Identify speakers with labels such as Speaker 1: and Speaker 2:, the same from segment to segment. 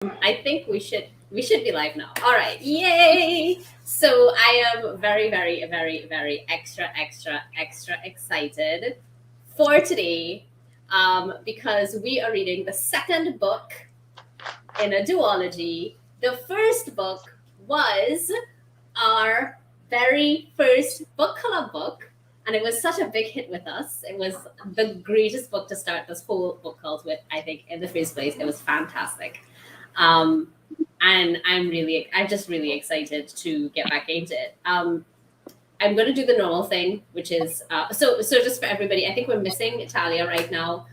Speaker 1: I think we should be live now. All right, yay! So I am very, very, very, very extra excited for today, because we are reading the second book in a duology. The first book was our very first book club book, and it was such a big hit with us. It was the greatest book to start this whole book cult with, I think, in the first place. It was fantastic. And I'm just really excited to get back into it. I'm going to do the normal thing, which is, so just for everybody, I think we're missing Talia right now.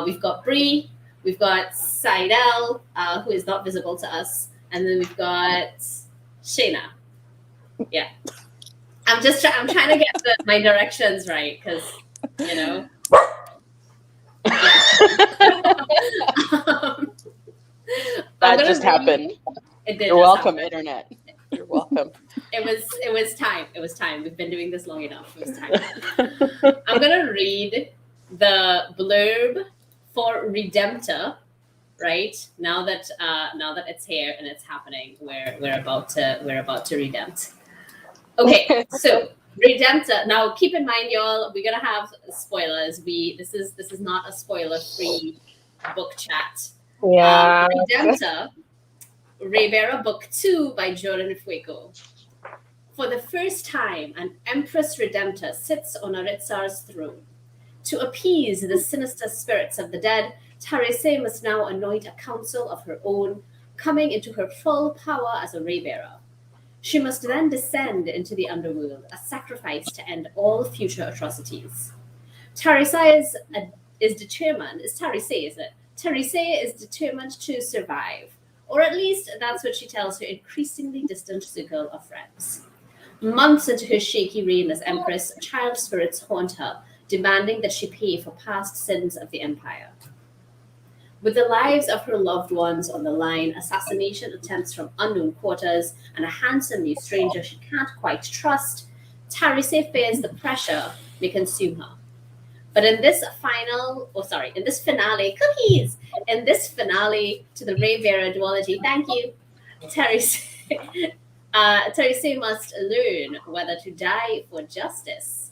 Speaker 1: We've got Bree, we've got Seidel, who is not visible to us, and then we've got Shayna. Yeah. I'm trying to get my directions right, because, you know.
Speaker 2: That just happened.
Speaker 1: It did.
Speaker 2: You're welcome, internet. You're welcome.
Speaker 1: It was time. It was time. We've been doing this long enough. It was time. I'm gonna read the blurb for Redemptor. Right now that it's here and it's happening, we're about to redempt. Okay, so Redemptor. Now keep in mind, y'all, we're gonna have spoilers. This is not a spoiler-free book chat.
Speaker 3: Yeah.
Speaker 1: Redemptor, Raybearer Book 2 by Jordan Ifueko. For the first time, an Empress Redemptor sits on Aritsar's throne. To appease the sinister spirits of the dead, Tarisai must now anoint a council of her own, coming into her full power as a Raybearer. She must then descend into the Underworld, a sacrifice to end all future atrocities. Tarisai is determined. It's Tarisai, isn't it? Tarisai is determined to survive, or at least that's what she tells her increasingly distant circle of friends. Months into her shaky reign as Empress, child spirits haunt her, demanding that she pay for past sins of the Empire. With the lives of her loved ones on the line, assassination attempts from unknown quarters, and a handsome new stranger she can't quite trust, Tarisai fears the pressure may consume her. But in this finale, cookies! In this finale to the Raybearer duology, thank you, Tarisai must learn whether to die for justice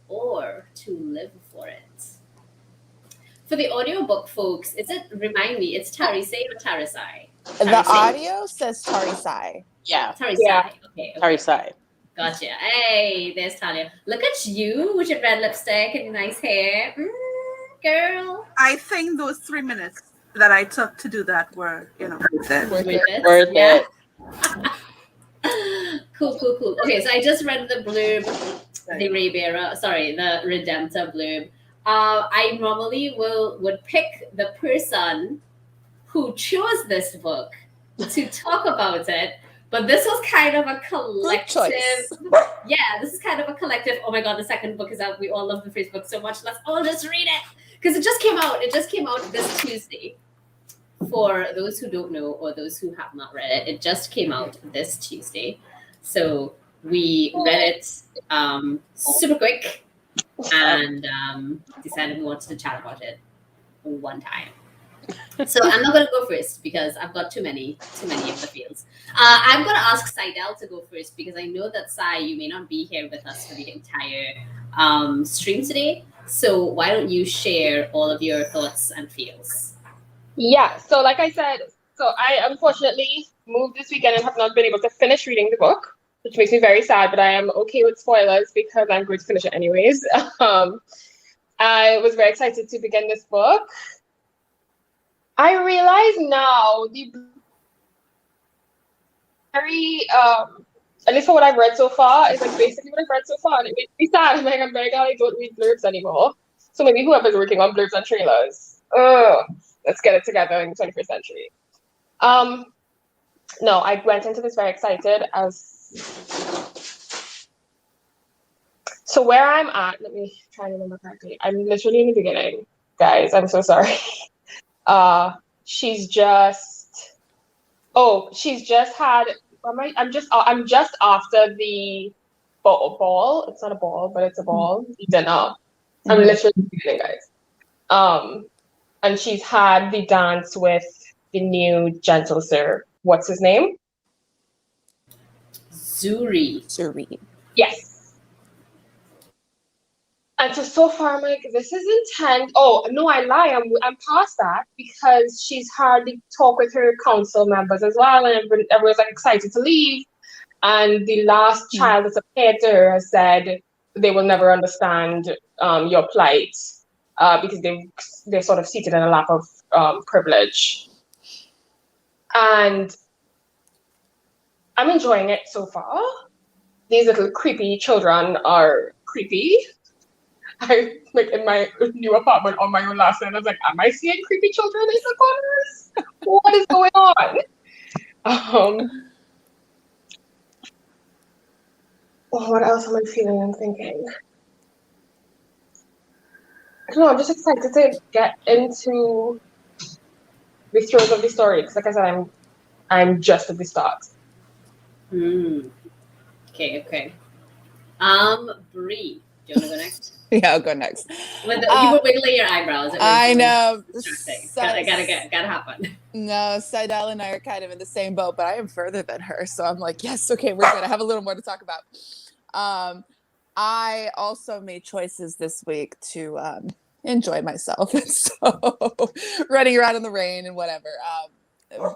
Speaker 1: or to live for it. For the audiobook, folks, remind me, it's Tarisai or Tarisai?
Speaker 4: The audio says Tarisai.
Speaker 2: Yeah.
Speaker 1: Tarisai.
Speaker 3: Yeah.
Speaker 1: Okay.
Speaker 2: Tarisai.
Speaker 1: Gotcha. Hey, there's Talia. Look at you with your red lipstick and your nice hair. Girl.
Speaker 5: I think those 3 minutes that I took to do that were, worth it.
Speaker 2: Worth it.
Speaker 1: Cool. Okay, so I just read the blurb, the Redemptor blurb. I normally would pick the person who chose this book to talk about it, but this was kind of a collective. Yeah, this is kind of a collective. Oh my god, the second book is out. We all love the first book so much. Let's all just read it because it just came out. It just came out this Tuesday. For those who don't know or those who have not read it, it just came out this Tuesday. So we read it super quick and decided we wanted to chat about it one time. So I'm not going to go first because I've got too many of the fields. I'm going to ask Seidel to go first because I know that Sai, you may not be here with us for the entire stream today. So why don't you share all of your thoughts and feels?
Speaker 3: Yeah, so like I said, I unfortunately moved this weekend and have not been able to finish reading the book, which makes me very sad, but I am okay with spoilers because I'm going to finish it anyways. I was very excited to begin this book. I realize now at least for what I've read so far, is like basically what I've read so far, and it makes me sad. I'm very glad I don't read blurbs anymore. So maybe whoever's working on blurbs and trailers, let's get it together in the 21st century. No, I went into this very excited. So where I'm at, let me try to remember correctly. I'm literally in the beginning, guys. I'm so sorry. She's just had. I'm just after the ball. It's not a ball, but it's a ball. Dinner. I'm literally in the beginning, guys. And she's had the dance with the new gentle sir. What's his name?
Speaker 1: Zuri.
Speaker 4: Zuri.
Speaker 3: Yes. And so far I'm like, this is intense. Oh no, I lie. I'm past that because she's hardly talk with her council members as well, and everyone's like excited to leave. And the last child that's appeared to her has said they will never understand your plight because they're sort of seated in a lap of privilege. And I'm enjoying it so far. These little creepy children are creepy. I like in my new apartment on my own last night. I was like, am I seeing creepy children in the corners? What is going on? What else am I feeling and thinking? I don't know, I'm just excited to get into the throes of the story because, like I said, I'm just at the start.
Speaker 1: Okay. Bree, do you want to go next?
Speaker 4: Yeah, I'll go next.
Speaker 1: You were wiggling your eyebrows.
Speaker 4: I know.
Speaker 1: Gotta happen.
Speaker 4: No, Seidel and I are kind of in the same boat, but I am further than her. So I'm like, yes, okay, we're good. I have a little more to talk about. I also made choices this week to enjoy myself. So running around in the rain and whatever.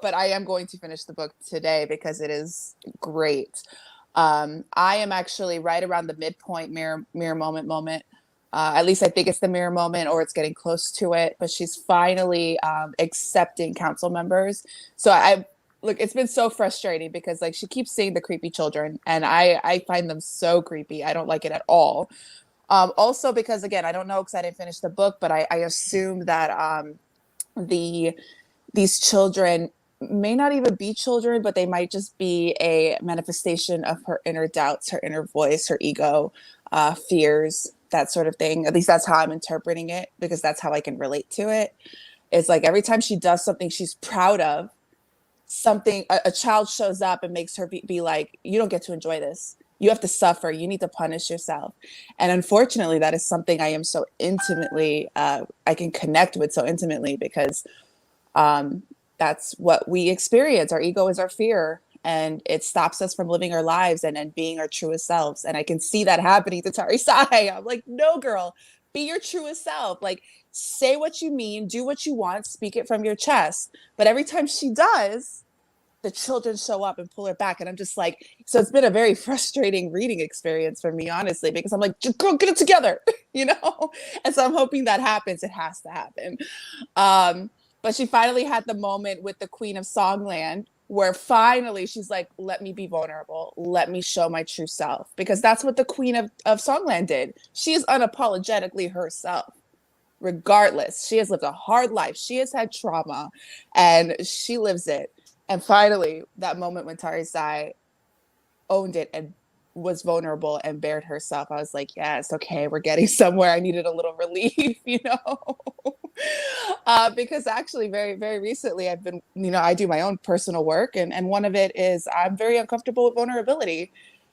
Speaker 4: But I am going to finish the book today because it is great. I am actually right around the midpoint mirror moment. At least I think it's the mirror moment or it's getting close to it, but she's finally accepting council members. So look, it's been so frustrating because like she keeps seeing the creepy children and I find them so creepy. I don't like it at all. Also because again, I don't know because I didn't finish the book, but I assume that these children may not even be children, but they might just be a manifestation of her inner doubts, her inner voice, her ego, fears, that sort of thing. At least that's how I'm interpreting it because that's how I can relate to it. It's like every time she does something she's proud of, something, a child shows up and makes her be like, you don't get to enjoy this. You have to suffer. You need to punish yourself. And unfortunately, that is something I am so intimately, I can connect with so intimately because that's what we experience. Our ego is our fear, and it stops us from living our lives and being our truest selves. And I can see that happening to Tarisai. I'm like, no, girl, be your truest self. Like, say what you mean, do what you want, speak it from your chest. But every time she does, the children show up and pull her back. And I'm just like, so it's been a very frustrating reading experience for me, honestly, because I'm like, girl, get it together, you know? And so I'm hoping that happens. It has to happen. But she finally had the moment with the Queen of Songland where finally she's like, let me be vulnerable. Let me show my true self. Because that's what the Queen of Songland did. She is unapologetically herself. Regardless, she has lived a hard life. She has had trauma and she lives it. And finally, that moment when Tarisai owned it and was vulnerable and bared herself, I was like, yes, okay, we're getting somewhere. I needed a little relief, you know? Because actually very, very recently I've been, you know, I do my own personal work and one of it is I'm very uncomfortable with vulnerability.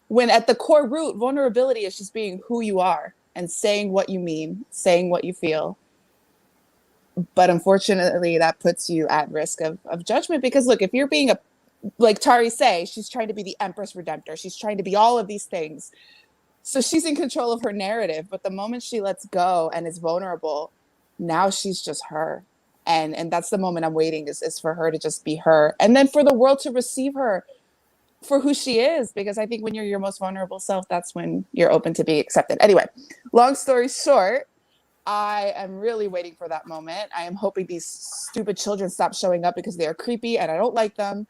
Speaker 4: When at the core root, vulnerability is just being who you are and saying what you mean, saying what you feel. But unfortunately, that puts you at risk of judgment because look, if you're being like Tarisai, she's trying to be the Empress Redemptor. She's trying to be all of these things. So she's in control of her narrative. But the moment she lets go and is vulnerable, now she's just her. And that's the moment I'm waiting is for her to just be her. And then for the world to receive her for who she is. Because I think when you're your most vulnerable self, that's when you're open to be accepted. Anyway, long story short, I am really waiting for that moment. I am hoping these stupid children stop showing up because they are creepy and I don't like them.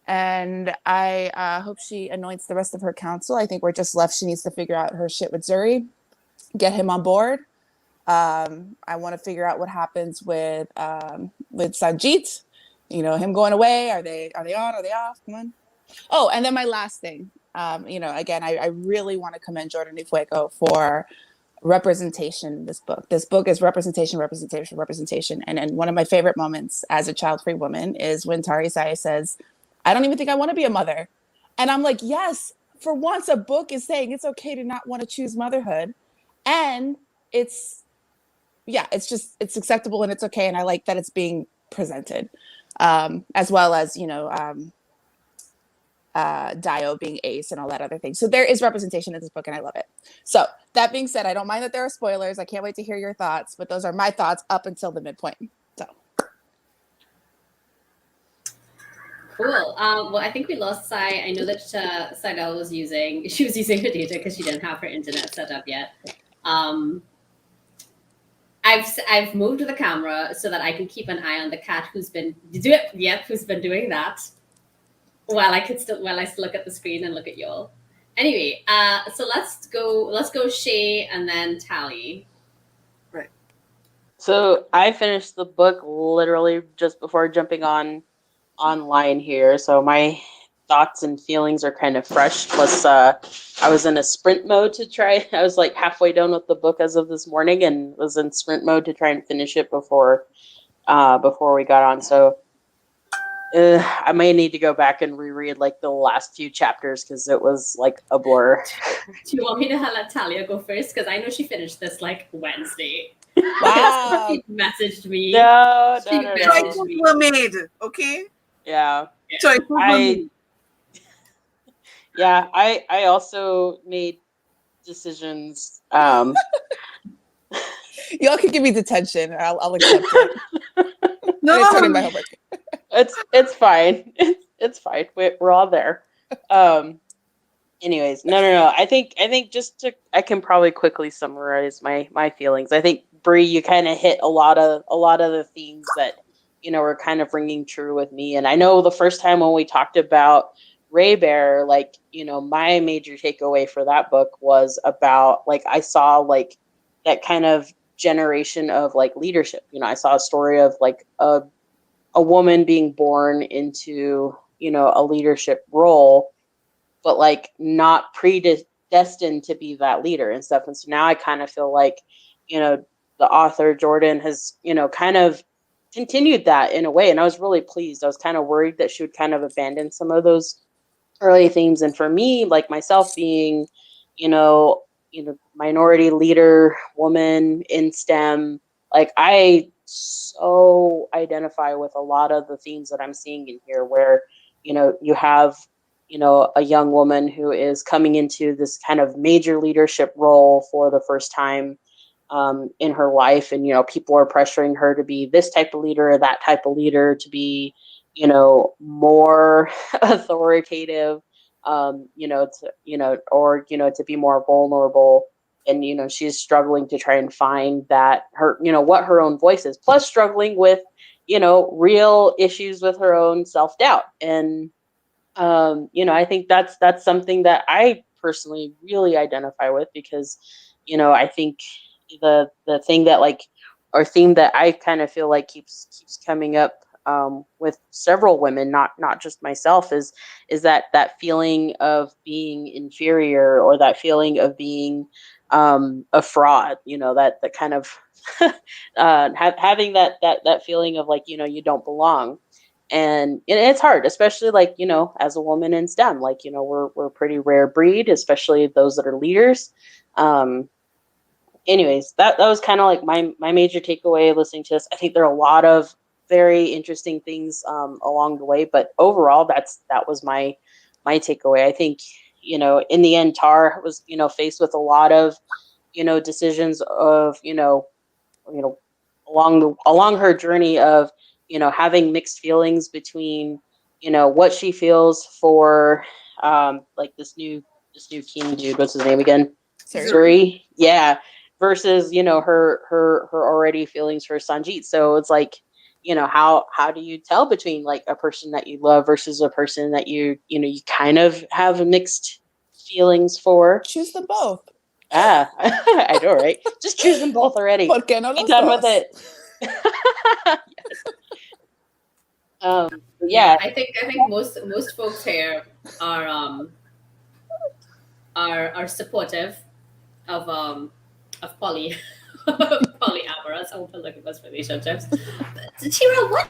Speaker 4: And I hope she anoints the rest of her council. I think we're just left. She needs to figure out her shit with Zuri, get him on board. I want to figure out what happens with Sanjit. You know, him going away. Are they on? Are they off? Come on. Oh, and then my last thing. You know, again, I really want to commend Jordan Ifueko for representation in this book. This book is representation. And one of my favorite moments as a child-free woman is when Tarisai says, I don't even think I want to be a mother. And I'm like, yes, for once a book is saying it's okay to not want to choose motherhood. And it's acceptable and it's okay. And I like that it's being presented. as well as, Dio being ace and all that other thing. So there is representation in this book and I love it. So that being said, I don't mind that there are spoilers. I can't wait to hear your thoughts, but those are my thoughts up until the midpoint. So
Speaker 1: Cool. Well, I think we lost Sai. I know that Saidal was using her data because she didn't have her internet set up yet. I've moved the camera so that I can keep an eye on the cat who's been doing that while I still look at the screen and look at y'all. Anyway, so let's go Shay and then Tally.
Speaker 5: Right.
Speaker 2: So I finished the book literally just before jumping online here. So my thoughts and feelings are kind of fresh. Plus, I was in a sprint mode to try. I was like halfway done with the book as of this morning, and was in sprint mode to try and finish it before we got on. So I may need to go back and reread like the last few chapters because it was like a blur.
Speaker 1: Do you want me to let Talia go first? Because I know she finished this like Wednesday.
Speaker 4: wow.
Speaker 1: She messaged me.
Speaker 2: No.
Speaker 5: Choices were made, okay?
Speaker 2: Yeah.
Speaker 5: Choices were made.
Speaker 2: Yeah, I also made decisions.
Speaker 4: Y'all can give me detention. I'll accept it.
Speaker 5: No,
Speaker 4: I started my homework.
Speaker 2: It's fine. It's fine. We're all there. Anyways, no. I think I can probably quickly summarize my feelings. I think Bree, you kind of hit a lot of the themes that were kind of ringing true with me. And I know the first time when we talked about Raybearer, like my major takeaway for that book was about like I saw like that kind of generation of like leadership. I saw a story of like a woman being born into a leadership role, but like not predestined to be that leader and stuff. And so now I kind of feel like the author Jordan has kind of continued that in a way, and I was really pleased. I was kind of worried that she would kind of abandon some of those early themes. And for me, like myself being minority leader woman in STEM, like I so identify with a lot of the themes that I'm seeing in here, where you have a young woman who is coming into this kind of major leadership role for the first time in her life, and people are pressuring her to be this type of leader or that type of leader, to be more authoritative, or to be more vulnerable. And she's struggling to try and find that her what her own voice is, plus struggling with real issues with her own self-doubt. And I think that's something that I personally really identify with, because I think the thing that like, or theme that I kind of feel like keeps coming up with several women, not just myself, is that feeling of being inferior, or that feeling of being a fraud. That kind of having that feeling of like you don't belong. And it's hard, especially like as a woman in STEM, like we're a pretty rare breed, especially those that are leaders. Anyways, that was kind of like my major takeaway listening to this. I think there are a lot of very interesting things along the way, but overall that was my takeaway. I think in the end, Tar was faced with a lot of decisions of along her journey of having mixed feelings between what she feels for like this new king dude. What's his name again? Zuri. Yeah. Versus her already feelings for Sanjit. So it's like how do you tell between like a person that you love versus a person that you kind of have mixed feelings for?
Speaker 4: Choose them both.
Speaker 2: I know, right? Just choose them both already.
Speaker 4: ¿Por qué no
Speaker 2: Be
Speaker 4: los
Speaker 2: done
Speaker 4: dos?
Speaker 2: with it.
Speaker 1: Yeah, I think most folks here are supportive of polyamorous, open looking relationships. Tira, what?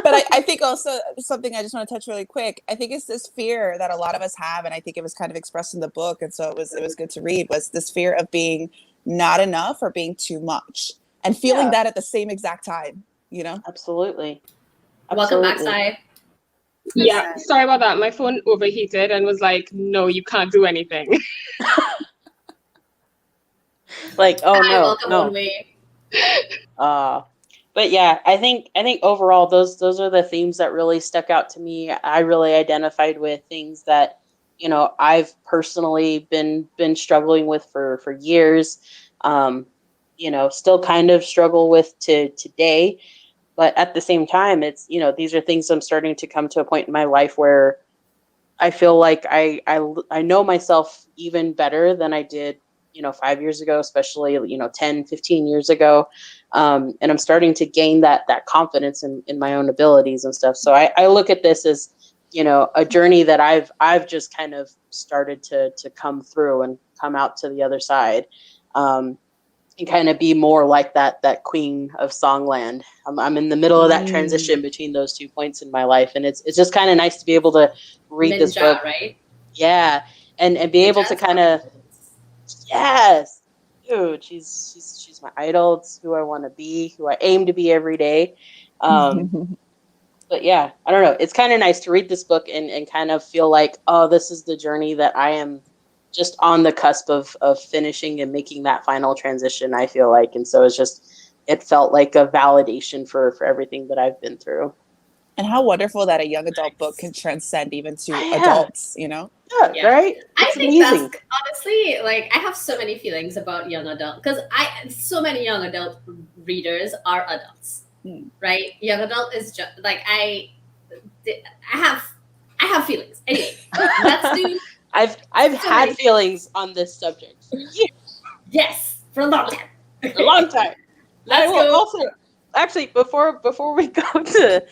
Speaker 4: But I think also something I just want to touch really quick. I think it's this fear that a lot of us have, and I think it was kind of expressed in the book, and so it was good to read, was this fear of being not enough or being too much, and feeling that at the same exact time. you know?
Speaker 2: Absolutely.
Speaker 1: Welcome back,
Speaker 2: Absolutely.
Speaker 1: Sai.
Speaker 3: Yeah, sorry about that. My phone overheated and was like, no, you can't do anything.
Speaker 2: Like, oh
Speaker 1: Hi,
Speaker 2: no,
Speaker 1: welcome
Speaker 2: no.
Speaker 1: on way.
Speaker 2: But yeah, I think overall those are the themes that really stuck out to me. I really identified with things that, I've personally been struggling with for years. Still kind of struggle with to today. But at the same time, it's, these are things I'm starting to come to a point in my life where I feel like I know myself even better than I did, 5 years ago, especially, 10, 15 years ago. And I'm starting to gain that confidence in my own abilities and stuff. So I look at this as, a journey that I've just kind of started to come through and come out to the other side. And kind of be more like that queen of Songland. I'm in the middle of that transition between those 2 points in my life, and it's just kind of nice to be able to read this
Speaker 1: Ninja,
Speaker 2: book,
Speaker 1: right?
Speaker 2: yeah, and be able to
Speaker 1: Ninjas
Speaker 2: kind
Speaker 1: are
Speaker 2: of, yes, dude, she's my idol. It's who I want to be, who I aim to be every day. But yeah, I don't know. It's kind of nice to read this book and kind of feel like, oh, this is the journey that I am just on the cusp of finishing and making that final transition, I feel like. And so it felt like a validation for everything that I've been through.
Speaker 4: And how wonderful that a young adult book can transcend even to
Speaker 2: Yeah.
Speaker 4: adults, you know?
Speaker 2: Yeah, right?
Speaker 1: I
Speaker 2: It's
Speaker 1: think
Speaker 2: amazing.
Speaker 1: that's honestly, like, I have so many feelings about young adult because so many young adult readers are adults, right? Young adult is just like I have feelings. Anyway, let's do.
Speaker 2: I've had feelings on this subject for years.
Speaker 1: Yes, for a long time.
Speaker 2: A long time.
Speaker 1: Let's go.
Speaker 2: Also, actually, before we go to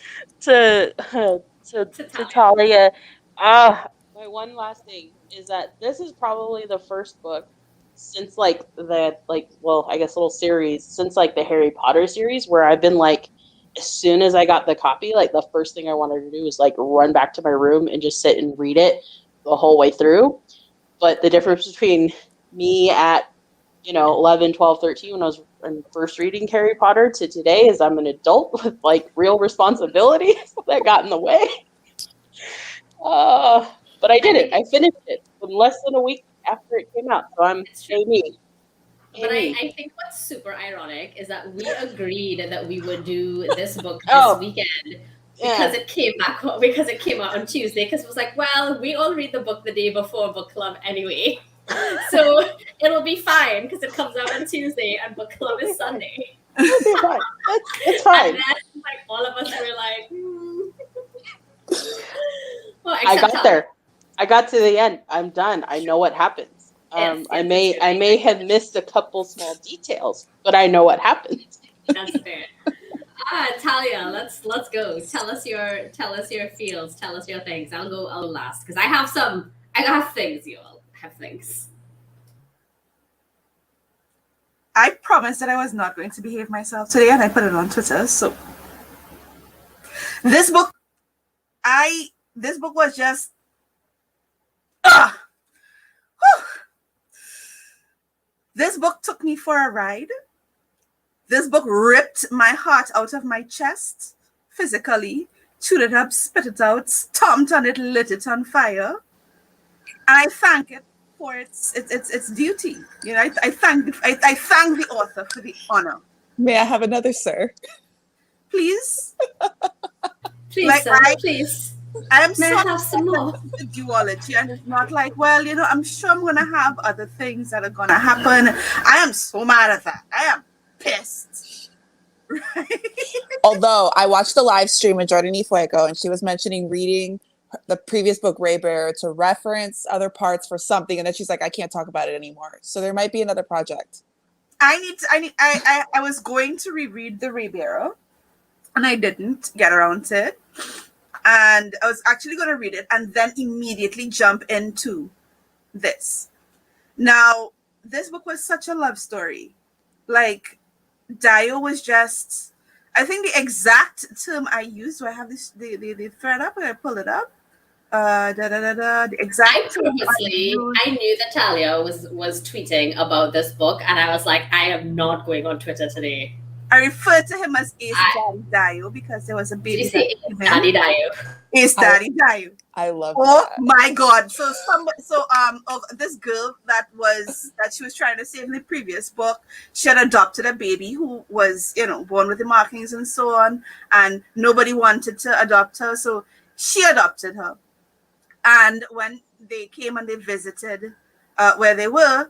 Speaker 2: Talia, my one last thing is that this is probably the first book since I guess little series since like the Harry Potter series where I've been like, as soon as I got the copy, like the first thing I wanted to do was like run back to my room and just sit and read it the whole way through. But the difference between me at 11, 12, 13 when I was first reading Harry Potter to today is I'm an adult with like real responsibilities that got in the way. But I did it. I finished it in less than a week after it came out. So I'm me.
Speaker 1: But I think what's super ironic is that we agreed that we would do this book this weekend because it came out on Tuesday. Because it was like, well, we all read the book the day before book club anyway, so it'll be fine because it comes out on Tuesday and book club is Sunday.
Speaker 2: It'll be fine. It's fine.
Speaker 1: And then like all of us were like, well,
Speaker 2: I got there. I got to the end. I'm done. I know what happens. I may have missed a couple small details, but I know what happens.
Speaker 1: That's fair. Talia, let's go. Tell us your feels. Tell us your things. I'll go last because I have things. You all have things.
Speaker 5: I promised that I was not going to behave myself today, and I put it on Twitter. So this book was just this book took me for a ride. This book ripped my heart out of my chest physically, chewed it up, spit it out, stomped on it, lit it on fire. And I thank it for its duty. I thank the author for the honor.
Speaker 4: May I have another, sir?
Speaker 5: Please?
Speaker 1: Please, sir, please.
Speaker 5: I am
Speaker 1: May I have some more?
Speaker 5: The duology, and it's not like, well, I'm sure I'm gonna have other things that are gonna happen. I am so mad at that. I am pissed. Right?
Speaker 4: Although I watched the live stream with Jordan Ifueko, and she was mentioning reading the previous book Raybearer to reference other parts for something, and then she's like, I can't talk about it anymore. So there might be another project.
Speaker 5: I was going to reread the Raybearer, and I didn't get around to it. And I was actually going to read it and then immediately jump into this. Now, this book was such a love story. Like, Dio was just, I think the exact term I used, do I have this the thread up? I pull it up. The exact term
Speaker 1: I knew that Talia was tweeting about this book, and I was like, I am not going on Twitter today.
Speaker 5: I refer to him as Ace Daddy Dio because there was a
Speaker 1: Did
Speaker 5: baby
Speaker 1: you say
Speaker 5: that came
Speaker 1: Daddy
Speaker 5: in.
Speaker 1: Dio?
Speaker 5: Ace Daddy Dio.
Speaker 4: I love
Speaker 5: Oh
Speaker 4: that.
Speaker 5: my God! So of this girl that she was trying to save in the previous book, she had adopted a baby who was born with the markings and so on, and nobody wanted to adopt her, so she adopted her. And when they came and they visited where they were,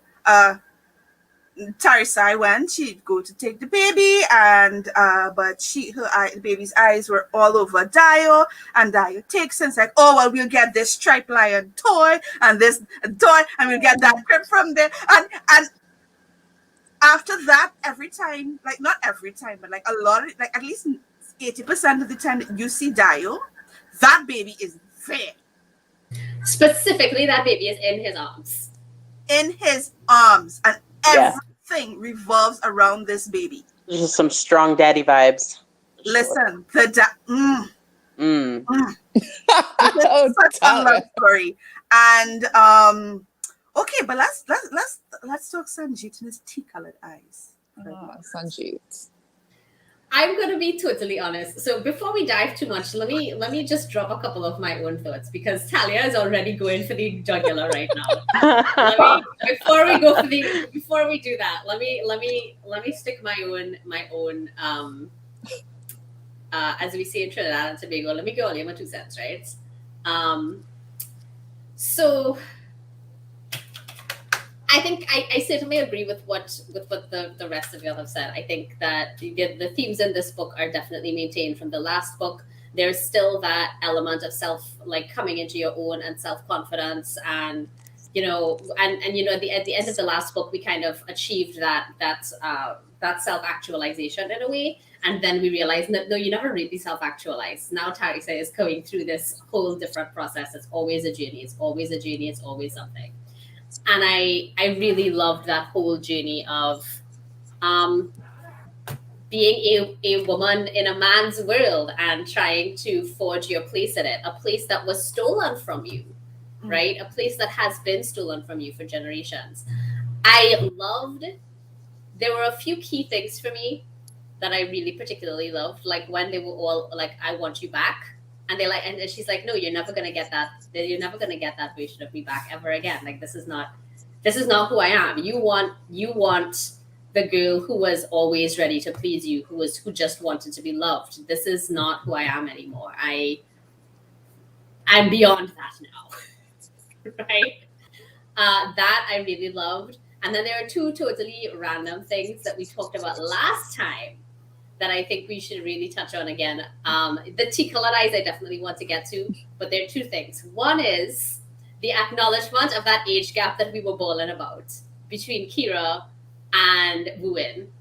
Speaker 5: Tarisai went. She'd go to take the baby, and but the baby's eyes were all over Dio, and Dio takes it and it's like, oh well, we'll get this striped lion toy and this toy, and we'll get that crib from there, and after that, every time, like not every time, but like a lot of, like at least 80% of the time that you see Dio, that baby is there.
Speaker 1: Specifically, that baby is in his arms.
Speaker 5: In his arms, and
Speaker 2: Yeah.
Speaker 5: everything revolves around this baby.
Speaker 2: There's just some strong daddy vibes.
Speaker 5: Listen,
Speaker 2: Mm.
Speaker 4: Oh,
Speaker 5: such a love
Speaker 4: Talia.
Speaker 5: story. And okay, but let's talk Sanjit and his tea-colored eyes.
Speaker 4: Sanjit.
Speaker 1: I'm gonna be totally honest. So before we dive too much, let me just drop a couple of my own thoughts because Talia is already going for the jugular right now. Before we do that, let me stick my own as we say in Trinidad and Tobago, let me go all my 2 cents, right? So I think I certainly agree with what the rest of you have said. I think that the themes in this book are definitely maintained from the last book. There's still that element of self, like coming into your own and self-confidence, and at the end of the last book, we kind of achieved that self-actualization in a way, and then we realized that no, you never really self-actualize. Now Tarisai is going through this whole different process. It's always a journey. It's always a journey. It's always something. And I really loved that whole journey of being a woman in a man's world and trying to forge your place in it, a place that was stolen from you, right? A place that has been stolen from you for generations. There were a few key things for me that I really particularly loved, like when they were all like, I want you back. And and she's like, no, you're never gonna get that. You're never gonna get that version of me back ever again. Like this is not who I am. You want the girl who was always ready to please you, who just wanted to be loved. This is not who I am anymore. I'm beyond that now, right? That I really loved. And then there are 2 totally random things that we talked about last time that I think we should really touch on again. The tea-colored eyes I definitely want to get to, but there are 2 things. One is the acknowledgement of that age gap that we were bawling about between Kira and Wuin.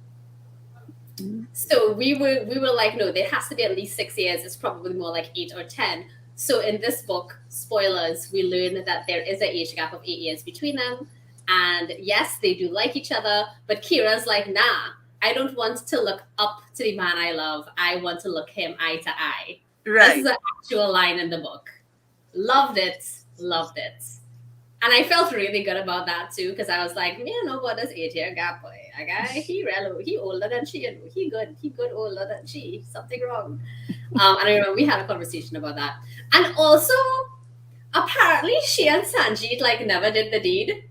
Speaker 1: So we were like, no, there has to be at least 6 years. It's probably more like 8 or 10. So in this book, spoilers, we learn that there is an age gap of 8 years between them. And yes, they do like each other, but Kira's like, nah, I don't want to look up to the man I love. I want to look him eye to eye.
Speaker 5: Right.
Speaker 1: This is an actual line in the book. Loved it. And I felt really good about that too, because I was like, what does 8-year gap boy? A guy, he older than she, and he good older than she. Something wrong. And I remember we had a conversation about that. And also, apparently she and Sanjit never did the deed.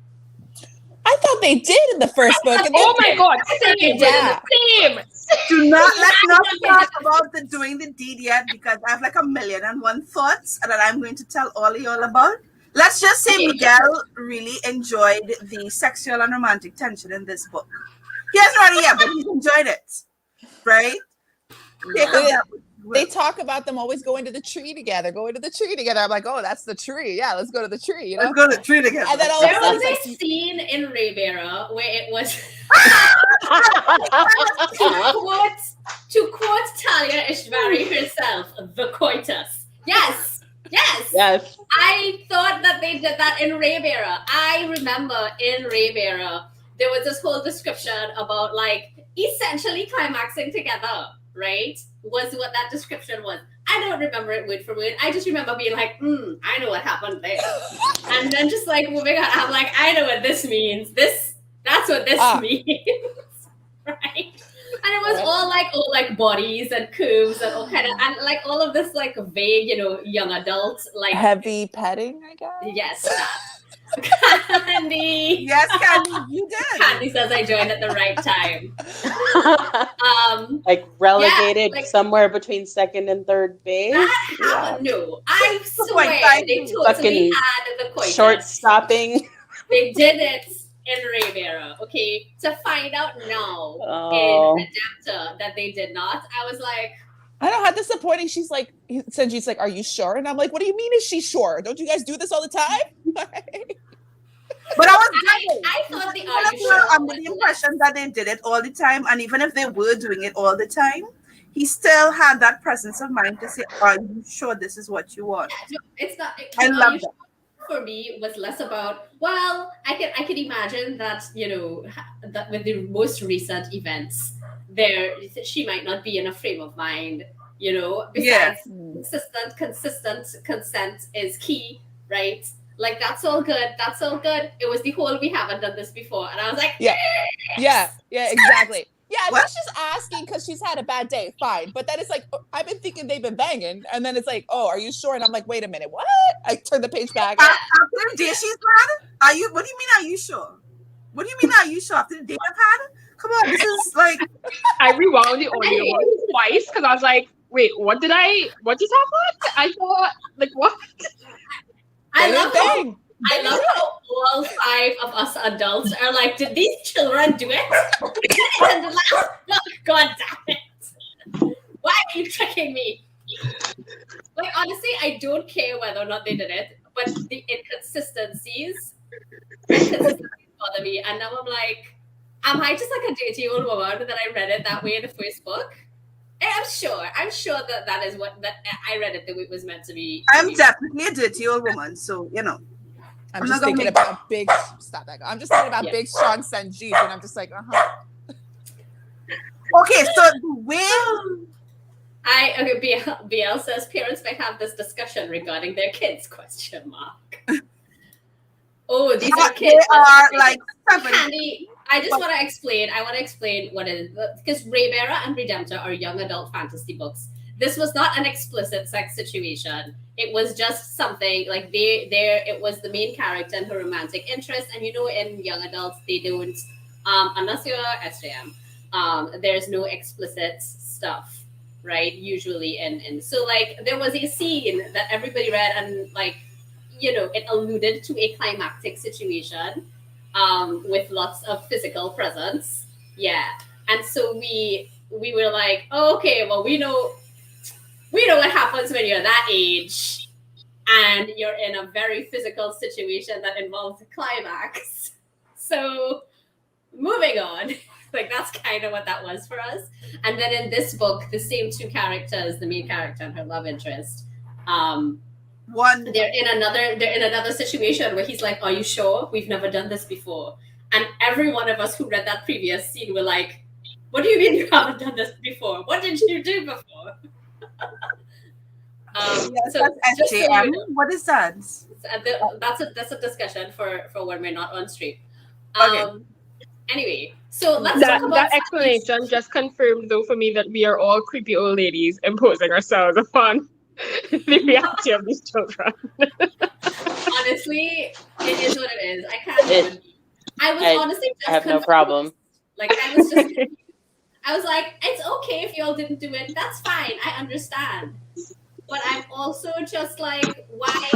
Speaker 4: I thought they did in the first book.
Speaker 3: Oh my God, same.
Speaker 4: Yeah.
Speaker 3: Same.
Speaker 5: Let's not talk about the doing the deed yet, because I have like 1,000,001 thoughts that I'm going to tell all of y'all about. Let's just say Miguel really enjoyed the sexual and romantic tension in this book. He hasn't read it yet, but he's enjoyed it. Right?
Speaker 4: They talk about them always going to the tree together. I'm like, oh, that's the tree. Yeah, let's go to the tree.
Speaker 5: Let's go to the tree together.
Speaker 4: And then all
Speaker 1: There
Speaker 4: of a
Speaker 1: was
Speaker 4: sudden,
Speaker 1: a scene in Raybearer where it was to quote Talia Ishvari herself, the coitus. Yes. I thought that they did that in Raybearer. I remember in Raybearer there was this whole description about essentially climaxing together, right? Was what that description was. I don't remember it word for word. I just remember being like, I know what happened there. And then just moving on, I'm like, I know what this means. That's what this means. Right? And it was all like bodies and curves and all kind of, and like all of this like vague, young adult like
Speaker 4: heavy petting, I guess.
Speaker 1: Yes, that. Candy.
Speaker 5: Yes, Candy, you did.
Speaker 1: Candy says I joined at the right time.
Speaker 2: Like relegated
Speaker 1: like,
Speaker 2: somewhere between second and third base.
Speaker 1: No, I swear they totally had the coitus.
Speaker 2: Short stopping.
Speaker 1: They did it in Raybearer, okay? To find out now in Redemptor that they did not, I was like,
Speaker 4: I know how disappointing. She's like, Senji's like, are you sure? And I'm like, what do you mean? Is she sure? Don't you guys do this all the time?
Speaker 5: But
Speaker 1: I thought the
Speaker 5: are you sure under the impression that they did it all the time, and even if they were doing it all the time, he still had that presence of mind to say, "Are you sure this is what you want?"
Speaker 1: No, it's not.
Speaker 5: I love that.
Speaker 1: For me, was less about. Well, I can imagine that that with the most recent events, she might not be in a frame of mind. Besides consistent consent is key, right? Like that's all good. That's all good. It was the whole we haven't done this before, and I was like,
Speaker 4: yeah, exactly. Yeah, that's just asking because she's had a bad day. Fine, but then it's like I've been thinking they've been banging, and then it's like, oh, are you sure? And I'm like, wait a minute, what? I turn the page back.
Speaker 5: After the day she's had, are you? What do you mean? Are you sure? What do you mean? Are you sure after the day I've had? Come on, this is like.
Speaker 3: I rewound the audio twice because I was like, wait, what just happened? I thought, like, what?
Speaker 1: I love how all 5 of us adults are like, did these children do it? And the last book, God damn it. Why are you tricking me? Like, honestly, I don't care whether or not they did it, but the inconsistencies bother me. And now I'm like, am I just like a dirty old woman that I read it that way in the first book? I'm sure that is what I read it the way it was meant to be.
Speaker 5: I'm definitely a dirty old woman, so
Speaker 4: I'm just thinking about big. Stop that. I'm just thinking about big, strong Senji, and I'm just like,
Speaker 5: Okay, so the way
Speaker 1: BL says parents may have this discussion regarding their kids? ? Oh, these are kids.
Speaker 5: They are like 7.
Speaker 1: Candy. I just want to explain. I want to explain what it is, because Raybearer and Redemptor are young adult fantasy books. This was not an explicit sex situation. It was just something like it was the main character and her romantic interest. And in young adults, they don't, unless you're SJM, there's no explicit stuff, right? Usually, and so like there was a scene that everybody read, and like it alluded to a climactic situation. With lots of physical presence, and so we were like, oh, okay, well we know what happens when you're that age, and you're in a very physical situation that involves a climax. So, moving on, like that's kind of what that was for us. And then in this book, the same 2 characters, the main character and her love interest, they're in another situation where he's like, are you sure? We've never done this before. And every one of us who read that previous scene were like, what do you mean you haven't done this before? What did you do before?
Speaker 5: So that's SJM. What is that?
Speaker 1: That's a discussion for when we're not on stream.
Speaker 5: Okay.
Speaker 1: Anyway, so let's talk about
Speaker 3: that explanation just confirmed though for me that we are all creepy old ladies imposing ourselves upon the reality of these children.
Speaker 1: Honestly, it is what it is. I can't. I honestly just
Speaker 2: I have no problem.
Speaker 1: Like I was like, it's okay if y'all didn't do it. That's fine. I understand. But I'm also just like, why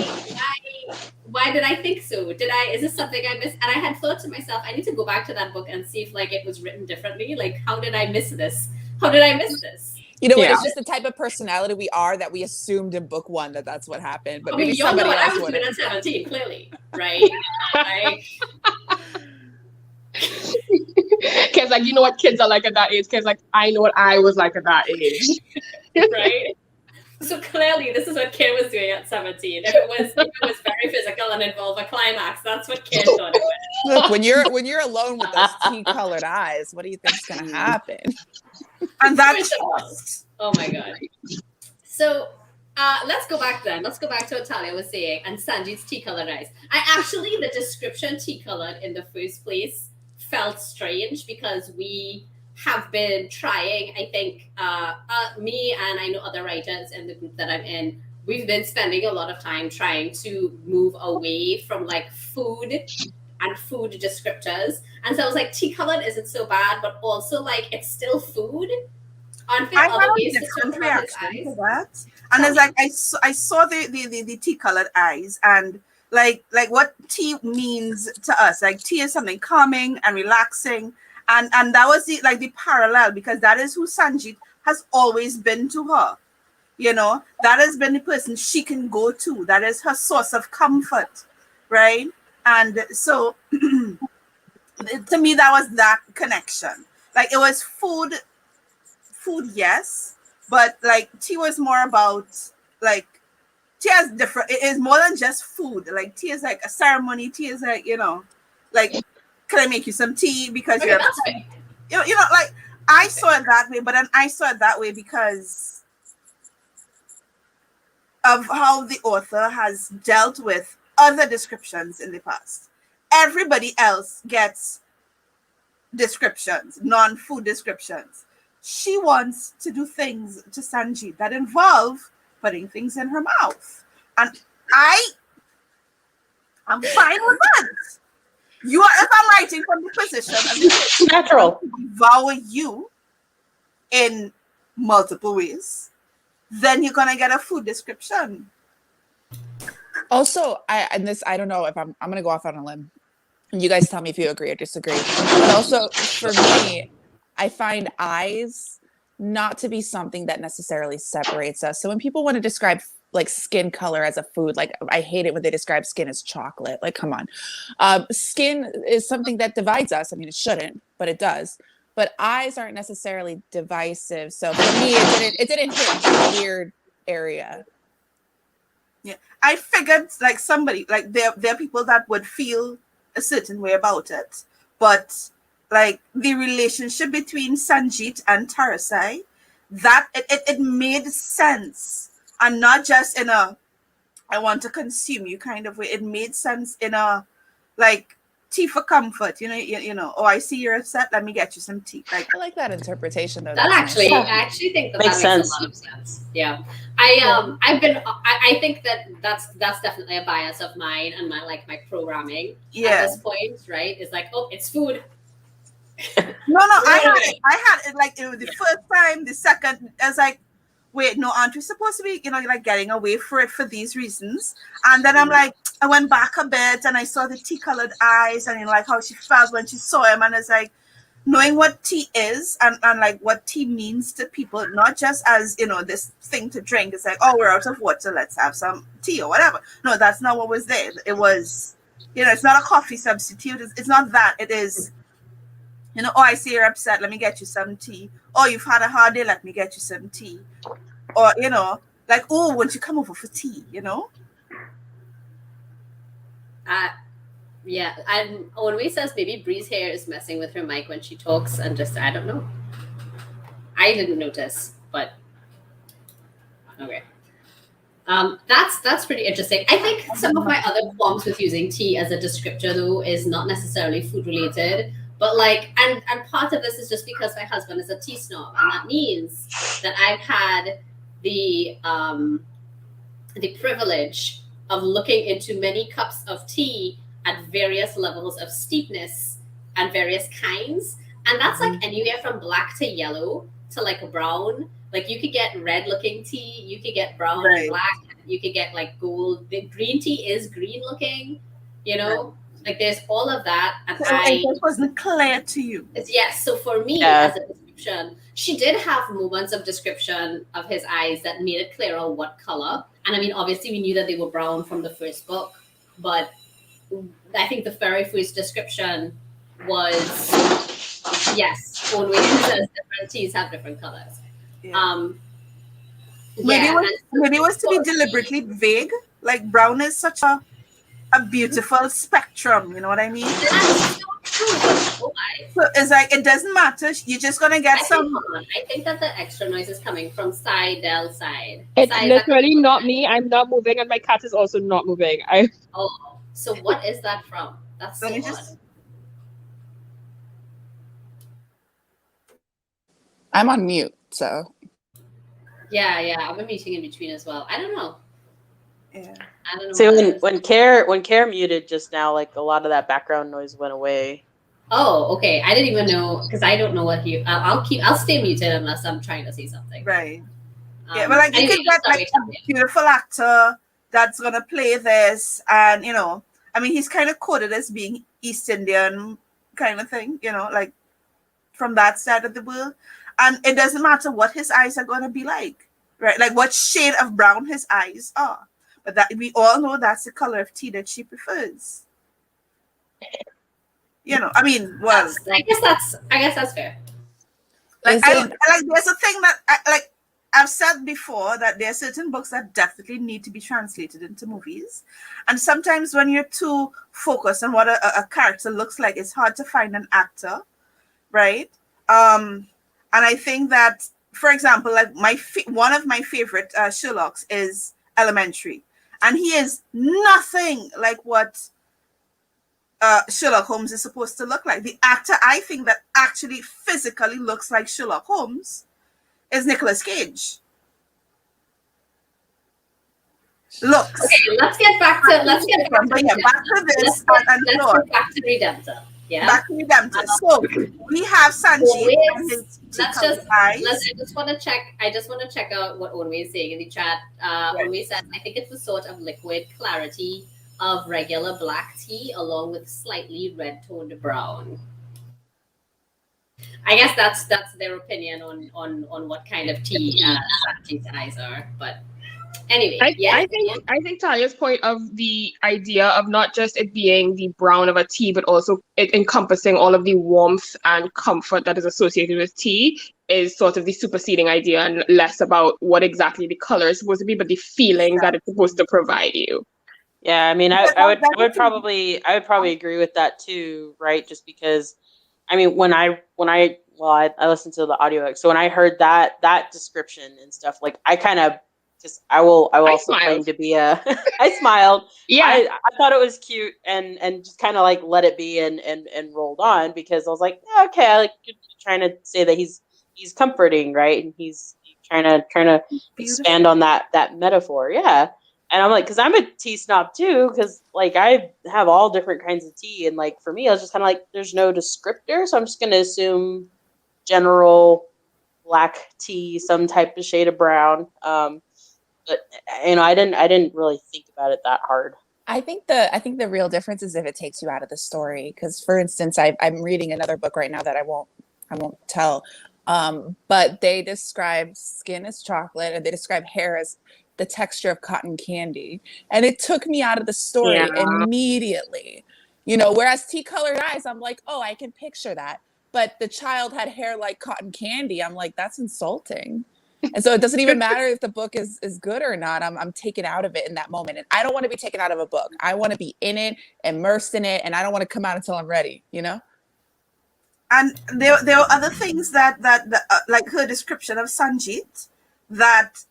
Speaker 1: did I think so? Is this something I missed? And I had thought to myself, I need to go back to that book and see if like it was written differently. Like, how did I miss this? How did I miss this?
Speaker 4: What? It's just the type of personality we are that we assumed in book 1 that that's what happened. But maybe somebody else would.
Speaker 1: I was doing at 17, clearly, right? Like,
Speaker 3: Kids like, what kids are like at that age? Kids like, I know what I was like at that age.
Speaker 1: Right? So clearly, this is what Kid was doing at 17. If it was very physical and involved a climax, that's what Kid thought it was.
Speaker 4: Look, when you're alone with those tea-colored eyes, what do you think's gonna happen?
Speaker 5: And that's
Speaker 1: oh my god. So let's go back then. Let's go back to what Talia was saying and Sanji's tea-colored eyes. The description tea-colored in the first place felt strange because we have been trying, I think, me and I know other writers in the group that I'm in, we've been spending a lot of time trying to move away from like food and food descriptors. And so I was like, tea colored isn't so bad, but also like it's still food. Aren't there
Speaker 5: I
Speaker 1: other
Speaker 5: had a
Speaker 1: ways to talk
Speaker 5: different
Speaker 1: about his
Speaker 5: reaction to
Speaker 1: eyes?
Speaker 5: that, and it's like I saw the tea colored eyes, and like what tea means to us. Like tea is something calming and relaxing, and that was the like the parallel, because that is who Sanjeet has always been to her. You know, that has been the person she can go to. That is her source of comfort, right? And so to me, that was that connection. Like it was food, yes, but like tea was more about like tea is different. It is more than just food. Like tea is like a ceremony. Tea is like, you know, like, can I make you some tea because
Speaker 1: Okay,
Speaker 5: you're
Speaker 1: that's fair.
Speaker 5: you know, like I saw it that way, but then I saw it that way because of how the author has dealt with other descriptions in the past. Everybody else gets descriptions, non-food descriptions. She wants to do things to Sanjeet that involve putting things in her mouth. And I'm fine with that. You are, if I'm writing from the position of the
Speaker 2: Natural.
Speaker 5: devour you in multiple ways, then you're gonna get a food description.
Speaker 4: Also, I don't know if I'm gonna go off on a limb. And you guys tell me if you agree or disagree. But also for me, I find eyes not to be something that necessarily separates us. So when people want to describe like skin color as a food, like I hate it when they describe skin as chocolate. Like, come on. Skin is something that divides us. I mean, it shouldn't, but it does. But eyes aren't necessarily divisive. So for me, it didn't hit that weird area.
Speaker 5: Yeah, I figured like somebody like there are people that would feel a certain way about it, but like the relationship between Sanjeet and Tarisai, that it made sense, and not just in a I want to consume you kind of way. It made sense in a like tea for comfort. You know. Oh, I see you're upset. Let me get you some tea. Like
Speaker 4: I like that interpretation though.
Speaker 1: That
Speaker 4: That's
Speaker 1: actually,
Speaker 4: nice.
Speaker 1: I actually think that
Speaker 2: Makes
Speaker 1: that makes
Speaker 2: sense.
Speaker 1: a lot of sense. Yeah, I think that that's definitely a bias of mine and my programming
Speaker 5: yeah.
Speaker 1: at this point, right? Is like, oh, it's food.
Speaker 5: No, I had it like it was the first time, the second, I was like, wait, no, aren't we supposed to be, you know, like getting away for it for these reasons? And then I'm like, I went back a bit and I saw the tea colored eyes and you know, like how she felt when she saw him, and it's like knowing what tea is and like what tea means to people, not just as, you know, this thing to drink. It's like, oh, we're out of water, let's have some tea or whatever. No, that's not what was there. It was, you know, it's not a coffee substitute. It's not that. It is, you know, oh, I see you're upset. Let me get you some tea. Oh, you've had a hard day. Let me get you some tea. Or, you know, like, oh, won't you come over for tea, you know?
Speaker 1: Yeah, and Onwe says maybe Bree's hair is messing with her mic when she talks, and just I don't know. I didn't notice, but okay. That's pretty interesting. I think some of my other qualms with using tea as a descriptor though is not necessarily food related, but like and part of this is just because my husband is a tea snob, and that means that I've had the privilege of looking into many cups of tea at various levels of steepness and various kinds, and that's like anywhere from black to yellow to like brown. Like you could get red looking tea, you could get brown
Speaker 5: Right.
Speaker 1: and black, you could get like gold. The green tea is green looking, you know. Like there's all of that, and
Speaker 5: So it just wasn't clear to you.
Speaker 1: yes. So for me,
Speaker 2: Yeah.
Speaker 1: as a description, she did have moments of description of his eyes that made it clearer what color. And I mean, obviously, we knew that they were brown from the first book, but I think the very first description was yes, Onwe says different teas have different colors.
Speaker 5: Yeah.
Speaker 1: Yeah,
Speaker 5: Maybe it was to be deliberately vague. Like brown is such a beautiful spectrum, you know what I mean?
Speaker 1: that's so true. But oh my.
Speaker 5: So it's like it doesn't matter. You're just gonna get some.
Speaker 1: I think that the extra noise is coming from Del side.
Speaker 3: It's
Speaker 1: Sai, is that
Speaker 3: literally
Speaker 1: coming
Speaker 3: not
Speaker 1: from
Speaker 3: me. I'm not moving, and my cat is also not moving.
Speaker 1: Oh, so what is that from? That's so
Speaker 5: Let me
Speaker 1: odd.
Speaker 5: just.
Speaker 4: I'm on mute, so.
Speaker 1: Yeah, I'm a meeting in between as well. I don't know.
Speaker 5: Yeah.
Speaker 1: I don't know.
Speaker 2: See,
Speaker 1: what that is.
Speaker 2: when Care muted just now, like a lot of that background noise went away.
Speaker 1: Oh, okay. I didn't even know because I don't know what he. I'll stay muted unless I'm trying to say something.
Speaker 5: Right. Yeah, but like you
Speaker 1: Anyway,
Speaker 5: could get like a beautiful actor that's gonna play this, and you know, I mean, he's kind of coded as being East Indian kind of thing, you know, like from that side of the world, and it doesn't matter what his eyes are gonna be like, right? Like what shade of brown his eyes are, but that we all know that's the color of tea that she prefers. You know, I mean, well,
Speaker 1: I guess that's fair.
Speaker 5: like I like there's a thing that like I've said before that there are certain books that definitely need to be translated into movies, and sometimes when you're too focused on what a character looks like, it's hard to find an actor, right? And I think that, for example, like one of my favorite Sherlocks is Elementary, and he is nothing like what Sherlock Holmes is supposed to look like. The actor I think that actually physically looks like Sherlock Holmes is Nicolas Cage. Looks.
Speaker 1: Okay, let's get back to
Speaker 5: back to this.
Speaker 1: Let's get back to Redemptor. Yeah.
Speaker 5: Back to Redemptor. So we have Sanjeev and his
Speaker 1: I just want to check. I just want to check out what Onwe is saying in the chat. Onwe says, I think it's a sort of liquid clarity of regular black tea along with slightly red toned brown. I guess that's their opinion on what kind of tea Sanjeev's eyes are. But anyway,
Speaker 3: I think Talia's point of the idea of not just it being the brown of a tea, but also it encompassing all of the warmth and comfort that is associated with tea is sort of the superseding idea, and less about what exactly the color is supposed to be, but the feeling that it's supposed to provide you.
Speaker 2: Yeah, I mean, I would probably agree with that too, right? Just because, I mean, when I listened to the audio, so when I heard that description and stuff, like I kind of just I will also claim to be I smiled.
Speaker 3: Yeah,
Speaker 2: I thought it was cute and just kind of like let it be and rolled on, because I was like, yeah, okay, I like trying to say that he's comforting, right? And he's trying to expand on that metaphor, yeah. And I'm like, because I'm a tea snob too, because like I have all different kinds of tea, and like for me, I was just kind of like, there's no descriptor, so I'm just going to assume general black tea, some type of shade of brown. But you know, I didn't really think about it that hard.
Speaker 4: I think the real difference is if it takes you out of the story. Because, for instance, I'm reading another book right now that I won't tell, but they describe skin as chocolate and they describe hair as the texture of cotton candy, and it took me out of the story immediately. You know, whereas tea-colored eyes, I'm like, oh, I can picture that. But the child had hair like cotton candy. I'm like, that's insulting. And so it doesn't even matter if the book is good or not. I'm taken out of it in that moment. And I don't want to be taken out of a book. I want to be in it, immersed in it, and I don't want to come out until I'm ready, you know?
Speaker 5: And there are other things that like her description of Sanjeet, that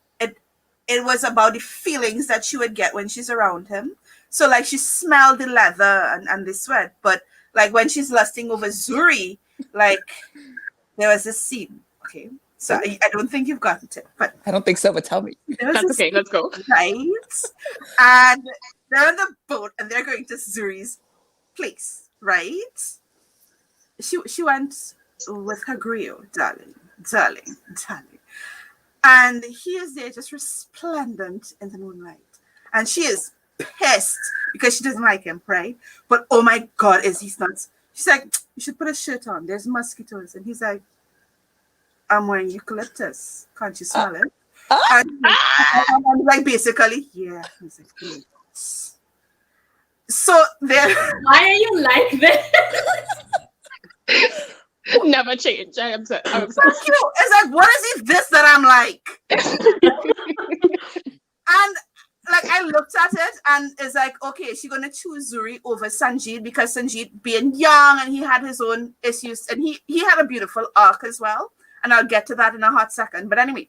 Speaker 5: it was about the feelings that she would get when she's around him. So like she smelled the leather and the sweat, but like when she's lusting over Zuri, like there was this scene, okay? So I don't think you've gotten it, but
Speaker 4: I don't think so, but tell me.
Speaker 3: That's okay, let's go.
Speaker 5: Right? And they're on the boat and they're going to Zuri's place, right? She went with her griot, darling. And he is there just resplendent in the moonlight. And she is pissed because she doesn't like him, right? But oh my God, is he nuts? She's like, you should put a shirt on. There's mosquitoes. And he's like, I'm wearing eucalyptus. Can't you smell it? And I'm like, basically, yeah. He's like, great. So there.
Speaker 1: Why are you like this?
Speaker 3: Never change. I'm upset.
Speaker 5: Thank you. It's like, what is this that I'm like? And like I looked at it and it's like, okay, she's gonna choose Zuri over Sanjeet because Sanjeet being young and he had his own issues and he had a beautiful arc as well. And I'll get to that in a hot second. But anyway,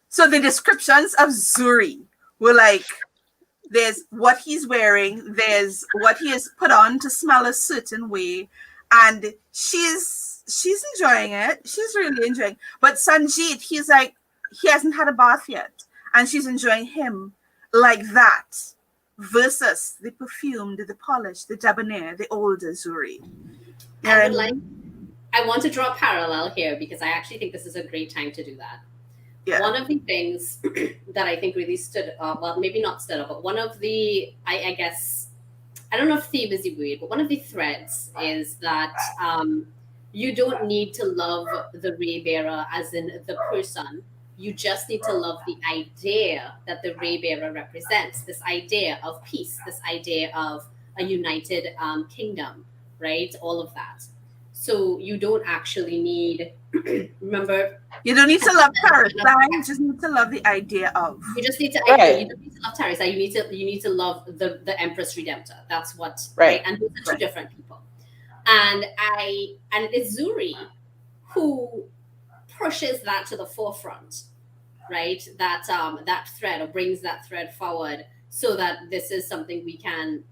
Speaker 5: so the descriptions of Zuri were like, there's what he's wearing, there's what he has put on to smell a certain way, and she's she's enjoying it. She's really enjoying. But Sanjeet, he's like, he hasn't had a bath yet, and she's enjoying him like that. Versus the perfumed, the polished, the debonair, the older Zuri. You know
Speaker 1: I
Speaker 5: what
Speaker 1: would like.
Speaker 5: mean?
Speaker 1: I want to draw a parallel here because I actually think this is a great time to do that.
Speaker 5: Yeah.
Speaker 1: One of the things that I think really stood up, well, maybe not stood up, but one of the, I guess, I don't know if theme is the word, but one of the threads is that you don't need to love the Raybearer as in the person. You just need to love the idea that the Raybearer represents, this idea of peace, this idea of a united kingdom, right? All of that. So you don't actually need, remember,
Speaker 5: You don't need to love Tarisai, you just need to love the idea of.
Speaker 1: you just need to,
Speaker 2: Right.
Speaker 1: you don't need to love Tarisai. You need to love the Empress Redemptor. That's what,
Speaker 2: Right.
Speaker 1: And those are two
Speaker 5: Right.
Speaker 1: different people. And it's Zuri who pushes that to the forefront, right? That thread, or brings that thread forward, so that this is something we can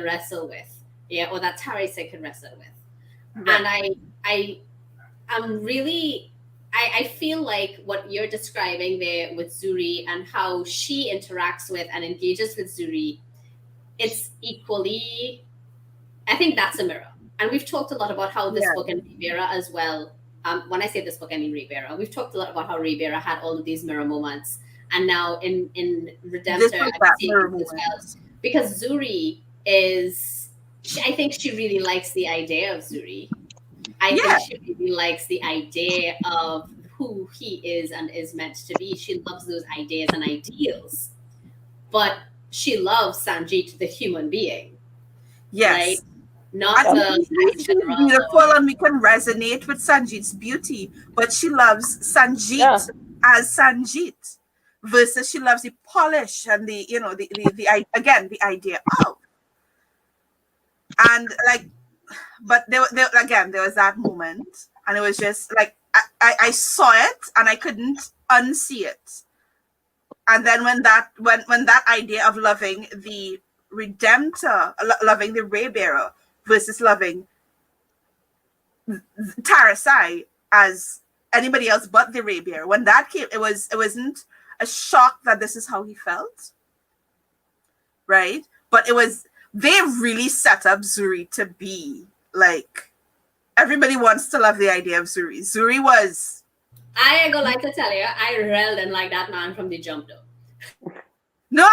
Speaker 1: wrestle with, yeah, or that Tarisai can wrestle with.
Speaker 5: Right.
Speaker 1: And I'm really, I feel like what you're describing there with Zuri and how she interacts with and engages with Zuri, it's equally, I think that's a mirror. And we've talked a lot about how this
Speaker 5: Yeah.
Speaker 1: book and Raybearer as well, when I say this book, I mean Raybearer. We've talked a lot about how Raybearer had all of these mirror moments. And now in Redemptor,
Speaker 5: This was
Speaker 1: I'm
Speaker 5: that
Speaker 1: seeing
Speaker 5: mirror
Speaker 1: it as well.
Speaker 5: moment.
Speaker 1: Because Zuri is, I think she really likes the idea of Zuri. I
Speaker 5: Yeah.
Speaker 1: think she really likes the idea of who he is and is meant to be. She loves those ideas and ideals. But she loves Sanjeet, the human being,
Speaker 5: Yes.
Speaker 1: right? Not
Speaker 5: And
Speaker 1: the
Speaker 5: he's beautiful, and we can resonate with Sanjeet's beauty, but she loves Sanjeet
Speaker 2: Yeah.
Speaker 5: as Sanjeet versus she loves the polish and the, you know, the again, the idea of. And like, but there was that moment, and it was just like I saw it and I couldn't unsee it. And then when that idea of loving the Redemptor, loving the Raybearer versus loving Tarisai as anybody else but the Raybearer, when that came, it wasn't a shock that this is how he felt, right? But they really set up Zuri to be like, everybody wants to love the idea of Zuri. Zuri was,
Speaker 1: I ain't gonna lie to tell you, I really didn't like that man from the jump though.
Speaker 5: no.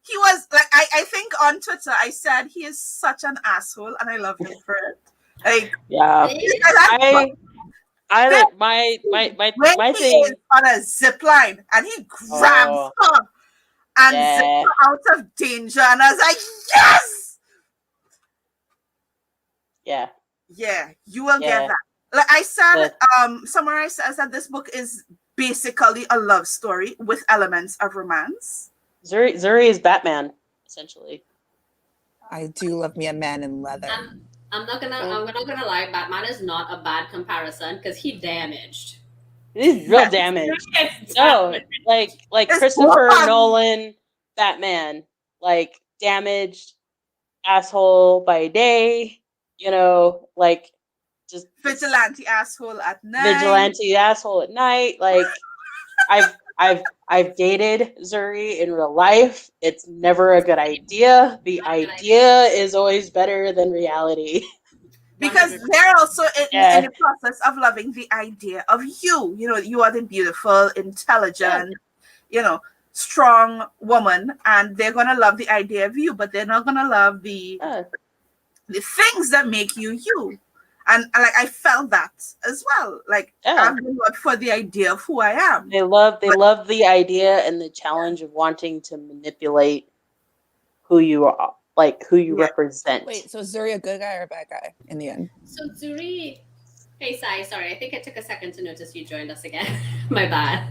Speaker 5: He was like, I think on Twitter I said he is such an asshole, and I love him for it. Like,
Speaker 2: Yeah. I like my
Speaker 5: when he
Speaker 2: thing.
Speaker 5: is on a zip line and he grabs
Speaker 2: Oh.
Speaker 5: her and
Speaker 2: Yeah.
Speaker 5: zips her out of danger, and I was like, yes,
Speaker 2: Yeah.
Speaker 5: you will
Speaker 2: Yeah.
Speaker 5: get that. Like I said, somewhere I said this book is basically a love story with elements of romance.
Speaker 2: Zuri is Batman, essentially.
Speaker 4: I do love me a man in leather.
Speaker 1: I'm not gonna lie, Batman is not a bad comparison because he damaged.
Speaker 2: He's real damaged. No, like
Speaker 5: It's
Speaker 2: Christopher
Speaker 5: fun.
Speaker 2: Nolan Batman, like damaged asshole by day, you know, like just
Speaker 5: Vigilante asshole at night.
Speaker 2: vigilante asshole at night. Like I've dated Zuri in real life. It's never a good idea. The idea is always better than reality.
Speaker 5: Because
Speaker 1: 100%.
Speaker 5: they're also
Speaker 2: Yeah.
Speaker 5: in the process of loving the idea of you. You know, you are the beautiful, intelligent, you know, strong woman, and they're gonna love the idea of you, but they're not gonna love the things that make you you. And like I felt that as well. Like I'm the Lord for the idea of who I am.
Speaker 2: They love the idea and the challenge of wanting to manipulate who you are, like who you represent.
Speaker 4: Wait, so is Zuri a good guy or a bad guy in the end?
Speaker 1: So Zuri, hey Sai, sorry, I think it took a second to notice you joined us again. My bad.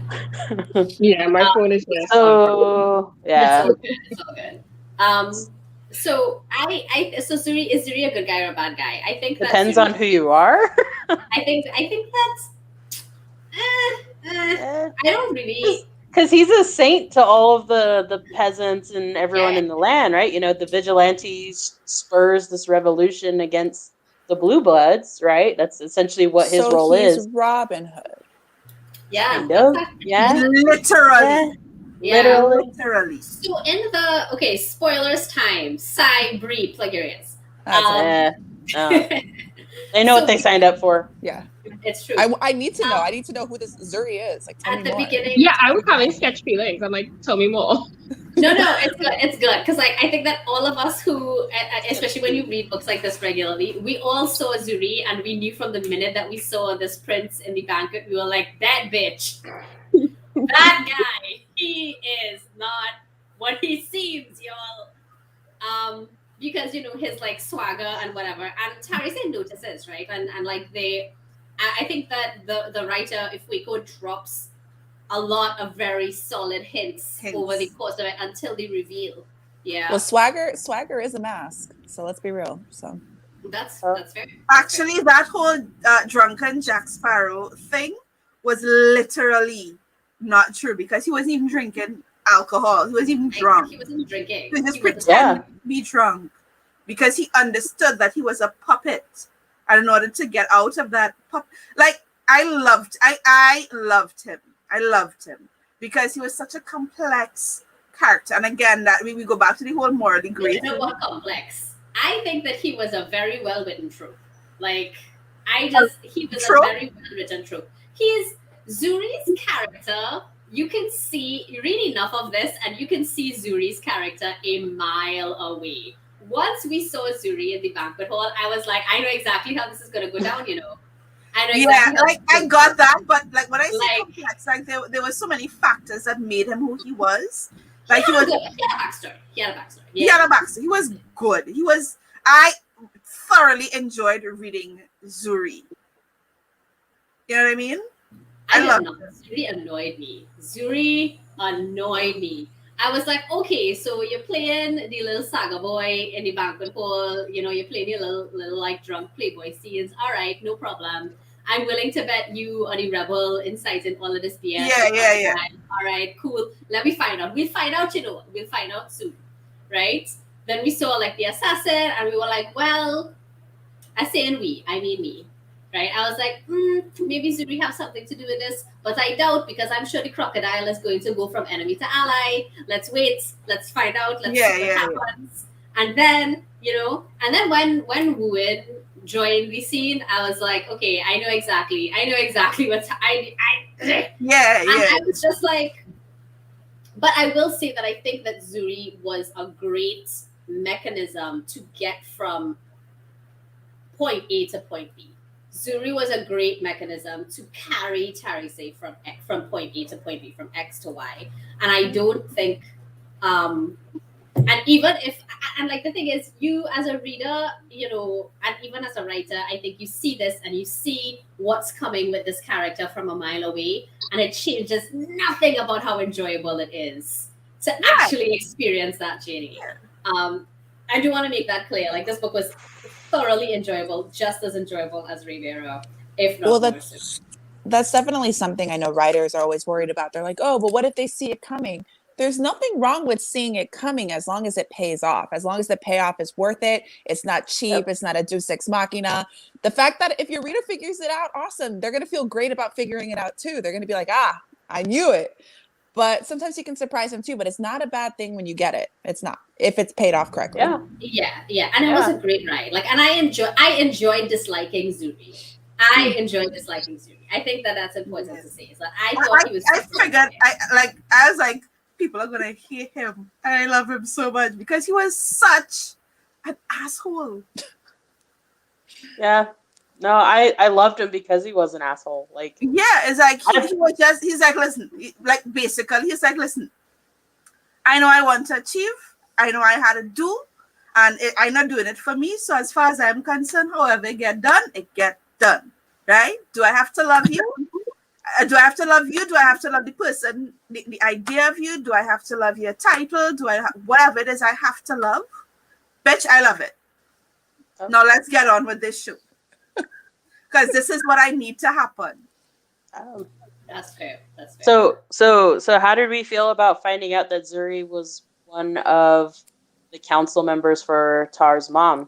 Speaker 3: Yeah, my phone is just
Speaker 2: So yeah.
Speaker 1: It's all good. So so Zuri, is Zuri a good guy or a bad guy? I think
Speaker 2: Depends
Speaker 1: Zuri,
Speaker 2: on who you are.
Speaker 1: I think that's I don't really.
Speaker 2: Because he's a saint to all of the peasants and everyone in the land, right? You know, the vigilantes spurs this revolution against the Blue Bloods, right? That's essentially what his
Speaker 4: So
Speaker 2: role
Speaker 4: he's
Speaker 2: is.
Speaker 4: Robin Hood.
Speaker 1: Yeah,
Speaker 2: Kind of.
Speaker 1: that's actually-
Speaker 2: Yeah.
Speaker 5: Literally.
Speaker 1: Yeah.
Speaker 2: Literally.
Speaker 5: Literally.
Speaker 1: So in the spoilers time, Sai, Bree, plug your ears.
Speaker 4: That's
Speaker 2: They know
Speaker 1: So
Speaker 2: what they signed up for.
Speaker 4: yeah.
Speaker 1: It's true.
Speaker 4: I need to know. I need to know who this Zuri is. Like, tell
Speaker 1: At
Speaker 4: me
Speaker 1: the
Speaker 4: more.
Speaker 1: beginning,
Speaker 3: Yeah, I was having sketch feelings. I'm like, tell me more.
Speaker 1: no, it's good because like I think that all of us who, especially when you read books like this regularly, we all saw Zuri and we knew from the minute that we saw this prince in the banquet, we were like, that bitch, that guy, he is not what he seems, y'all. Because you know his like swagger and whatever, and Tarisai notices, right, and like I think that the writer Ifueko drops a lot of very solid hints over the course of it until the reveal. Yeah,
Speaker 4: Well, swagger is a mask. So let's be real. So
Speaker 1: that's fair.
Speaker 5: Actually, that whole drunken Jack Sparrow thing was literally not true because he wasn't even drinking alcohol. He wasn't even drunk.
Speaker 1: He wasn't drinking.
Speaker 5: He was just
Speaker 1: He wasn't-
Speaker 5: pretending to be drunk because he understood that he was a puppet. And in order to get out of that like I loved him. I loved him because he was such a complex character. And again, that we go back to the whole morally gray
Speaker 1: You know
Speaker 5: thing.
Speaker 1: what complex? I think that he was a very well written trope. Like he was
Speaker 5: Trope?
Speaker 1: a very well written trope. He's Zuri's character. You can see, you read enough of this, and you can see Zuri's character a mile away. Once we saw Zuri in the banquet hall, I was like, I know exactly how this is going to go down. You know, I know
Speaker 5: Yeah,
Speaker 1: exactly.
Speaker 5: like I got that, but like when I say
Speaker 1: Like-
Speaker 5: complex, like there were so many factors that made him who he was.
Speaker 1: He
Speaker 5: Like he was
Speaker 1: had a backstory. He had a backstory.
Speaker 5: he had a backstory. He was good. I thoroughly enjoyed reading Zuri. You know what I mean? I
Speaker 1: I
Speaker 5: love
Speaker 1: love Zuri annoyed me. Zuri annoyed me. I was like, okay, so you're playing the little saga boy in the banquet hall. You know, you're playing your little like drunk playboy scenes. All right, no problem. I'm willing to bet you are the rebel inciting all of this BS.
Speaker 5: Yeah.
Speaker 1: All right, cool. Let me find out. We'll find out, you know. We'll find out soon. Right? Then we saw like the assassin, and we were like, well, I say I mean me. Right? I was like, maybe Zuri have something to do with this, but I doubt because I'm sure the crocodile is going to go from enemy to ally. Let's wait. Let's find out. Let's see what happens. And then, you know, and then when Wuin joined the scene, I was like, okay, I know exactly what's I was just like, but I will say that I think that Zuri was a great mechanism to get from point A to point B. Zuri was a great mechanism to carry Tarisai from point A to point B, from X to Y. And I don't think, and even if, and like the thing is, you as a reader, you know, and even as a writer, I think you see this and you see what's coming with this character from a mile away, and it changes nothing about how enjoyable it is to actually experience that journey. I do want to make that clear. Like, this book was thoroughly enjoyable, just as enjoyable as Raybearer, if not more so.
Speaker 4: That's definitely something I know writers are always worried about. They're like, oh, but what if they see it coming? There's nothing wrong with seeing it coming as long as it pays off, as long as the payoff is worth it. It's not cheap. It's not a deus ex machina. The fact that if your reader figures it out, awesome. They're going to feel great about figuring it out too. They're going to be like, I knew it. But sometimes you can surprise them too, but it's not a bad thing when you get it. It's not, if it's paid off correctly.
Speaker 1: Yeah. And it was a great ride. Like, and I enjoyed disliking Zuri. I think that that's important to say. Is that I thought he was.
Speaker 5: I forgot. I was like, people are gonna hate him, and I love him so much because he was such an asshole.
Speaker 2: Yeah. No, I loved him because he was an asshole. Like,
Speaker 5: yeah, it's like he's like, listen, like basically, he's like, listen, I know I want to achieve, I know I had to do, and I'm not doing it for me. So as far as I'm concerned, however it get done, right? Do I have to love you? Do I have to love you? Do I have to love the person, the idea of you? Do I have to love your title? Whatever it is I have to love? Bitch, I love it. Okay. Now let's get on with this show. Because this is what I need to happen.
Speaker 1: That's fair.
Speaker 2: So how did we feel about finding out that Zuri was one of the council members for Tar's mom?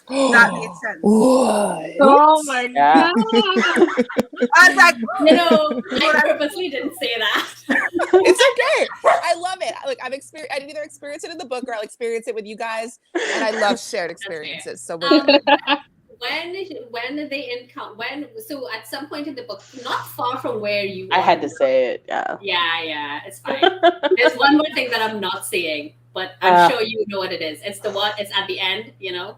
Speaker 5: That made sense.
Speaker 4: What?
Speaker 3: Oh my
Speaker 2: Yeah.
Speaker 3: god.
Speaker 5: I was like,
Speaker 1: You know, I purposely didn't say that.
Speaker 4: It's okay. I love it. Like I either experience it in the book or I'll experience it with you guys. And I love shared experiences. So we're good.
Speaker 1: When they encounter so at some point in the book, not far from where you
Speaker 2: I
Speaker 1: are
Speaker 2: had to
Speaker 1: now-
Speaker 2: say it. Yeah.
Speaker 1: Yeah, it's fine. There's one more thing that I'm not saying, but I'm sure you know what it is. It's the one. It's at the end. You know.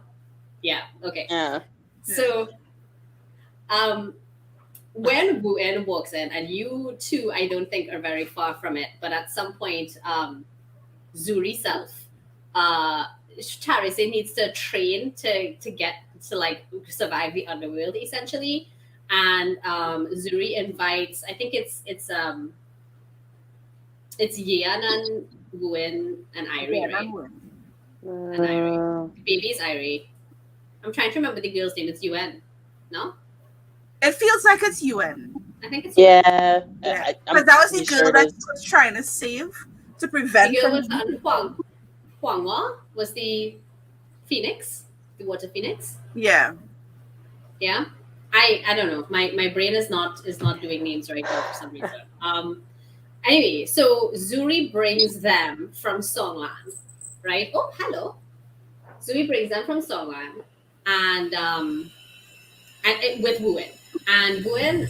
Speaker 1: Yeah. Okay.
Speaker 2: Yeah.
Speaker 1: So, when Wu-En walks in, and you two, I don't think are very far from it, but at some point, Zuri self, Tarisai needs to train to get to like survive the underworld essentially, and Zuri invites. I think it's Yan and Wu-En and Irie, right? And Irie. Baby's Irie. I'm trying to remember the girl's name. It's UN. No?
Speaker 5: it feels like it's UN.
Speaker 1: I think it's
Speaker 2: Yeah.
Speaker 5: Yeah.
Speaker 2: I'm
Speaker 5: But that was the
Speaker 2: pretty
Speaker 5: girl
Speaker 2: sure it
Speaker 5: that
Speaker 2: is.
Speaker 5: he was trying to save to
Speaker 1: the
Speaker 5: prevent
Speaker 1: girl
Speaker 5: from
Speaker 1: was on Huanghua was the Phoenix, the water Phoenix.
Speaker 5: Yeah.
Speaker 1: Yeah. I don't know. My brain is not doing names right now for some reason. Anyway, so Zuri brings them from Songland, right? Oh, hello. Zuri brings them from Songland, and with Wu-En. And Wu-En,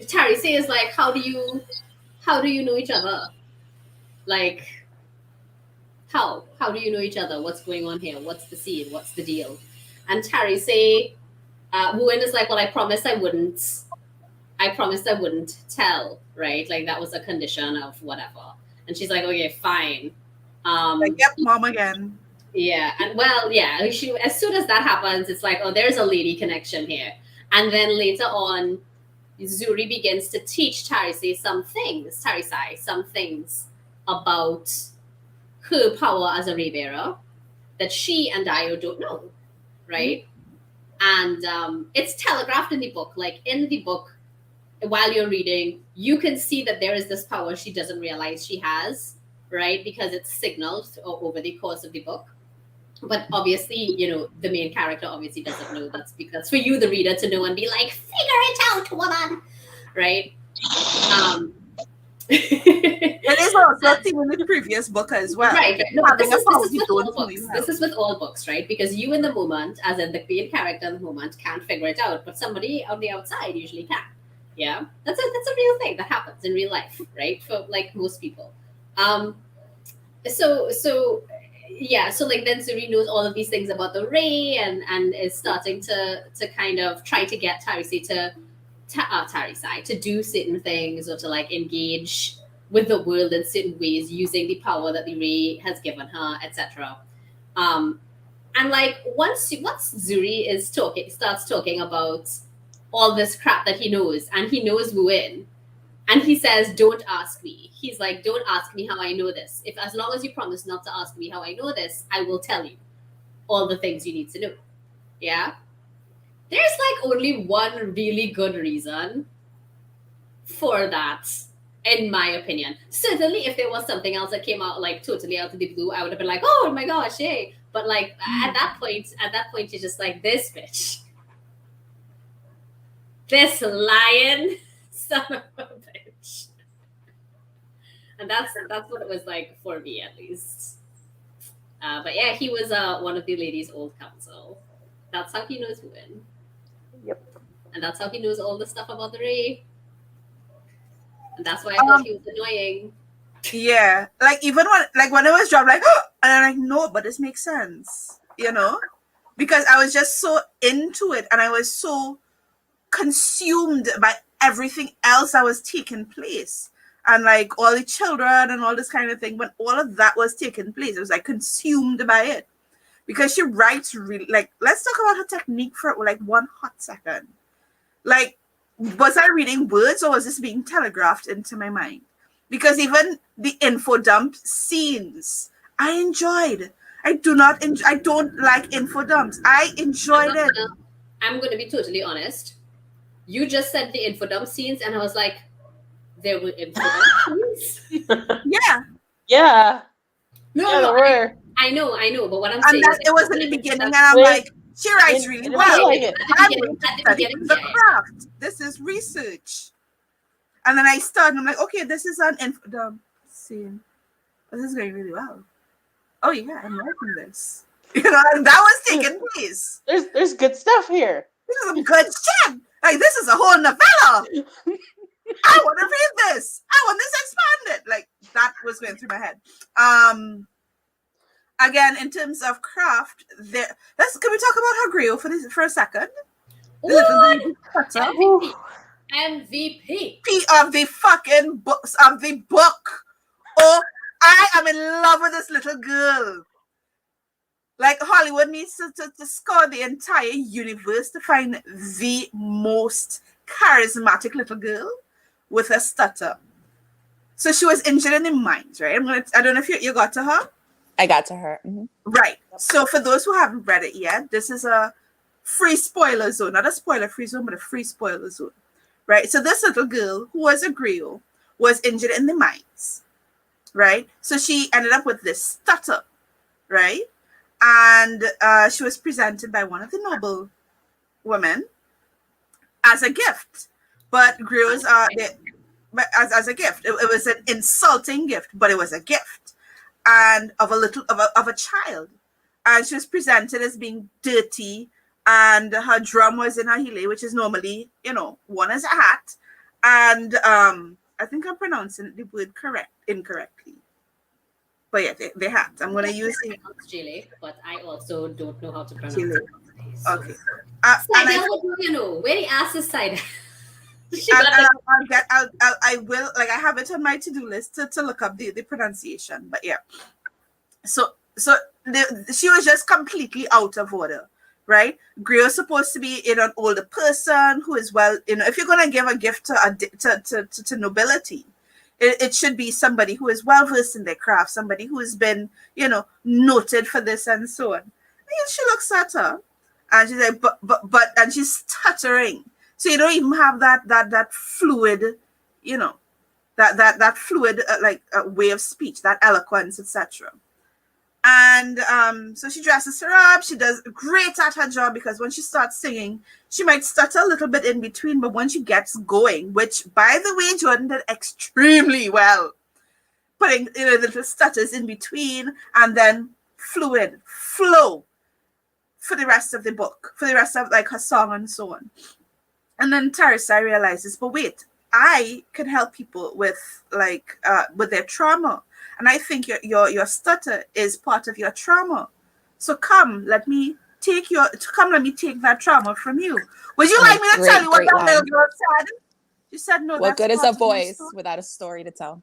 Speaker 1: Tarisai is like, how do you know each other? Like, how do you know each other? What's going on here? What's the scene? What's the deal? And Tarisai, Wu-En is like, well, I promised I wouldn't tell, right? Like that was a condition of whatever. And she's like, okay, fine.
Speaker 5: Like, yep, mom again.
Speaker 1: Yeah, and well, yeah, she as soon as that happens, it's like, oh, there's a lady connection here. And then later on, Zuri begins to teach Tarisai some things about her power as a Raybearer that she and Dio don't know, right? And it's telegraphed in the book. Like in the book, while you're reading, you can see that there is this power she doesn't realize she has, right? Because it's signaled over the course of the book. But obviously, you know, the main character obviously doesn't know. That's because for you, the reader, to know and be like, figure it out, woman, right?
Speaker 5: It is also a theme in the previous book as well.
Speaker 1: Right. No, but this is with all
Speaker 5: don't
Speaker 1: books. This is with all books, right? Because you in the moment, as in the main character in the moment, can't figure it out, but somebody on the outside usually can. Yeah, that's a real thing that happens in real life, right? For like most people. So like then Zuri knows all of these things about the Ray and is starting to kind of try to get Tarisai to do certain things or to like engage with the world in certain ways using the power that the Ray has given her, etc. And like once Zuri starts talking about all this crap that he knows, and he knows Wu-En, and he says, "Don't ask me." He's like, "Don't ask me how I know this. If as long as you promise not to ask me how I know this, I will tell you all the things you need to know." Yeah. There's like only one really good reason for that, in my opinion. Certainly, if there was something else that came out like totally out of the blue, I would have been like, "Oh my gosh, yay!" But like at that point, you're just like, "This bitch, this lion, son of a bitch." And that's what it was like for me, at least. But yeah, he was one of the ladies' old counsel. That's how he knows Wu-En.
Speaker 2: Yep.
Speaker 1: And that's how he knows all the stuff about the Ray. And that's why I thought he was annoying.
Speaker 5: Yeah, like even when it was dropped, like, and I'm like, no, but this makes sense, you know, because I was just so into it and I was so consumed by everything else that was taking place, and like all the children and all this kind of thing. When all of that was taking place, I was like consumed by it because she writes really like. Let's talk about her technique for like 1 hot second. Like, was I reading words or was this being telegraphed into my mind? Because even the info dump scenes, I enjoyed. I don't like info dumps. I enjoyed it.
Speaker 1: I'm gonna be totally honest. You just said the info dump scenes, and I was like, there were info dump scenes?
Speaker 5: Yeah.
Speaker 2: Yeah.
Speaker 1: No,
Speaker 2: Yeah, there were.
Speaker 1: I know, but what I'm
Speaker 5: And
Speaker 1: saying
Speaker 5: then
Speaker 1: is
Speaker 5: it was in the beginning, and I'm
Speaker 2: Wait,
Speaker 5: like, she writes
Speaker 2: I
Speaker 5: really
Speaker 2: didn't
Speaker 5: well.
Speaker 2: feel like it.
Speaker 5: I'm going to
Speaker 1: at the
Speaker 5: study
Speaker 1: beginning,
Speaker 5: the
Speaker 1: yeah.
Speaker 5: craft. This is research. And then I start, and I'm like, okay, this is the scene. This is going really well. Oh yeah, I'm liking this. You know, and that was taking place.
Speaker 2: There's good stuff here.
Speaker 5: This is some good shit. Like, this is a whole novella. I want to read this. I want this expanded. Like, that was going through my head. Again, in terms of craft, can we talk about her grill for a second? The little baby cutter.
Speaker 1: MVP.
Speaker 5: Of the fucking books of the book. Oh, I am in love with this little girl. Like, Hollywood needs to score the entire universe to find the most charismatic little girl with a stutter. So she was injured in the mind, right? I don't know if you got to her.
Speaker 4: I got to her. Mm-hmm.
Speaker 5: Right. So for those who haven't read it yet, this is a free spoiler zone. Not a spoiler-free zone, but a free spoiler zone. Right? So this little girl, who was a griot, was injured in the minds. Right? So she ended up with this stutter. Right? And she was presented by one of the noble women as a gift. But griots are... as a gift. It was an insulting gift, but it was a gift. And of a child. And she was presented as being dirty, and her drum was in her hele, which is normally, worn as a hat. And I think I'm pronouncing the word incorrectly. But yeah, the hat. I'm gonna use it.
Speaker 1: Chile, but I also don't know how to pronounce
Speaker 5: Chile.
Speaker 1: it. So.
Speaker 5: Okay.
Speaker 1: Sidel, what do you know? Where the ass is Sidel?
Speaker 5: I will, like, I have it on my to-do list to look up the pronunciation, but yeah. So she was just completely out of order, right? Griot's supposed to be an older person who is well, if you're gonna give a gift to nobility, it should be somebody who is well versed in their craft, somebody who has been, noted for this and so on. And she looks at her, and she's like, but, and she's stuttering. So you don't even have that fluid, that fluid way of speech, that eloquence, etc. And so she dresses her up. She does great at her job, because when she starts singing, she might stutter a little bit in between, but when she gets going, which, by the way, Jordan did extremely well, putting little stutters in between, and then fluid flow for the rest of the book, for the rest of her song and so on. And then Tarisai realizes, but wait, I can help people with their trauma. And I think your stutter is part of your trauma. So come, let me take that trauma from you. Would you like me to tell you what that little girl said? She said, no.
Speaker 4: What good is a voice without a story to tell?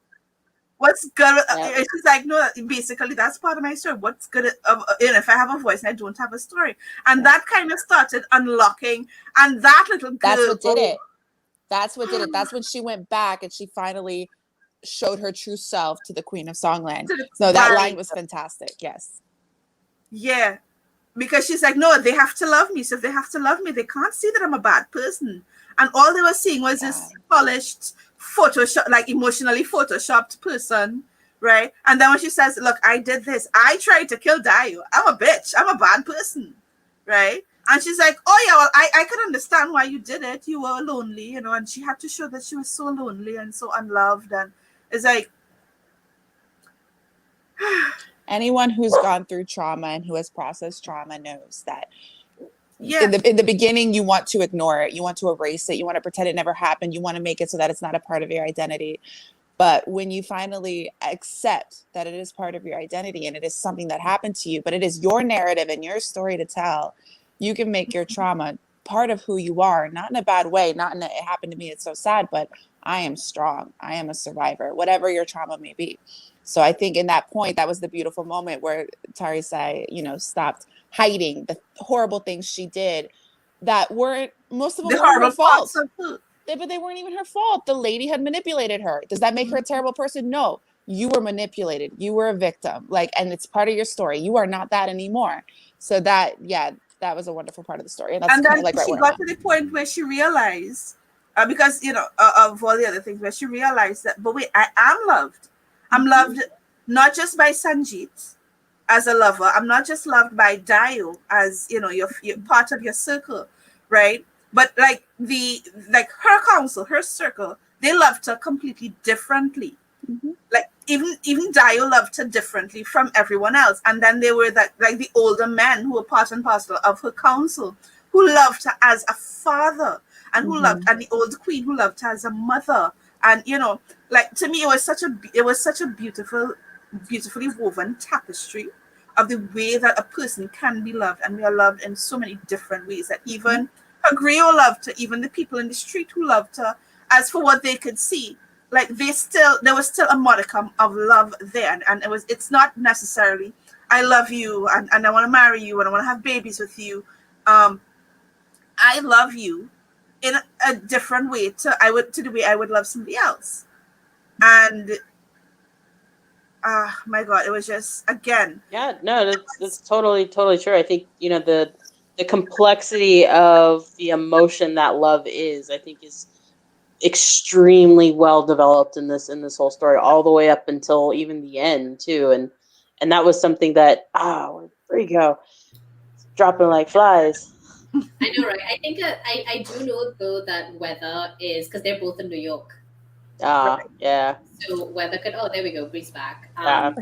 Speaker 5: What's good? She's like, no, basically that's part of my story. What's good if I have a voice and I don't have a story? And that kind of started unlocking. And that little girl.
Speaker 4: That's what did it. That's what did it. That's when she went back and she finally showed her true self to the Queen of Songland. So that line was fantastic. Yes.
Speaker 5: Yeah. Because she's like, no, they have to love me. So if they have to love me, they can't see that I'm a bad person. And all they were seeing was this polished, emotionally photoshopped person, right? And then when she says, look, I did this. I tried to kill Dayo. I'm a bitch. I'm a bad person, right? And she's like, oh, yeah, well, I can understand why you did it. You were lonely, and she had to show that she was so lonely and so unloved. And it's like...
Speaker 4: Anyone who's gone through trauma and who has processed trauma knows that in the beginning, you want to ignore it. You want to erase it. You want to pretend it never happened. You want to make it so that it's not a part of your identity. But when you finally accept that it is part of your identity and it is something that happened to you, but it is your narrative and your story to tell, you can make your trauma part of who you are, not in a bad way, not in a, it happened to me, it's so sad, but I am strong. I am a survivor, whatever your trauma may be. So I think in that point, that was the beautiful moment where Tarisai, stopped hiding the horrible things she did that weren't, most of them weren't her fault. But they weren't even her fault. The lady had manipulated her. Does that make her a terrible person? No. You were manipulated. You were a victim. And it's part of your story. You are not that anymore. So that was a wonderful part of the story. And
Speaker 5: then she got to the point where she realized, because, of all the other things, where she realized that, but wait, I am loved. I'm loved not just by Sanjeet, as a lover. I'm not just loved by Dio as, you know, you're part of your circle, right? But like her council, her circle, they loved her completely differently.
Speaker 4: Mhm.
Speaker 5: Like even Dio loved her differently from everyone else. And then there were that like the older men who were part and parcel of her council who loved her as a father, and who loved, and the old queen who loved her as a mother. And you know, like to me, it was such a beautifully woven tapestry of the way that a person can be loved, and we are loved in so many different ways. That even her griot loved her, even the people in the street who loved her, as for what they could see, like there was still a modicum of love there, and it's not necessarily I love you and I want to marry you and I want to have babies with you. I love you in a different way to the way I would love somebody else. And my God, it was just again.
Speaker 2: Yeah, no, that's totally true. I think, you know, the complexity of the emotion that love is, I think, is extremely well developed in this whole story, all the way up until even the end too. And that was something that where you go, dropping like flies.
Speaker 1: I know, right? I think I do know though that Weather is because they're both in New York.
Speaker 2: Yeah.
Speaker 1: So Weather could. Oh, there we go. Breeze back.
Speaker 2: Yeah.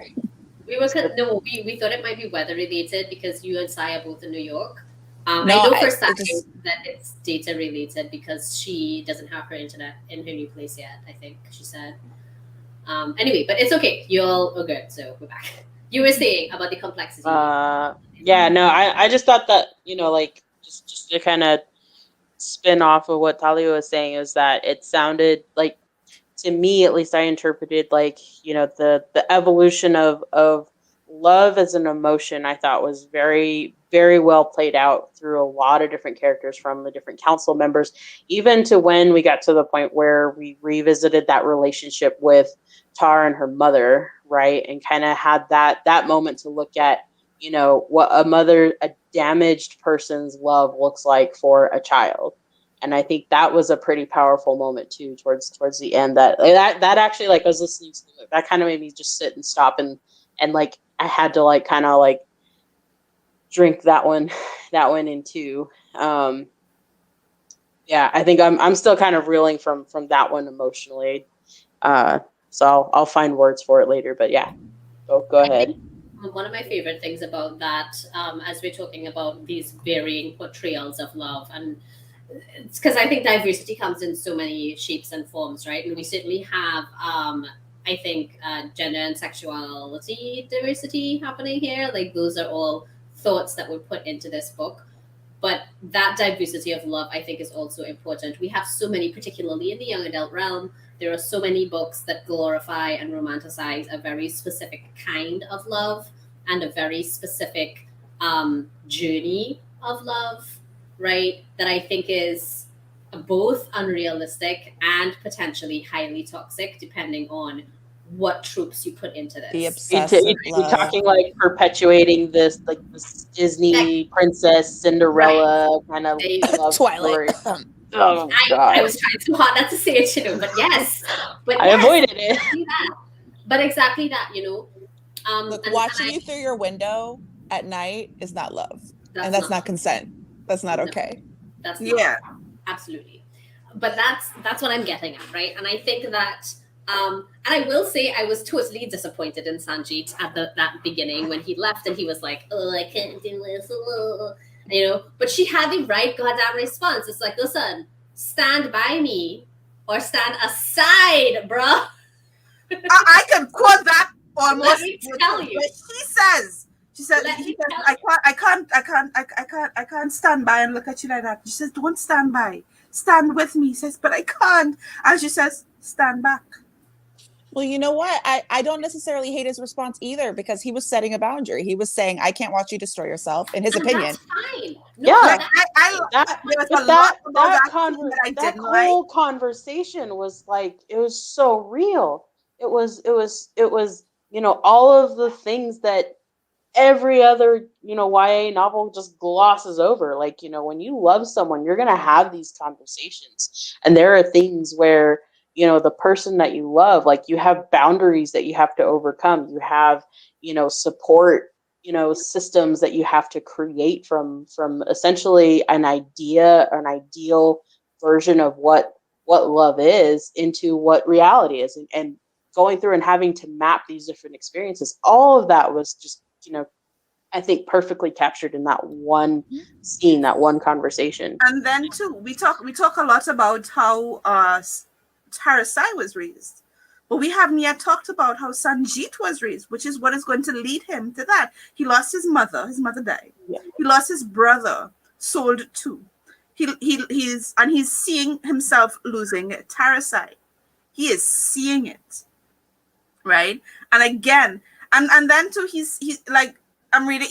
Speaker 1: We were we thought it might be weather related because you and Sai are both in New York.
Speaker 4: No,
Speaker 1: I know for
Speaker 4: it
Speaker 1: Sai
Speaker 4: just-
Speaker 1: that it's data related because she doesn't have her internet in her new place yet. I think she said. Anyway, but it's okay. You're all good. So we're back. You were saying about the complexity.
Speaker 2: Yeah, no, I just thought that, you know, like just to kind of spin off of what Talia was saying, is that it sounded like, to me at least, I interpreted like, you know, the evolution of love as an emotion, I thought was very, very well played out through a lot of different characters, from the different council members, even to when we got to the point where we revisited that relationship with Tar and her mother, right? And kind of had that moment to look at, you know, what a damaged person's love looks like for a child. And I think that was a pretty powerful moment too, towards the end. That actually, like, I was listening to it, that kind of made me just sit and stop and like I had to like kind of like drink that one in too. Yeah, I think I'm still kind of reeling from that one emotionally. So I'll find words for it later. But yeah, go ahead.
Speaker 1: One of my favorite things about that, as we're talking about these varying portrayals of love, and it's because I think diversity comes in so many shapes and forms, right? And we certainly have, I think, gender and sexuality diversity happening here. Like, those are all thoughts that were put into this book. But that diversity of love, I think, is also important. We have so many, particularly in the young adult realm, there are so many books that glorify and romanticize a very specific kind of love and a very specific journey of love, right? That I think is both unrealistic and potentially highly toxic, depending on what tropes you put into this.
Speaker 4: The obsessive
Speaker 2: You
Speaker 4: love.
Speaker 2: talking like perpetuating this, like, this Disney princess Cinderella kind of love
Speaker 4: Twilight.
Speaker 2: story. Oh God!
Speaker 1: I was trying too hard not to say it, you know, but yes. But
Speaker 2: I avoided it.
Speaker 1: Exactly that. But exactly that, you know.
Speaker 4: Look, watching you through your window at night is not love. And that's not consent. That's not okay.
Speaker 1: That's not,
Speaker 5: Yeah.
Speaker 1: absolutely. But that's what I'm getting at, right? And I think that and I will say I was totally disappointed in Sanjeet at that beginning when he left and he was like, oh, I can't do this, you know. But she had the right goddamn response. It's like, listen, stand by me or stand aside, bruh.
Speaker 5: I can quote that almost.
Speaker 1: Let me tell you.
Speaker 5: But she said, I can't stand by and look at you like that. She says, don't stand by. Stand with me. He says, but I can't. And she says, stand back.
Speaker 4: Well, you know what? I don't necessarily hate his response either, because he was setting a boundary. He was saying, I can't watch you destroy yourself, in his opinion.
Speaker 1: That's fine.
Speaker 2: Yeah.
Speaker 5: Like,
Speaker 2: that whole conversation was like, it was so real. It was, you know, all of the things that every other, you know, YA novel just glosses over. Like, you know, when you love someone, you're gonna have these conversations, and there are things where, you know, the person that you love, like, you have boundaries that you have to overcome. You have, you know, support systems that you have to create from essentially an idea, an ideal version of what love is into what reality is, and going through and having to map these different experiences. All of that was just, I think perfectly captured in that one scene, that one conversation.
Speaker 5: And then too, we talk a lot about how Tarisai was raised, but we haven't yet talked about how Sanjeet was raised, which is what is going to lead him to that. He lost his mother. His mother died.
Speaker 2: Yeah.
Speaker 5: He lost his brother, sold too. He's seeing himself losing Tarisai. He is seeing it, right? And again, and then too, he's like, I'm reading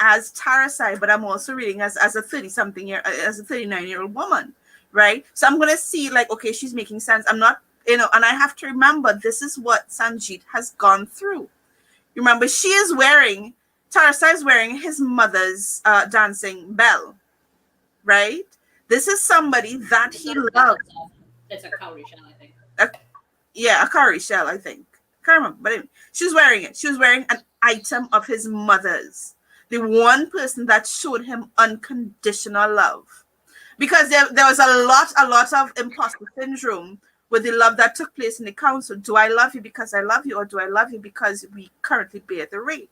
Speaker 5: as Tarisai, but I'm also reading as a 39-year-old woman, right? So I'm gonna see like, okay, she's making sense. I'm not, and I have to remember this is what Sanjeet has gone through. Remember, Tarisai is wearing his mother's dancing bell, right? This is somebody that he loved.
Speaker 1: It's a cowrie shell, I think.
Speaker 5: A cowrie shell, I think. Can't remember, but anyway, she was wearing it. She was wearing an item of his mother's. The one person that showed him unconditional love, because there was a lot of imposter syndrome with the love that took place in the council. Do I love you because I love you, or do I love you because we currently bear the rape,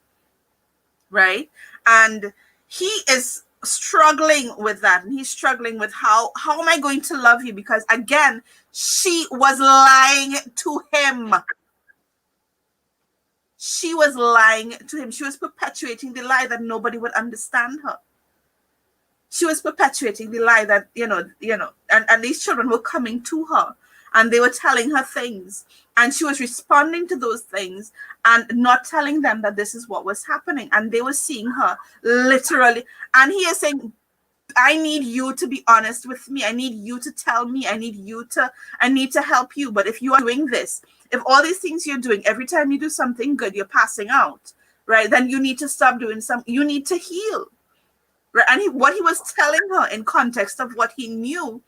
Speaker 5: right? And he is struggling with that, and he's struggling with how am I going to love you, because again, she was lying to him. She was lying to him. She was perpetuating the lie that nobody would understand her. She was perpetuating the lie that, and these children were coming to her and they were telling her things, and she was responding to those things and not telling them that this is what was happening. And they were seeing her literally. And he is saying, I need you to be honest with me. I need you to tell me. I need to help you. But if you are doing this, if all these things you're doing, every time you do something good, you're passing out, right? Then you need to stop doing you need to heal, right? And what he was telling her in context of what he knew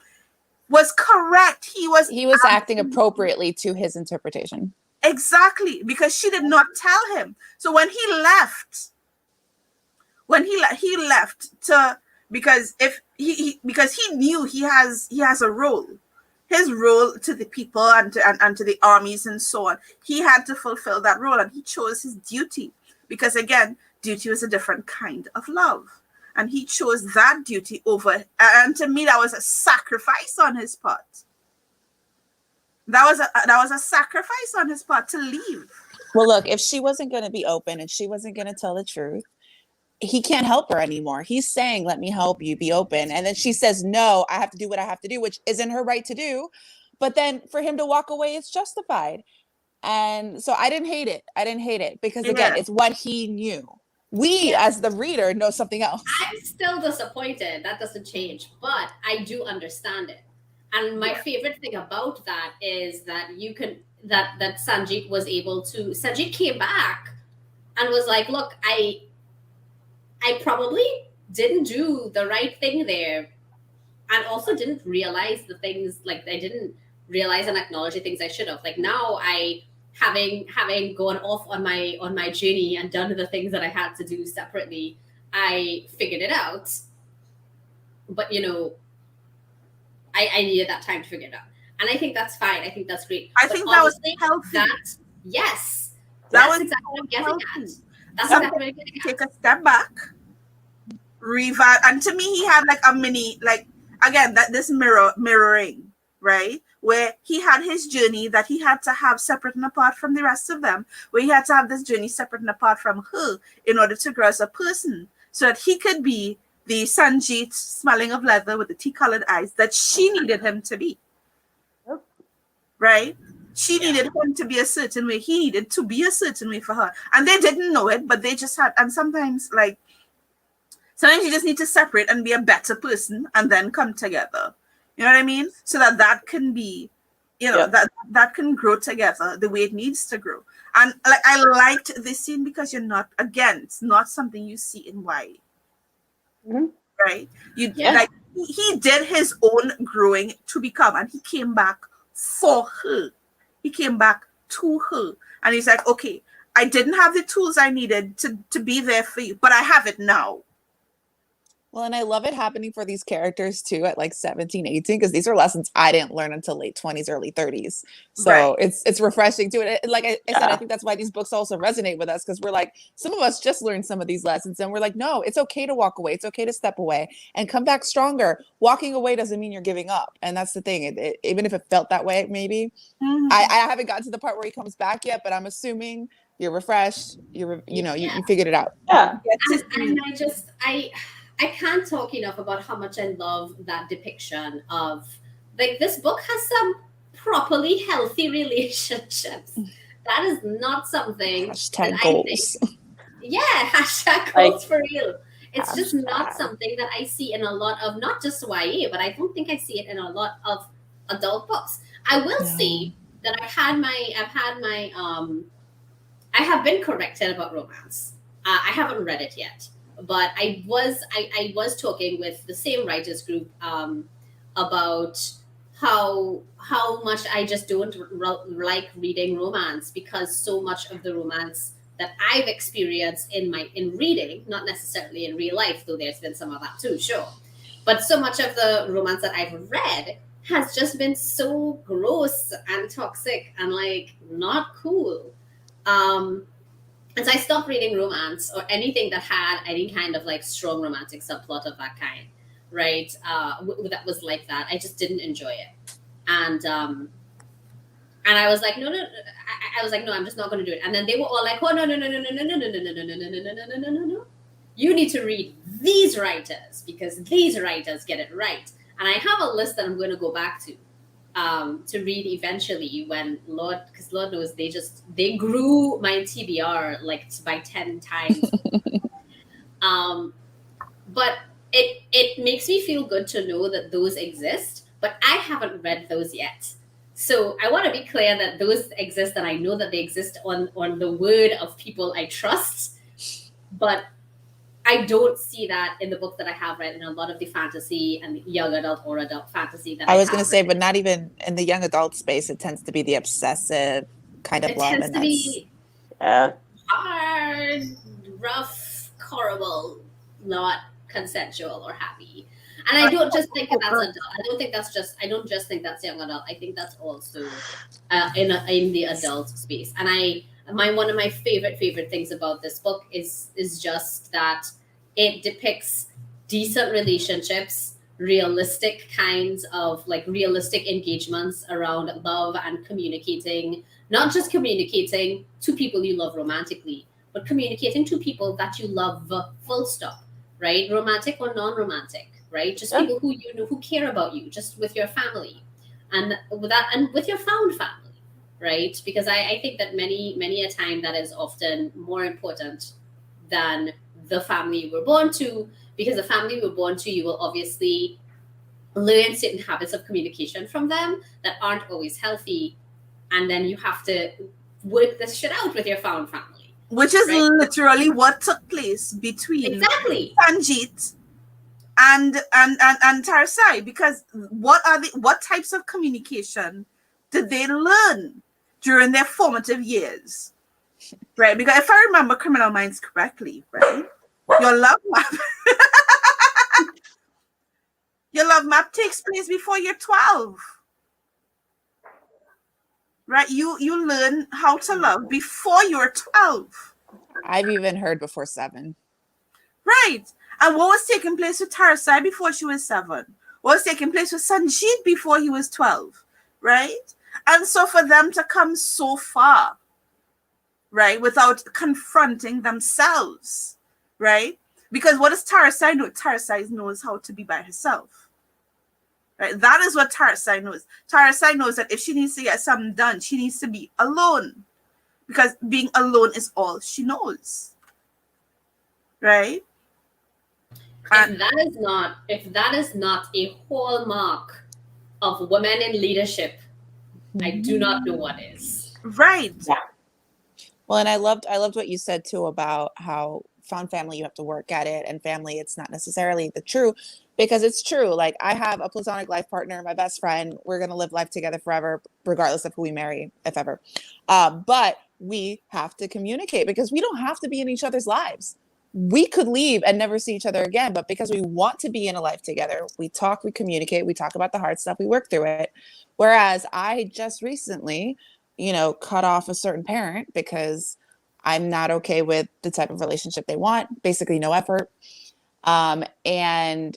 Speaker 5: was correct. He was
Speaker 4: acting appropriately to his interpretation.
Speaker 5: Exactly, because she did not tell him. So when he left, because he knew he has a role. His role to the people and to the armies and so on. He had to fulfill that role, and he chose his duty, because again, duty was a different kind of love, and he chose that duty over. And to me, that was a sacrifice on his part. That was a sacrifice on his part to leave.
Speaker 4: Well, look, if she wasn't going to be open and she wasn't going to tell the truth, he can't help her anymore. He's saying, let me help you, be open. And then she says, no, I have to do what I have to do, which isn't her right to do. But then for him to walk away, it's justified. And so I didn't hate it because, again, it's what he knew. We, as the reader, know something else.
Speaker 1: I'm still disappointed. That doesn't change. But I do understand it. And my favorite thing about that is that that Sanjeet came back and was like, look, I probably didn't do the right thing there, and also didn't realize the things, like I didn't realize and acknowledge the things I should have. Like now having gone off on my journey and done the things that I had to do separately, I figured it out. But I needed that time to figure it out. And I think that's fine. I think that's great.
Speaker 5: I think that was healthy.
Speaker 1: That's exactly what I'm getting at. That's exactly what I'm getting at.
Speaker 5: Take a step back, revive. And to me, he had like a mini, like, again, that this mirroring, right? Where he had his journey that he had to have separate and apart from the rest of them, where he had to have this journey separate and apart from her in order to grow as a person, so that he could be the Sanjeet smelling of leather with the tea-colored eyes that she needed him to be. Right? She needed him to be a certain way. He needed to be a certain way for her. And they didn't know it, but they just had, and sometimes you just need to separate and be a better person and then come together. You know what I mean? So that can be, that can grow together the way it needs to grow. And I liked this scene because it's not something you see in YA.
Speaker 2: Mm-hmm.
Speaker 5: Right? He did his own growing to become, and he came back for her. He came back to her, and he's like, okay, I didn't have the tools I needed to be there for you, but I have it now.
Speaker 4: Well, and I love it happening for these characters too at like 17, 18, because these are lessons I didn't learn until late 20s, early 30s. So
Speaker 5: Right.
Speaker 4: it's refreshing too. And like I said, I
Speaker 2: Yeah.
Speaker 4: think that's why these books also resonate with us, because we're like, some of us just learned some of these lessons and we're like, no, it's okay to walk away. It's okay to step away and come back stronger. Walking away doesn't mean you're giving up. And that's the thing. Even if it felt that way, maybe.
Speaker 5: Mhm.
Speaker 4: I haven't gotten to the part where he comes back yet, but I'm assuming you're refreshed. You figured it out.
Speaker 2: Yeah.
Speaker 1: And I can't talk enough about how much I love that depiction of, like, this book has some properly healthy relationships. That is not something
Speaker 4: Hashtag
Speaker 1: that
Speaker 4: goals.
Speaker 1: I think, yeah, hashtag goals for real. It's just not
Speaker 2: Hashtag.
Speaker 1: something that I see in a lot of, not just YA, but I don't think I see it in a lot of adult books. I will say that I have been corrected about romance. I haven't read it yet, but I was talking with the same writers group about how much I just don't like reading romance, because so much of the romance that I've experienced in reading, not necessarily in real life, though there's been some of that too, sure, but so much of the romance that I've read has just been so gross and toxic and like not cool. And so I stopped reading romance or anything that had any kind of like strong romantic subplot of that kind, right? That was like that. I just didn't enjoy it, and I was like, no. I was like, no, I'm just not going to do it. And then they were all like, oh, no. You need to read these writers because these writers get it right. And I have a list that I'm going to go back to read eventually when because Lord knows they grew my TBR like by 10 times. But it makes me feel good to know that those exist, but I haven't read those yet. So I want to be clear that those exist, and I know that they exist on the word of people I trust, but I don't see that in the book that I have read in a lot of the fantasy and young adult or adult fantasy that
Speaker 4: I was going to
Speaker 1: have
Speaker 4: say,
Speaker 1: read.
Speaker 4: but not even in the young adult space, it tends to be the obsessive kind of
Speaker 1: It
Speaker 4: love.
Speaker 1: tends
Speaker 4: And
Speaker 1: to
Speaker 4: that's
Speaker 1: be hard, rough, horrible, not consensual or happy. And I don't just think that that's adult. I don't just think that's young adult. I think that's also in the adult space. And one of my favorite things about this book is just that it depicts decent relationships, realistic kinds of like realistic engagements around love and communicating, not just communicating to people you love romantically, but communicating to people that you love, full stop, right? Romantic or non-romantic, right? Just people who you know, who care about you, just with your family and with your found family, right? Because I think that many a time that is often more important than the family you were born to, because the family you were born to, you will obviously learn certain habits of communication from them that aren't always healthy, and then you have to work this shit out with your found family,
Speaker 5: which is
Speaker 1: right?
Speaker 5: literally what took place between
Speaker 1: Exactly.
Speaker 5: Sanjit and Tarisai, because what types of communication did they learn during their formative years, right? Because if I remember Criminal Minds correctly, right, your love map takes place before you're 12, right? You learn how to love before you're 12.
Speaker 4: I've even heard before 7.
Speaker 5: Right. And what was taking place with Tarisai before she was 7? What was taking place with Sanjit before he was 12? Right? And so for them to come so far, right, without confronting themselves, right? Because what does Tarisai know? Tarisai knows how to be by herself. Right? That is what Tarisai knows. Tarisai knows that if she needs to get something done, she needs to be alone. Because being alone is all she knows. Right?
Speaker 1: If that is not a hallmark of women in leadership, I do not know what is.
Speaker 5: Right.
Speaker 2: Yeah.
Speaker 4: Well, and I loved what you said too about how found family, you have to work at it, and family, it's not necessarily the true, because it's true. Like, I have a platonic life partner, my best friend. We're going to live life together forever, regardless of who we marry, if ever. But we have to communicate, because we don't have to be in each other's lives. We could leave and never see each other again, but because we want to be in a life together, we talk, we communicate, we talk about the hard stuff, we work through it. Whereas I just recently, cut off a certain parent because I'm not okay with the type of relationship they want, basically no effort. And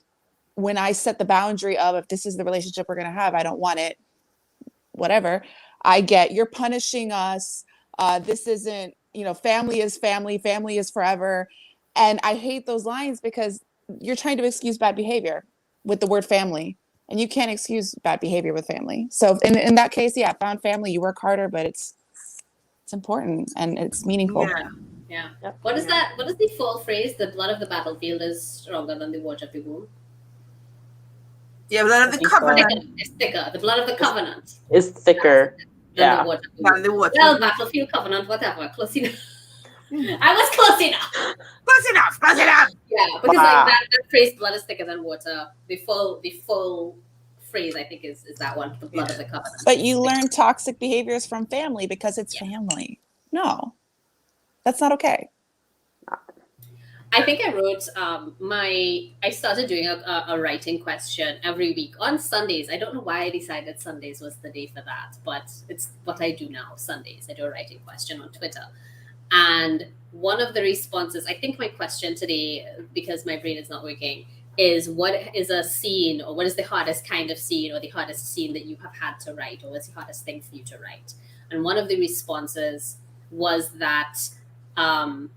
Speaker 4: when I set the boundary of, if this is the relationship we're going to have, I don't want it, whatever, I get, you're punishing us. This isn't, family is family, family is forever. And I hate those lines, because you're trying to excuse bad behavior with the word family, and you can't excuse bad behavior with family. So in that case, yeah, found family, you work harder, but it's important and it's meaningful.
Speaker 1: Yeah.
Speaker 2: Yep.
Speaker 1: What is that? What is the full phrase? The blood of the battlefield is stronger than the water of the womb.
Speaker 5: Yeah, blood of
Speaker 2: I
Speaker 5: the
Speaker 2: think so.
Speaker 5: covenant
Speaker 1: It's thicker. The blood of the covenant
Speaker 2: Is thicker.
Speaker 1: than
Speaker 2: Yeah.
Speaker 1: the water of the
Speaker 5: than
Speaker 1: womb.
Speaker 5: the water.
Speaker 1: Well, battlefield, covenant, whatever. Close enough. I was close enough.
Speaker 5: Close enough. Close enough.
Speaker 1: Yeah, because
Speaker 2: Wow.
Speaker 1: like that phrase, blood is thicker than water. The full phrase, I think, is that one, the blood of the covenant.
Speaker 4: But you learn toxic behaviors from family because it's family. No, that's not okay.
Speaker 1: I think I wrote I started doing a writing question every week on Sundays. I don't know why I decided Sundays was the day for that, but it's what I do now. Sundays, I do a writing question on Twitter. And one of the responses, I think my question today, because my brain is not working, is what is a scene, or what is the hardest kind of scene, or the hardest scene that you have had to write, or what's the hardest thing for you to write? And one of the responses was that a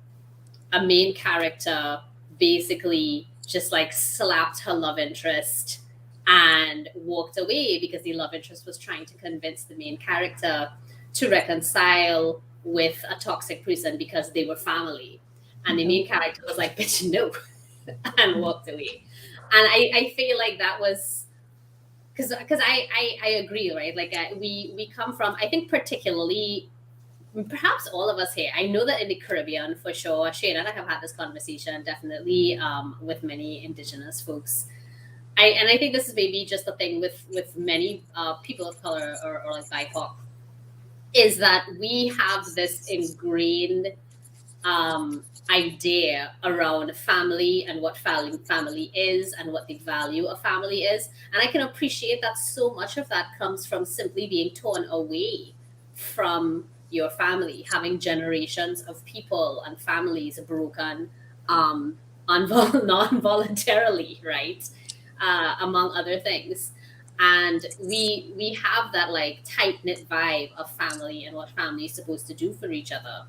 Speaker 1: main character basically just like slapped her love interest and walked away because the love interest was trying to convince the main character to reconcile with a toxic person because they were family. And the main character was like, bitch, no, and walked away. And I feel like that was because I agree, right? Like we come from, I think particularly, perhaps all of us here, I know that in the Caribbean for sure, Shane and I have had this conversation definitely with many indigenous folks. I think this is maybe just a thing with many people of color or like BIPOC, is that we have this ingrained idea around family and what family is and what the value of family is. And I can appreciate that so much of that comes from simply being torn away from your family, having generations of people and families broken non-voluntarily, right? Among other things. And we have that like tight-knit vibe of family and what family is supposed to do for each other.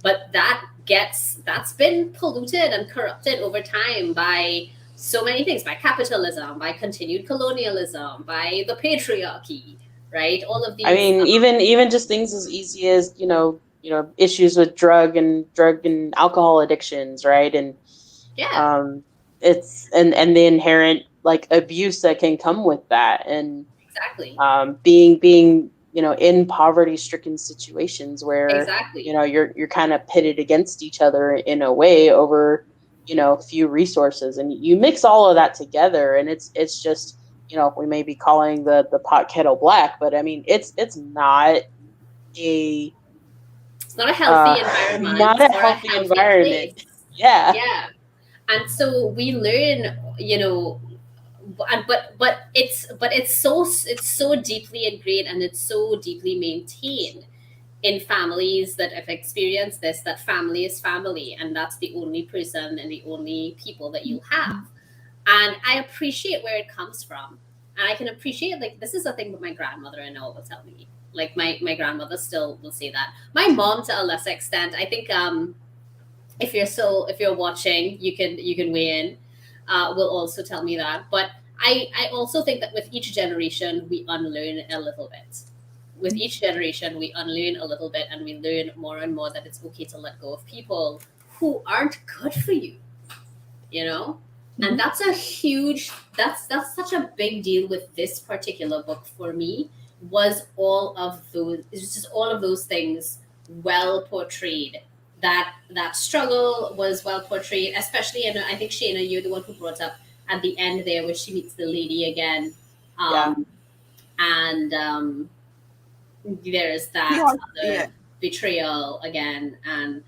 Speaker 1: But that's been polluted and corrupted over time by so many things, by capitalism, by continued colonialism, by the patriarchy, right? All of these.
Speaker 2: I mean, even just things as easy as issues with drug and alcohol addictions, right? And it's and the inherent like abuse that can come with that, and
Speaker 1: exactly
Speaker 2: being in poverty-stricken situations where
Speaker 1: exactly
Speaker 2: you're kind of pitted against each other in a way over few resources, and you mix all of that together, and it's just we may be calling the pot kettle black, but I mean it's not a
Speaker 1: healthy environment.
Speaker 2: Not a healthy environment.
Speaker 1: Place.
Speaker 2: Yeah.
Speaker 1: And so we learn, but it's so deeply ingrained and it's so deeply maintained in families that have experienced this, that family is family, and that's the only person and the only people that you have. And I appreciate where it comes from. And I can appreciate, like, this is a thing that my grandmother and all will tell me. Like, my grandmother still will say that. My mom, to a lesser extent, I think if you're watching, you can weigh in, will also tell me that. But I also think that with each generation, we unlearn a little bit. With each generation, we unlearn a little bit, and we learn more and more that it's okay to let go of people who aren't good for you, And that's that's such a big deal with this particular book for me, was all of those things well portrayed. That struggle was well portrayed, especially, and I think Shayna, you're the one who brought up at the end there where she meets the lady again. And there's that betrayal again, and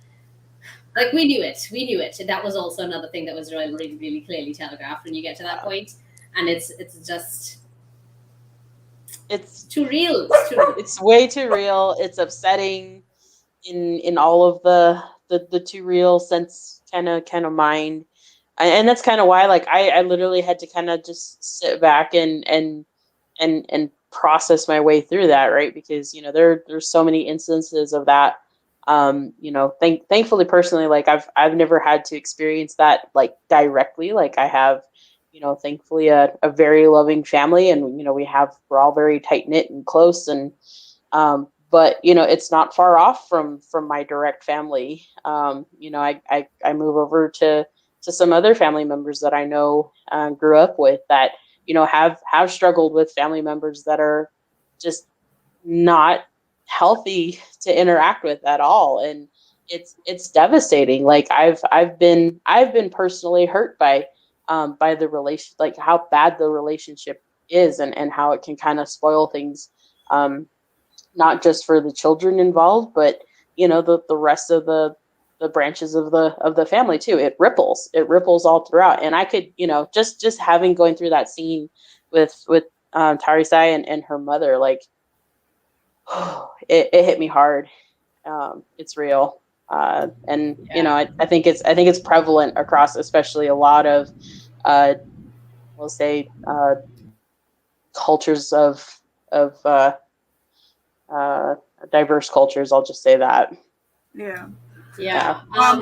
Speaker 1: like we knew it. And that was also another thing that was really, really, really clearly telegraphed when you get to that point, and it's just
Speaker 2: It's
Speaker 1: too real. It's too real.
Speaker 2: it's way too real. It's upsetting in all of the too real sense kind of mind. And that's kind of why like I literally had to kind of just sit back and process my way through that, right? Because there's so many instances of that. Thankfully personally, like I've never had to experience that like directly. Like I have, thankfully a very loving family, and we're all very tight knit and close, and but it's not far off from my direct family. I move over to some other family members that I know, grew up with, that have struggled with family members that are just not healthy to interact with at all, and it's devastating. Like I've been personally hurt by the relation, like how bad the relationship is, and how it can kind of spoil things, not just for the children involved, but the rest of the branches of the family too. It ripples all throughout. And I could, just having going through that scene with Tarisai and her mother, like it hit me hard. It's real. And I think it's prevalent across, especially a lot of we'll say cultures of diverse cultures. I'll just say that.
Speaker 5: Yeah.
Speaker 1: Yeah.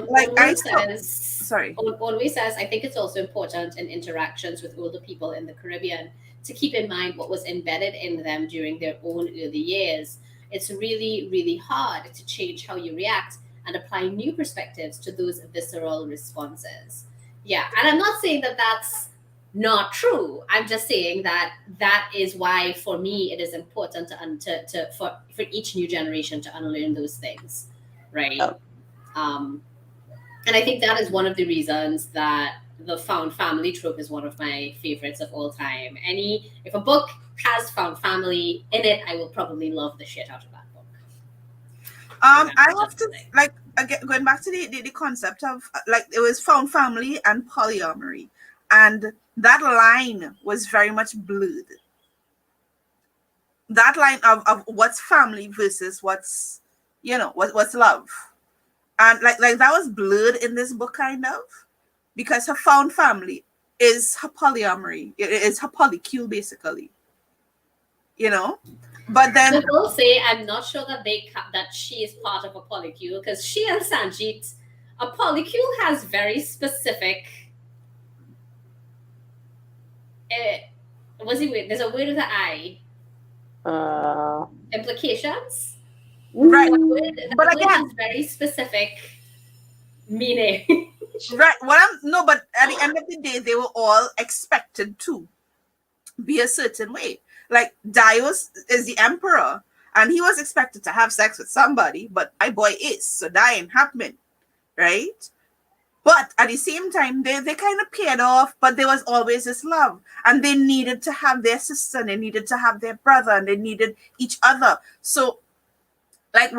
Speaker 5: Like I
Speaker 1: Always says,
Speaker 5: sorry.
Speaker 1: always says, I think it's also important in interactions with older people in the Caribbean to keep in mind what was embedded in them during their own early years. It's really, really hard to change how you react and apply new perspectives to those visceral responses. Yeah, and I'm not saying that that's not true. I'm just saying that that is why, for me, it is important for each new generation to unlearn those things, right?
Speaker 2: Oh.
Speaker 1: Um, and I think that is one of the reasons that the found family trope is one of my favorites of all time. If a book has found family in it, I will probably love the shit out of that book.
Speaker 5: I have to like again going back to the concept of like it was found family and polyamory, and that line was very much blurred. That line of what's family versus what's what's love, and like that was blurred in this book kind of, because her found family is her polyamory. It is her polycule basically, But then
Speaker 1: I will say I'm not sure that that she is part of a polycule, because she and Sanjit, a polycule has very specific. There's a word with an I. Implications.
Speaker 5: right,
Speaker 1: That
Speaker 5: but
Speaker 1: word
Speaker 5: again,
Speaker 1: has very specific meaning.
Speaker 5: right. But at the end of the day, they were all expected to be a certain way. Like Dios is the emperor, and he was expected to have sex with somebody, but my boy is, so that ain't happening, right? But at the same time, they kind of paired off, but there was always this love, and they needed to have their sister, and they needed to have their brother, and they needed each other. So like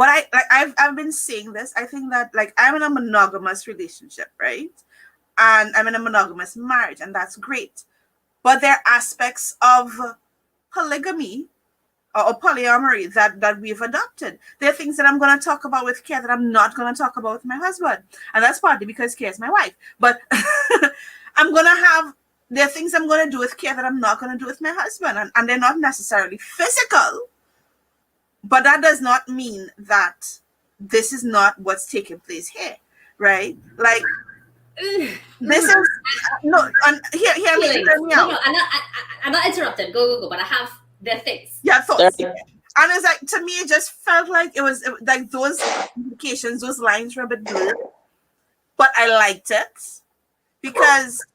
Speaker 5: I've been saying this, I think that like I'm in a monogamous relationship, right? And I'm in a monogamous marriage, and that's great. But there are aspects of polygamy or polyamory that we've adopted. There are things that I'm going to talk about with Care that I'm not going to talk about with my husband. And that's partly because Care is my wife. But there are things I'm going to do with Care that I'm not going to do with my husband. And they're not necessarily physical. But that does not mean that this is not what's taking place here, right? Like, this is no. And hear me out.
Speaker 1: No, I'm not interrupted. Go. But I have their things.
Speaker 5: Yeah, thoughts. And it's like, to me, it just felt like it was like those implications, those lines were a bit blurred. But I liked it because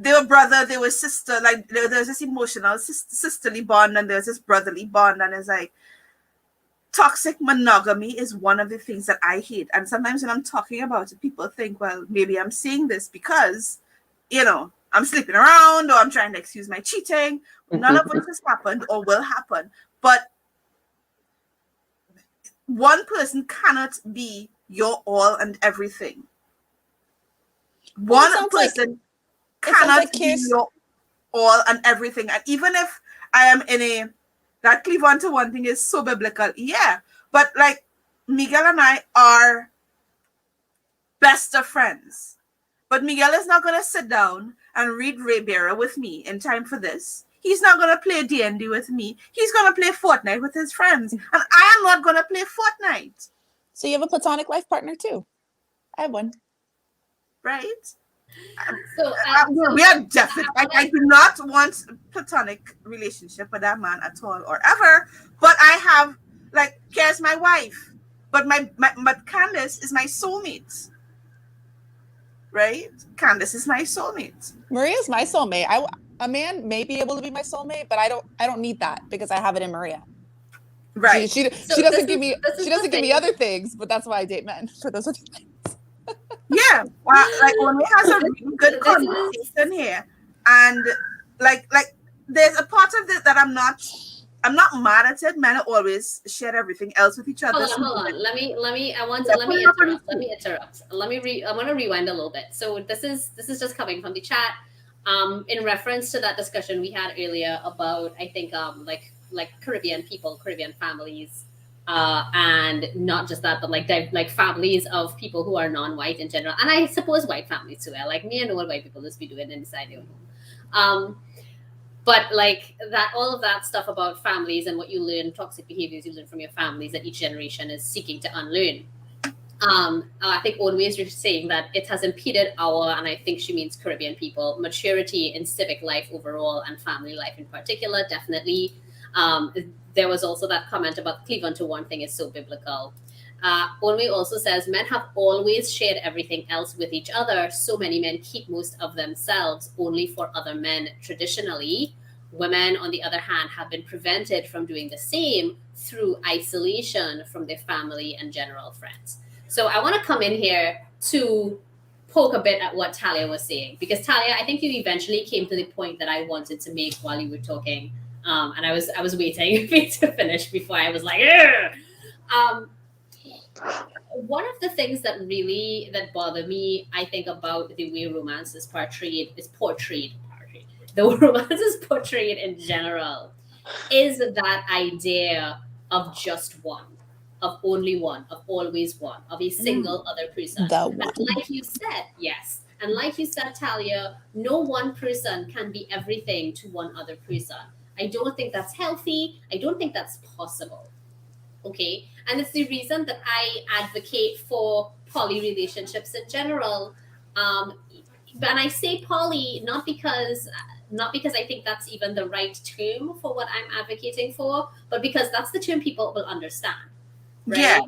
Speaker 5: they were brother, they were sister. Like there was this emotional sisterly bond, and there's this brotherly bond, and it's like toxic monogamy is one of the things that I hate. And sometimes when I'm talking about it, people think, well, maybe I'm saying this because, I'm sleeping around or I'm trying to excuse my cheating. None of which has happened or will happen. But one person cannot be your all and everything.
Speaker 4: Well, it
Speaker 5: One
Speaker 4: sounds like-
Speaker 5: person
Speaker 4: it sounds
Speaker 5: cannot
Speaker 4: like
Speaker 5: be
Speaker 4: Kirsten-
Speaker 5: your all and everything. And even if I am in a that cleave onto one thing is so biblical, yeah. But like Miguel and I are best of friends. But Miguel is not gonna sit down and read Raybearer with me in time for this. He's not gonna play D&D with me. He's gonna play Fortnite with his friends. And I am not gonna play Fortnite.
Speaker 4: So you have a platonic life partner too. I have one.
Speaker 5: Right?
Speaker 1: So,
Speaker 5: We are definitely. I do not want platonic relationship with that man at all or ever. But I have like Kara's my wife, but but Candace is my soulmate. Right? Candace is my soulmate.
Speaker 4: Maria's my soulmate. A man may be able to be my soulmate, but I don't need that because I have it in Maria.
Speaker 5: Right.
Speaker 4: She
Speaker 1: So
Speaker 4: doesn't
Speaker 1: this
Speaker 4: give me
Speaker 1: is
Speaker 4: she
Speaker 1: the
Speaker 4: doesn't give me
Speaker 1: thing.
Speaker 4: other things, but that's why I date men for those other things.
Speaker 5: Yeah. Like when we have a really good
Speaker 1: This is-
Speaker 5: conversation here, and like there's a part of it that I'm not mad at it. Men always share everything else with each other.
Speaker 1: Hold on. Let me
Speaker 5: put
Speaker 1: interrupt.
Speaker 5: it up on
Speaker 1: Let me interrupt. I want to rewind a little bit. So this is just coming from the chat. In reference to that discussion we had earlier about, I think, like Caribbean people, Caribbean families, and not just that, but like families of people who are non-white in general, and I suppose white families too. Like me and all white people just be doing inside their home. But like that, all of that stuff about families and what you learn, toxic behaviors you learn from your families that each generation is seeking to unlearn. I think always you're saying that it has impeded our, and I think she means Caribbean people, maturity in civic life overall and family life in particular, definitely. There was also that comment about cleave unto one thing is so biblical. Onwe also says men have always shared everything else with each other. So many men keep most of themselves only for other men traditionally. Women, on the other hand, have been prevented from doing the same through isolation from their family and general friends. So I want to come in here to poke a bit at what Talia was saying, because Talia, I think you eventually came to the point that I wanted to make while you were talking, and I was waiting for you to finish before I was like, one of the things that bother me, I think, about the way romance is portrayed, the romance is portrayed in general, is that idea of just one, of only one, of always one, of a single other person.
Speaker 4: The one.
Speaker 1: And like you said, yes. And like you said, Talia, no one person can be everything to one other person. I don't think that's healthy. I don't think that's possible. Okay? And it's the reason that I advocate for poly relationships in general. And I say poly not because I think that's even the right term for what I'm advocating for, but because that's the term people will understand. Right?
Speaker 5: Yeah.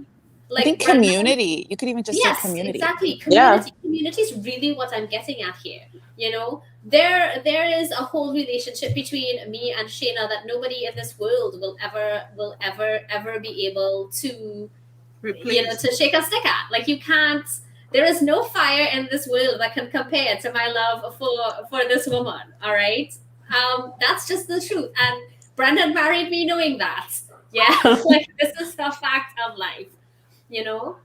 Speaker 4: I think community. You could even just say community.
Speaker 1: Exactly. Community is really what I'm getting at here. You know, there is a whole relationship between me and Shayna that nobody in this world will ever be able to
Speaker 5: Replace.
Speaker 1: to shake a stick at. Like, you can't. There is no fire in this world that can compare to my love for this woman. All right, that's just the truth. And Brendan married me knowing that. Yeah, like this is a fact of life. You know.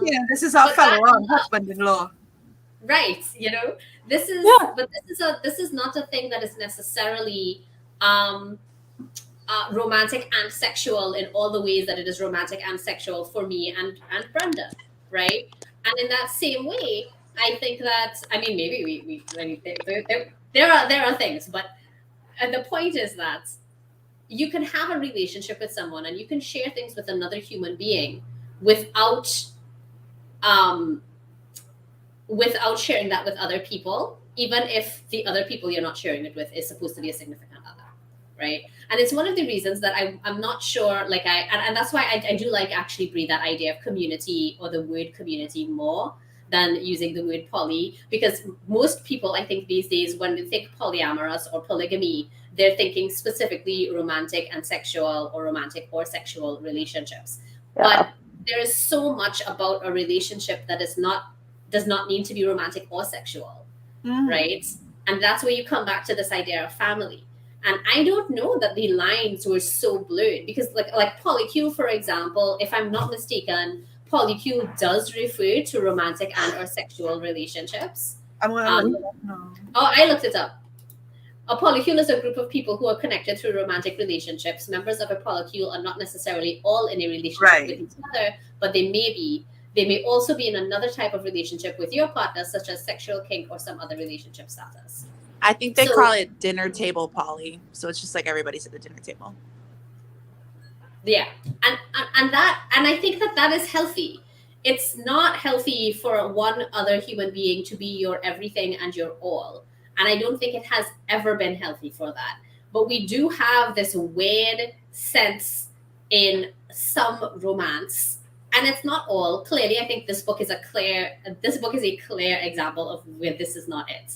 Speaker 5: Yeah, this is our fellow husband-in-law.
Speaker 1: Right. You know, this is, but this is not a thing that is necessarily romantic and sexual in all the ways that it is romantic and sexual for me and Brenda, right? And in that same way, I think that, I mean, maybe there are things, but the point is that you can have a relationship with someone and you can share things with another human being without sharing that with other people, even if the other people you're not sharing it with is supposed to be a significant other, right? And it's one of the reasons that I'm not sure, like and that's why I do like actually breathe that idea of community or the word community more than using the word poly, because most people, I think these days, when they think polyamorous or polygamy, they're thinking specifically romantic and sexual or romantic or sexual relationships.
Speaker 2: Yeah.
Speaker 1: But there is so much about a relationship that does not need to be romantic or sexual, right? And that's where you come back to this idea of family. And I don't know that the lines were so blurred because, like polycule, for example, if I'm not mistaken, polycule does refer to romantic and or sexual relationships.
Speaker 5: I'm gonna
Speaker 1: Um,
Speaker 5: look it up now.
Speaker 1: Oh, I looked it up. A polycule is a group of people who are connected through romantic relationships. Members of a polycule are not necessarily all in a relationship
Speaker 5: Right.
Speaker 1: with each other, but they may be. They may also be in another type of relationship with your partner, such as sexual kink or some other relationship status.
Speaker 4: I think they
Speaker 1: So-
Speaker 4: call it dinner table poly. So it's just like everybody's at the dinner table.
Speaker 1: Yeah, and I think that is healthy. It's not healthy for one other human being to be your everything and your all, and I don't think it has ever been healthy for that. But we do have this weird sense in some romance, and it's not all. Clearly, I think this book is a clear example of where this is not it.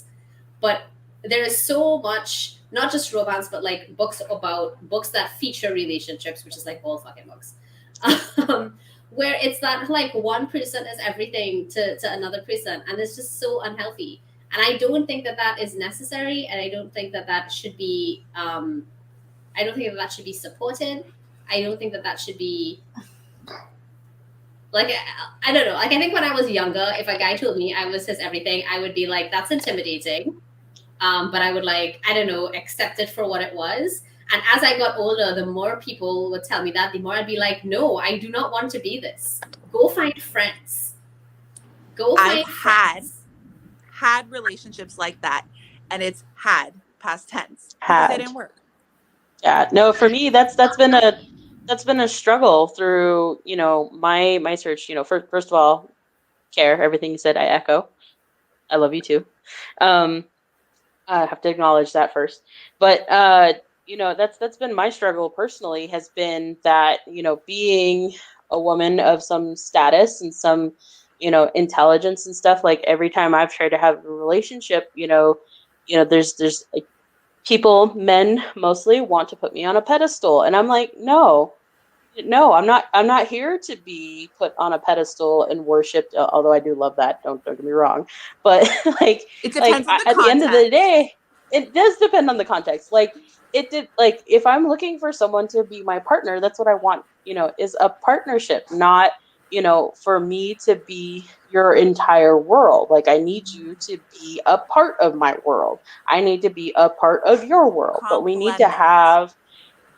Speaker 1: But there is so much, not just romance, but like books that feature relationships, which is like all fucking books, where it's that like one person is everything to another person, and it's just so unhealthy. And I don't think that is necessary, and I don't think that should be. I don't think that should be supported. I don't think that should be. Like, I don't know. Like, I think when I was younger, if a guy told me I was his everything, I would be like, that's intimidating. But I would I don't know, accept it for what it was. And as I got older, the more people would tell me that, the more I'd be like, no, I do not want to be this. Go find friends.
Speaker 4: I've had relationships like that, and it's had past tense because they didn't work.
Speaker 2: Yeah, no, for me that's been a struggle through, my search. First of all, Care, everything you said, I echo. I love you too. I have to acknowledge that first. But that's been my struggle personally, has been that, being a woman of some status and some, intelligence and stuff, like every time I've tried to have a relationship, there's like people, men mostly, want to put me on a pedestal. And I'm like, no, I'm not here to be put on a pedestal and worshipped, although I do love that, don't get me wrong, but like
Speaker 4: it depends on the
Speaker 2: at the end of the day, it does depend on the context. Like it did, like if I'm looking for someone to be my partner, that's what I want, is a partnership, not for me to be your entire world. Like I need you to be a part of my world, I need to be a part of your world, but we need to have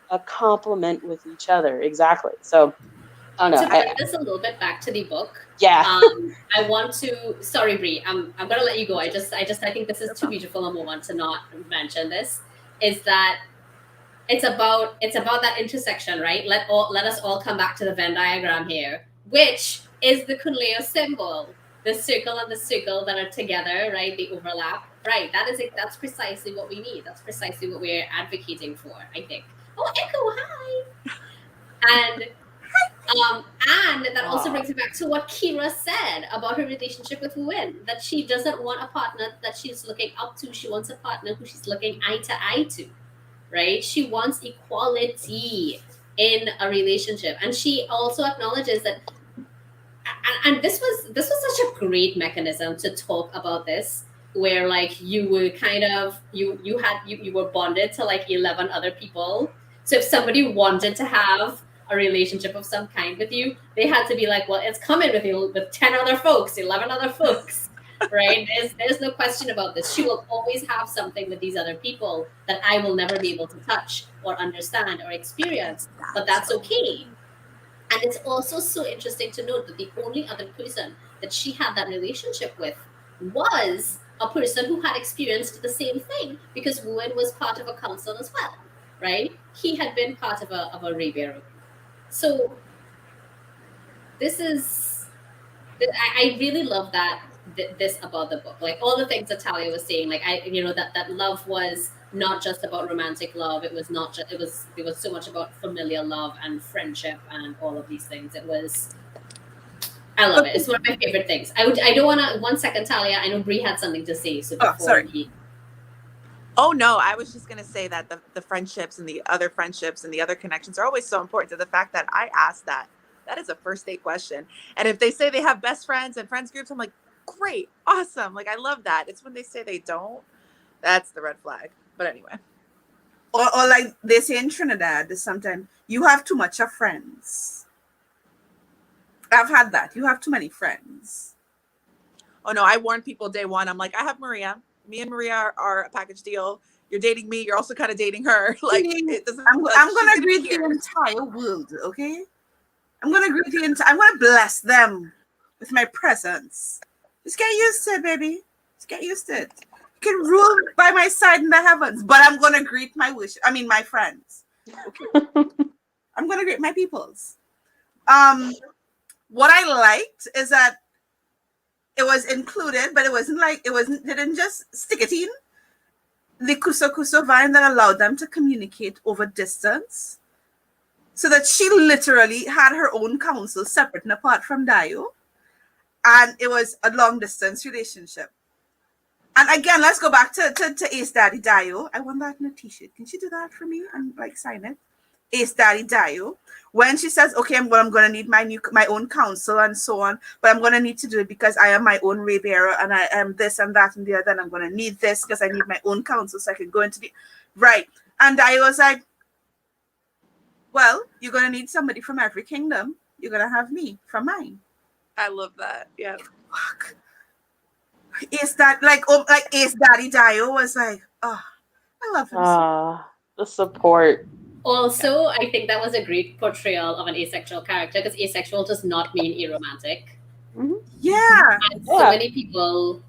Speaker 2: a complement with each other. Exactly. So I don't know.
Speaker 1: To bring this a little bit back to the book.
Speaker 2: Yeah.
Speaker 1: I want to. Sorry, Bree. I'm gonna let you go. I think this is too beautiful a moment to not mention this. Is that it's about that intersection, right? Let us all come back to the Venn diagram here, which is the Kunleo symbol, the circle and the circle that are together, right? They overlap, right? That's precisely what we need. That's precisely what we're advocating for, I think. Oh, Echo, hi. And that also brings me back to what Kira said about her relationship with Win, that she doesn't want a partner that she's looking up to. She wants a partner who she's looking eye to eye to, right? She wants equality in a relationship. And she also acknowledges that, and this was such a great mechanism to talk about this, where like you were kind of, you were bonded to like 11 other people. So if somebody wanted to have a relationship of some kind with you, they had to be like, well, it's coming with 10 other folks, 11 other folks, right? There's no question about this. She will always have something with these other people that I will never be able to touch or understand or experience, but that's okay. And it's also so interesting to note that the only other person that she had that relationship with was a person who had experienced the same thing, because Wen was part of a council as well, right? He had been part of a Raybearer. So I really love this about the book. Like all the things that Talia was saying, like that love was not just about romantic love. It was not just, there was so much about familial love and friendship and all of these things. I love it. It's one of my favorite things. I don't want to, 1 second, Talia, I know Bree had something to say. So
Speaker 5: sorry.
Speaker 4: Oh no, I was just gonna say that the friendships and the other connections are always so important. To the fact that I asked that is a first date question. And if they say they have best friends and friends groups, I'm like, great, awesome. Like I love that. It's when they say they don't, that's the red flag. But anyway.
Speaker 5: or like they say in Trinidad, sometimes you have too much of friends. I've had that. You have too many friends.
Speaker 4: Oh no, I warned people day one. I'm like, I have Maria. Me and Maria are a package deal. You're dating me. You're also kind of dating her. Like, it doesn't.
Speaker 5: I'm
Speaker 4: Like,
Speaker 5: gonna
Speaker 4: she's
Speaker 5: greet the entire world. Okay, I'm gonna greet the entire. I'm gonna bless them with my presence. Just get used to it, baby. Just get used to it. You can rule by my side in the heavens, but I'm gonna greet my my friends. Okay, I'm gonna greet my peoples. What I liked is that it was included, but it wasn't like they didn't just stick it in. The Kuso vine that allowed them to communicate over distance. So that she literally had her own council separate and apart from Dio. And it was a long distance relationship. And again, let's go back to Ace Daddy Dio. I want that in a t-shirt. Can she do that for me and like sign it? Ace Daddy Dio. When she says, okay, I'm gonna need my own council and so on, but I'm gonna need to do it because I am my own Raybearer and I am this and that and the other, and I'm gonna need this because I need my own council so I can go into the right. And Dio was like, well, you're gonna need somebody from every kingdom. You're gonna have me from mine.
Speaker 4: I love that. Yeah.
Speaker 5: Fuck. Is that like Ace Daddy Dio was like, oh, I love him.
Speaker 2: The support.
Speaker 1: Also, I think that was a great portrayal of an asexual character because asexual does not mean aromantic.
Speaker 2: Mm-hmm.
Speaker 5: Yeah.
Speaker 1: And so many people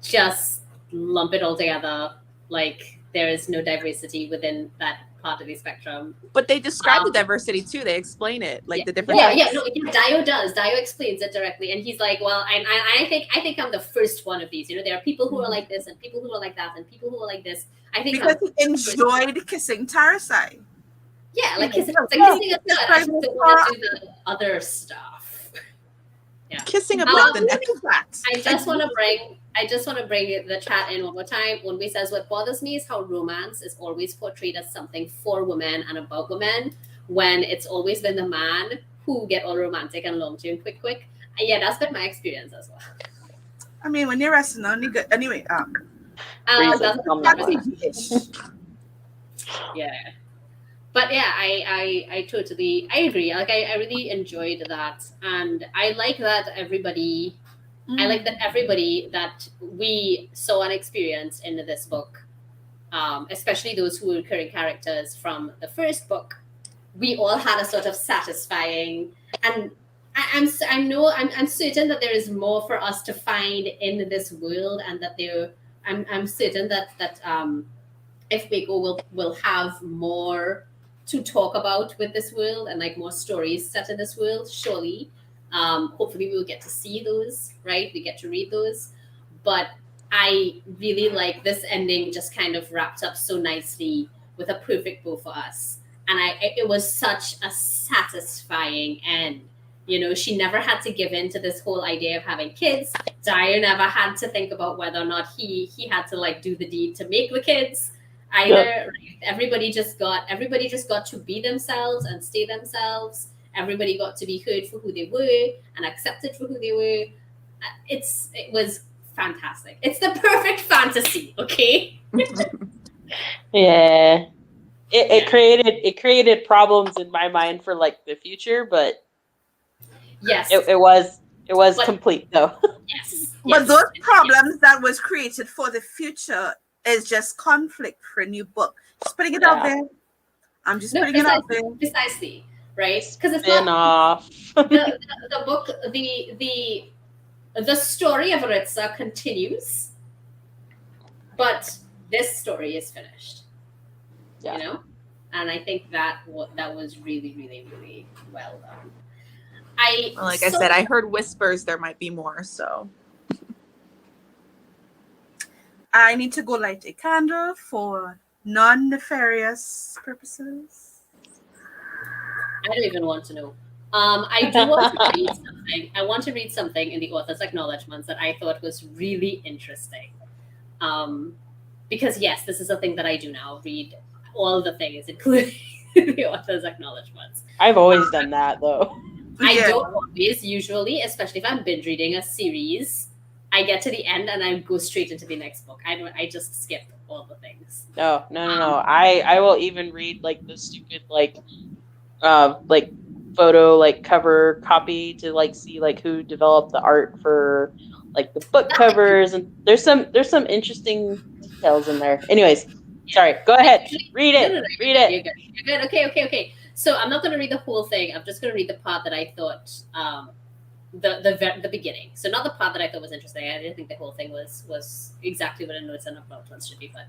Speaker 1: just lump it all together. Like there is no diversity within that part of the spectrum.
Speaker 4: But they describe the diversity too. They explain it, like the different.
Speaker 1: Dio does. Dio explains it directly, and he's like, "Well, I think I'm the first one of these. You know, there are people who are like this, and people who are like that, and people who are like this. I think
Speaker 5: because he enjoyed kissing Tarisai.
Speaker 1: Yeah, like kissing is good. I just don't want to do the other stuff. Yeah,
Speaker 4: kissing above the neck.
Speaker 1: I just want to bring the chat in one more time. When we says what bothers me is how romance is always portrayed as something for women and about women, when it's always been the man who get all romantic and long term quick. And yeah, that's been my experience as well.
Speaker 5: I mean, when you're resting on you good anyway.
Speaker 1: Yeah. But yeah, I totally agree. Like I really enjoyed that, and I like that everybody that we saw and experienced in this book, especially those who were recurring characters from the first book, we all had a sort of satisfying, and I'm certain that there is more for us to find in this world, and that I'm certain that Ifueko will have more to talk about with this world and like more stories set in this world, surely. Hopefully we'll get to see those, right? We get to read those. But I really like this ending, just kind of wrapped up so nicely with a perfect bow for us. And it was such a satisfying end. You know, she never had to give in to this whole idea of having kids. Dio never had to think about whether or not he had to like do the deed to make the kids either. Yep. Right? Everybody just got to be themselves and stay themselves. Everybody got to be heard for who they were and accepted for who they were. It was fantastic. It's the perfect fantasy, okay?
Speaker 2: Yeah. It created problems in my mind for like the future, but
Speaker 1: yes,
Speaker 2: it was complete though.
Speaker 1: Yes.
Speaker 5: But those problems that was created for the future is just conflict for a new book. Just putting it out there. I'm just putting it out there.
Speaker 1: Precisely, right? Because it's
Speaker 2: not
Speaker 1: the book. The story of Aritsar continues, but this story is finished.
Speaker 2: Yeah.
Speaker 1: You know, and I think that was really, really, really well done. I
Speaker 4: said, I heard whispers there might be more, so
Speaker 5: I need to go light a candle for non-nefarious purposes.
Speaker 1: I don't even want to know. I do want to read something. I want to read something in the author's acknowledgements that I thought was really interesting. Because yes, this is a thing that I do now, read all the things, including the author's acknowledgements.
Speaker 2: I've always done that though.
Speaker 1: I don't always, usually, especially if I'm binge reading a series, I get to the end and I go straight into the next book. I just skip. all the things.
Speaker 2: No. I will even read like the stupid like photo like cover copy to like see like who developed the art for like the book covers, and there's some interesting details in there. Anyways, sorry, go ahead. Read
Speaker 1: No,
Speaker 2: it.
Speaker 1: no, no,
Speaker 2: Read it.
Speaker 1: you're good. You're good. Okay. So I'm not going to read the whole thing. I'm just going to read the part that I thought, the beginning. So not the part that I thought was interesting. I didn't think the whole thing was exactly what a notes and a plot twist should be. But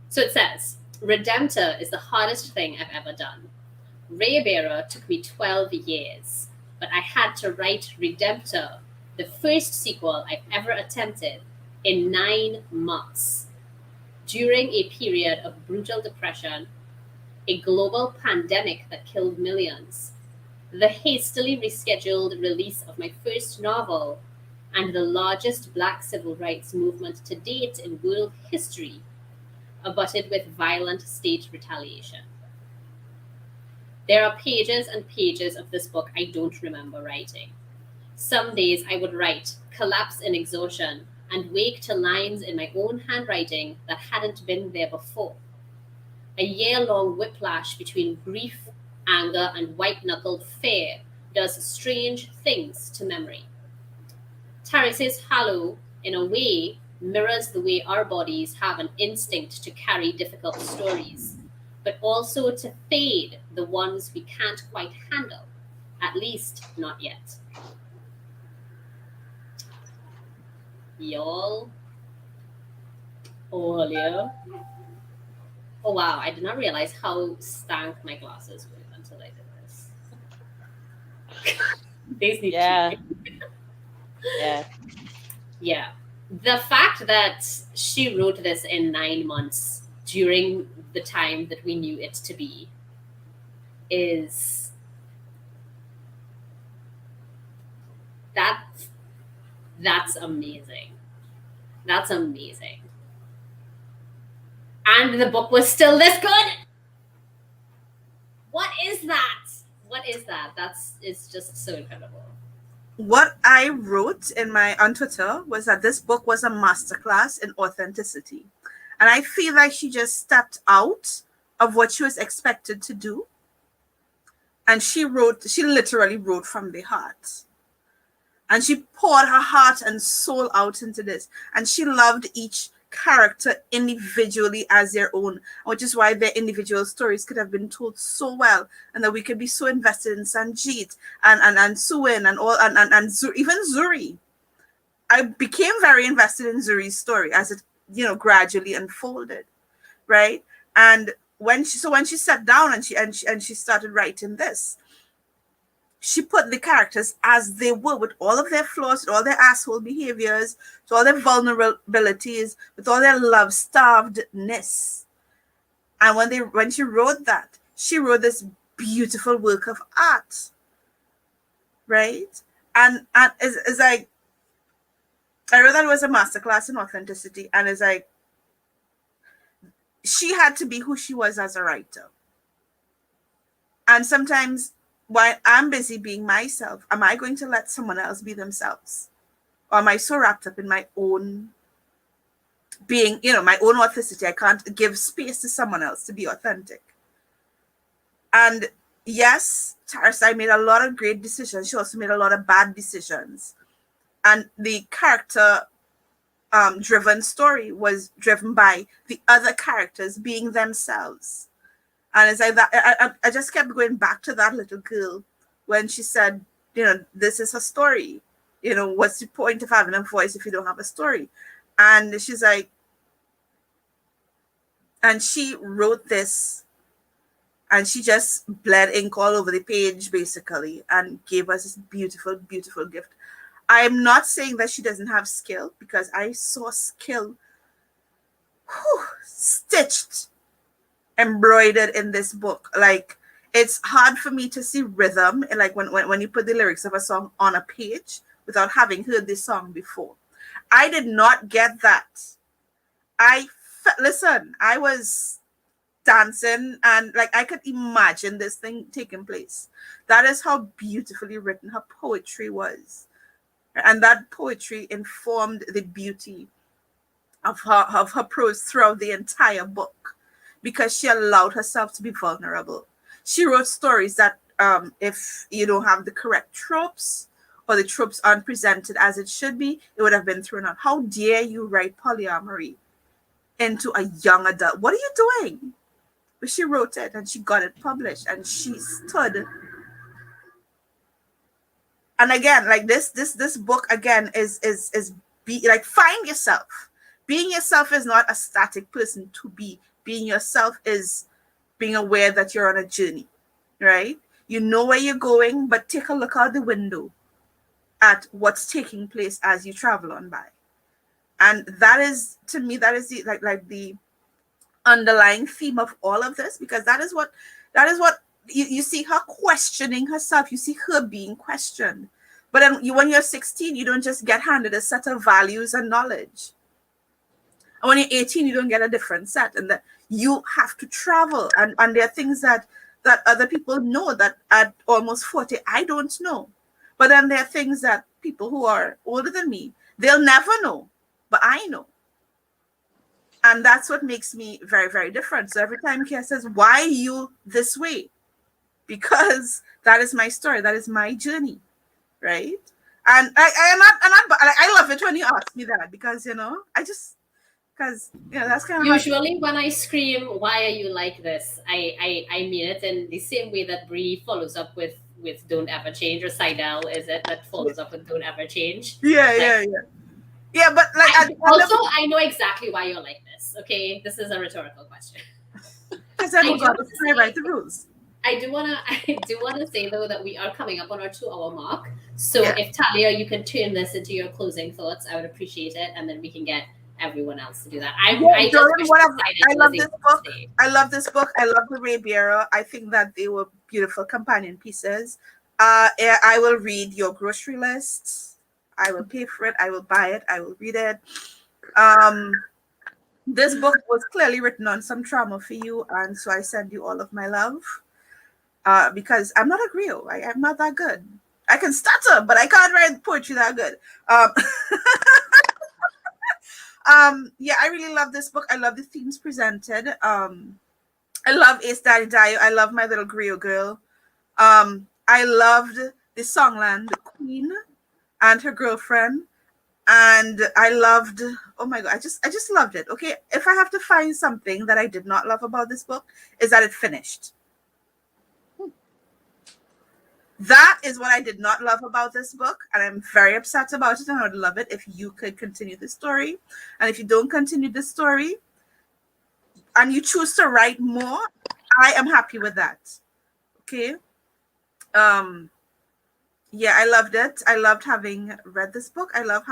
Speaker 1: so it says, Redemptor is the hardest thing I've ever done. Raybearer took me 12 years, but I had to write Redemptor, the first sequel I've ever attempted, in 9 months. During a period of brutal depression, a global pandemic that killed millions, the hastily rescheduled release of my first novel, and the largest Black civil rights movement to date in world history, abutted with violent state retaliation. There are pages and pages of this book I don't remember writing. Some days I would write, collapse in exhaustion, and wake to lines in my own handwriting that hadn't been there before. A year-long whiplash between grief, anger, and white-knuckled fear does strange things to memory. Tarisai's halo, in a way, mirrors the way our bodies have an instinct to carry difficult stories, but also to fade the ones we can't quite handle, at least not yet. Y'all, earlier. Oh wow, I did not realize how stank my glasses were until I did this. These need
Speaker 2: Yeah.
Speaker 1: cleaning.
Speaker 2: Yeah.
Speaker 1: Yeah. The fact that she wrote this in 9 months during the time that we knew it to be is that that's amazing. That's amazing. And the book was still this good. What is that? What is that? It's just so incredible.
Speaker 5: What I wrote in my on Twitter was that this book was a masterclass in authenticity. And I feel like she just stepped out of what she was expected to do. And she literally wrote from the heart. And she poured her heart and soul out into this. And she loved each character individually as their own, which is why their individual stories could have been told so well, and that we could be so invested in Sanjeet and Suin and all and even Zuri. I became very invested in Zuri's story as it gradually unfolded, right? And when she sat down and she started writing this, she put the characters as they were, with all of their flaws, with all their asshole behaviors, with all their vulnerabilities, with all their love-starvedness. And when she wrote that, she wrote this beautiful work of art, right? And it's like, I wrote that it was a masterclass in authenticity, and it's like, she had to be who she was as a writer. And sometimes, while I'm busy being myself, am I going to let someone else be themselves? Or am I so wrapped up in my own being, my own authenticity, I can't give space to someone else to be authentic? And yes, Tarisai made a lot of great decisions. She also made a lot of bad decisions. And the character driven story was driven by the other characters being themselves. And it's like that. I just kept going back to that little girl when she said, this is a story. What's the point of having a voice if you don't have a story? And she's like, and she wrote this, and she just bled ink all over the page, basically, and gave us this beautiful, beautiful gift. I'm not saying that she doesn't have skill, because I saw skill stitched, embroidered in this book. Like, it's hard for me to see rhythm, like when you put the lyrics of a song on a page without having heard the song before. I did not get that. Listen, I was dancing, and like I could imagine this thing taking place. That is how beautifully written her poetry was, and that poetry informed the beauty of her prose throughout the entire book, because she allowed herself to be vulnerable. She wrote stories that if you don't have the correct tropes, or the tropes aren't presented as it should be, it would have been thrown out. How dare you write polyamory into a young adult? What are you doing? But she wrote it and she got it published and she stood. And again, like this book again is be like, find yourself. Being yourself is not a static person to be. Being yourself is being aware that you're on a journey, right? You know where you're going, but take a look out the window at what's taking place as you travel on by. And that is, to me, that is the like the underlying theme of all of this, because that is what you see her questioning herself. You see her being questioned. But then when you're 16, you don't just get handed a set of values and knowledge. And when you're 18, you don't get a different set, and that you have to travel. And there are things that other people know that at almost 40, I don't know. But then there are things that people who are older than me, they'll never know, but I know. And that's what makes me very, very different. So every time Kia says, why are you this way? Because that is my story. That is my journey, right? And I love it when you ask me that, because, because that's kind of
Speaker 1: usually when I scream, why are you like this? I mean it in the same way that Bree follows up with don't ever change, or Seidel is it that follows up with don't ever change.
Speaker 5: Yeah, but like
Speaker 1: I know exactly why you're like this. Okay, this is a rhetorical question.
Speaker 5: Because I forgot to write the rules.
Speaker 1: I do wanna say though that we are coming up on our 2-hour mark. So if Talia, you can turn this into your closing thoughts, I would appreciate it, and then we can get everyone else to do that. I love this book.
Speaker 5: I love this book. I love the Raybearer. I think that they were beautiful companion pieces. I will read your grocery list. I will pay for it. I will buy it. I will read it. This book was clearly written on some trauma for you, and so I send you all of my love. Because I'm not a griot. I'm not that good. I can stutter, but I can't write poetry that good. Yeah, I really love this book. I love the themes presented. I love Ace Daddy Dio. I love my little griot girl. I loved the Songland Queen and her girlfriend. And I loved, oh my God, I just loved it. Okay, if I have to find something that I did not love about this book, is that it finished. That is what I did not love about this book, and I'm very upset about it, and I would love it if you could continue the story. And if you don't continue the story and you choose to write more, I am happy with that. Okay. Yeah, I loved it. I loved having read this book. I love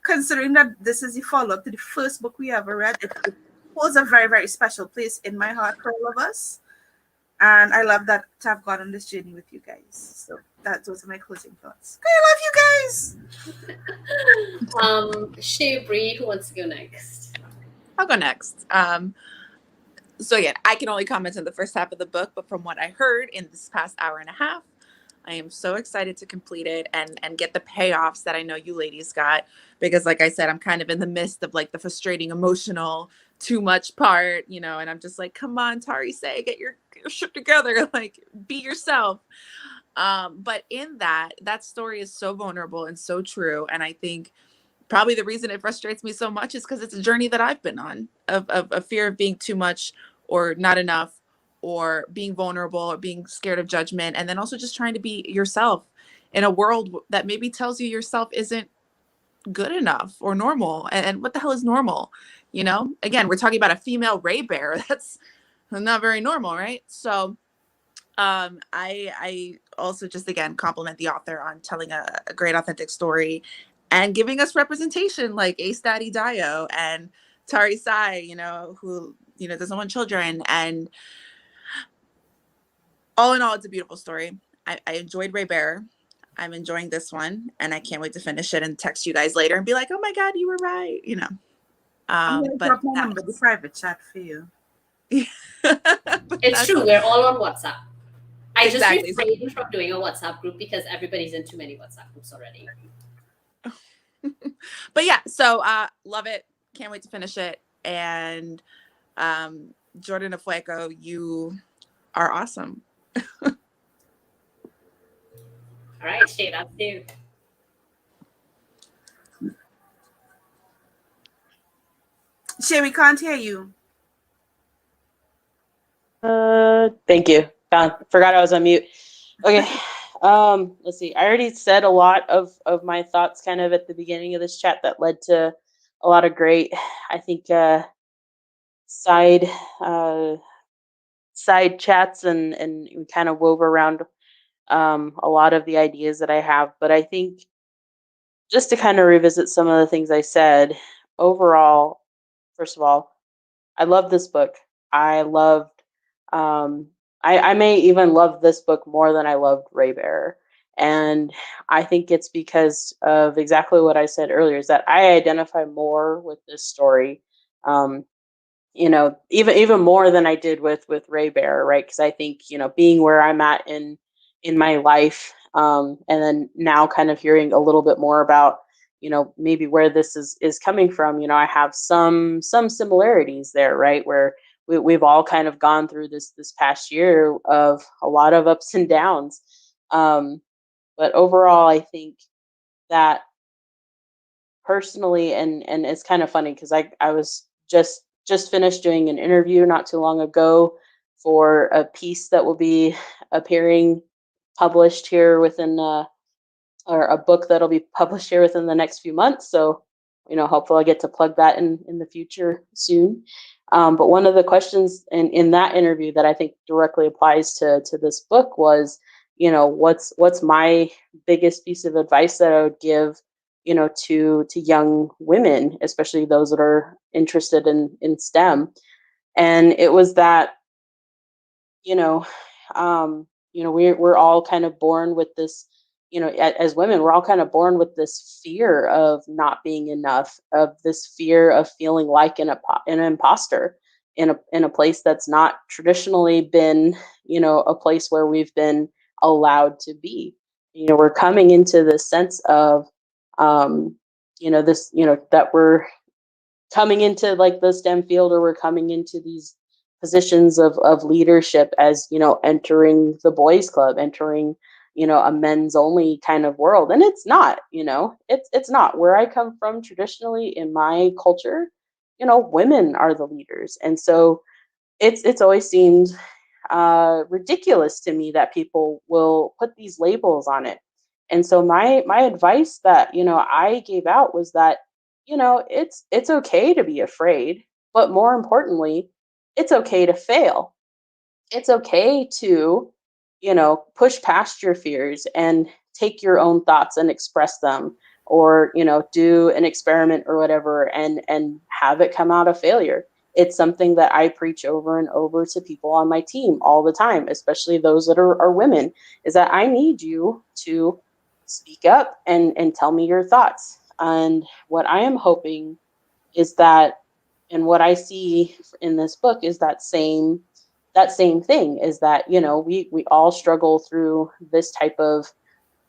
Speaker 5: considering that this is the follow-up to the first book we ever read. It holds a very, very special place in my heart for all of us. And I love that to have gone on this journey with you guys. So those are my closing thoughts. I love you guys.
Speaker 1: Shay, Bree, who wants to go next?
Speaker 4: I'll go next. So again, I can only comment on the first half of the book, but from what I heard in this past hour and a half, I am so excited to complete it and get the payoffs that I know you ladies got, because like I said, I'm kind of in the midst of like the frustrating, emotional, too much part, and I'm just like, come on, Tarisai, get your shit together, like be yourself. But in that story is so vulnerable and so true. And I think probably the reason it frustrates me so much is because it's a journey that I've been on of a fear of being too much or not enough, or being vulnerable, or being scared of judgment. And then also just trying to be yourself in a world that maybe tells you yourself isn't good enough or normal. And what the hell is normal? Again, we're talking about a female Raybearer. That's not very normal, right? So I also just, again, compliment the author on telling a great authentic story and giving us representation like Ace Daddy Dio and Tarisai, who, doesn't want children. And all in all, it's a beautiful story. I enjoyed Raybearer. I'm enjoying this one, and I can't wait to finish it and text you guys later and be like, oh my God, you were right,
Speaker 5: I'm going to drop my number, the private chat for you.
Speaker 1: It's true. We're all on WhatsApp. I just
Speaker 4: Exactly.
Speaker 1: refrained from doing a WhatsApp group because everybody's in too many WhatsApp groups already.
Speaker 4: But yeah, so love it. Can't wait to finish it. And Jordan Ifueko, you are awesome.
Speaker 1: All right, Shay, that's you.
Speaker 5: Shay, we can't hear you.
Speaker 2: Thank you. Forgot I was on mute. Okay. Let's see. I already said a lot of my thoughts kind of at the beginning of this chat that led to a lot of great, I think, side chats and we kind of wove around a lot of the ideas that I have. But I think just to kind of revisit some of the things I said, overall, first of all, I love this book. I loved, I may even love this book more than I loved Raybearer. And I think it's because of exactly what I said earlier, is that I identify more with this story. Even more than I did with Raybearer, right? Because I think, being where I'm at in my life, and then now kind of hearing a little bit more about, maybe where this is coming from. I have some similarities there, right? Where we've all kind of gone through this past year of a lot of ups and downs. But overall, I think that personally, and it's kind of funny because I was just finished doing an interview not too long ago for a piece that will be appearing published here within or a book that'll be published here within the next few months. So, hopefully I get to plug that in the future soon. But one of the questions in that interview that I think directly applies to this book was, what's my biggest piece of advice that I would give, to young women, especially those that are interested in STEM. And it was that, we're all kind of born with this, as women, we're all kind of born with this fear of not being enough, of this fear of feeling like an imposter in a place that's not traditionally been, a place where we've been allowed to be. We're coming into this sense of, that we're coming into like the STEM field, or we're coming into these positions of leadership as, entering the boys club, entering, a men's only kind of world. And it's not, it's not. Where I come from traditionally in my culture, women are the leaders. And so it's always seemed ridiculous to me that people will put these labels on it. And so my advice that, I gave out was that, it's okay to be afraid, but more importantly, it's okay to fail. It's okay to, push past your fears and take your own thoughts and express them, or, do an experiment or whatever and have it come out a failure. It's something that I preach over and over to people on my team all the time, especially those that are women, is that I need you to speak up and tell me your thoughts. And what I am hoping is that, and what I see in this book is that same thing, is that, we all struggle through this type of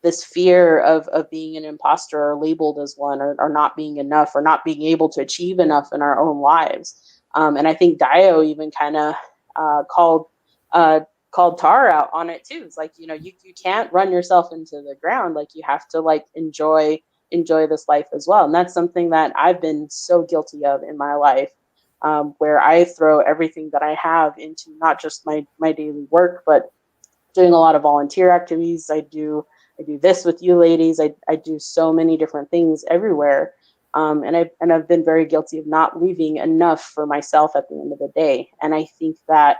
Speaker 2: this fear of being an imposter, or labeled as one, or not being enough, or not being able to achieve enough in our own lives. And I think Dio even kind of called Tara out on it too. It's like, you can't run yourself into the ground. Like, you have to like enjoy this life as well. And that's something that I've been so guilty of in my life, where I throw everything that I have into not just my daily work, but doing a lot of volunteer activities. I do this with you ladies. I do so many different things everywhere. And I've been very guilty of not leaving enough for myself at the end of the day. And I think that,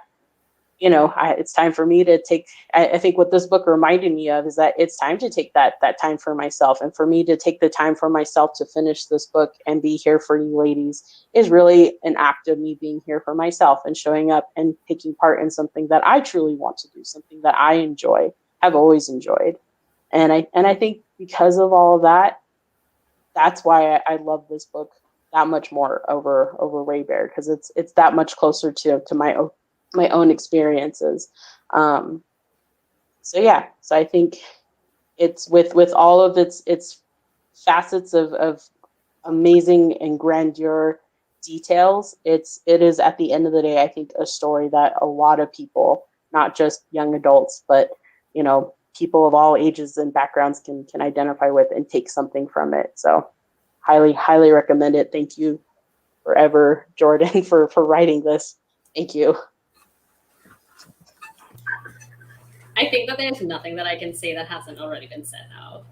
Speaker 2: it's time for me to take, I think what this book reminded me of is that it's time to take that time for myself, and for me to take the time for myself to finish this book and be here for you ladies is really an act of me being here for myself and showing up and taking part in something that I truly want to do, something that I enjoy, have always enjoyed. And I think because of all of that, that's why I love this book that much more over Raybearer, because it's that much closer to my own experiences. So I think it's with all of its facets of amazing and grandeur details. It is at the end of the day, I think, a story that a lot of people, not just young adults, but people of all ages and backgrounds can identify with and take something from it. So highly recommend it. Thank you forever, Jordan, for writing this. Thank you.
Speaker 1: I think that there's nothing that I can say that hasn't already been said now.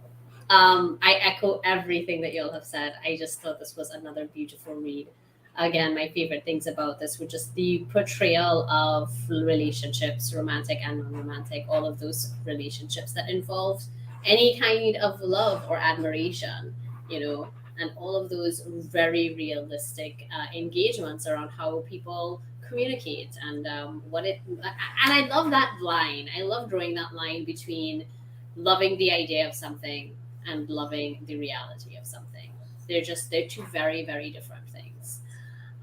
Speaker 1: I echo everything that y'all have said. I just thought this was another beautiful read. Again, my favorite things about this were just the portrayal of relationships, romantic and non-romantic, all of those relationships that involved any kind of love or admiration, and all of those very realistic engagements around how people communicate and and I love that line. I love drawing that line between loving the idea of something and loving the reality of something. They're two very, very different things.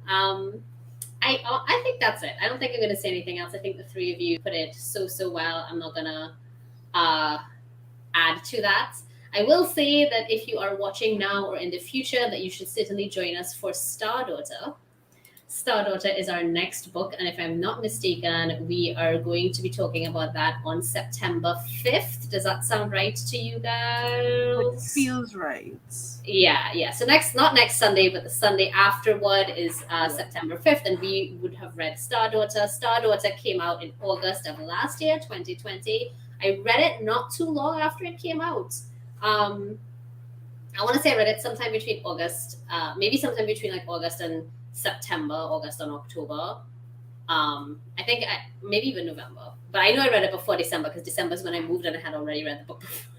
Speaker 1: I think that's it. I don't think I'm going to say anything else. I think the three of you put it so well. I'm not going to add to that. I will say that if you are watching now or in the future, that you should certainly join us for Star Daughter. Star Daughter is our next book, and if I'm not mistaken, we are going to be talking about that on September 5th. Does that sound right to you guys?
Speaker 5: It feels right.
Speaker 1: Yeah. So not next Sunday, but the Sunday afterward is September 5th, and we would have read Star Daughter. Star Daughter came out in August of last year, 2020. I read it not too long after it came out. I want to say I read it sometime between August, maybe sometime between like August and September, August and October. I think maybe even November. But I know I read it before December because December is when I moved and I had already read the book before.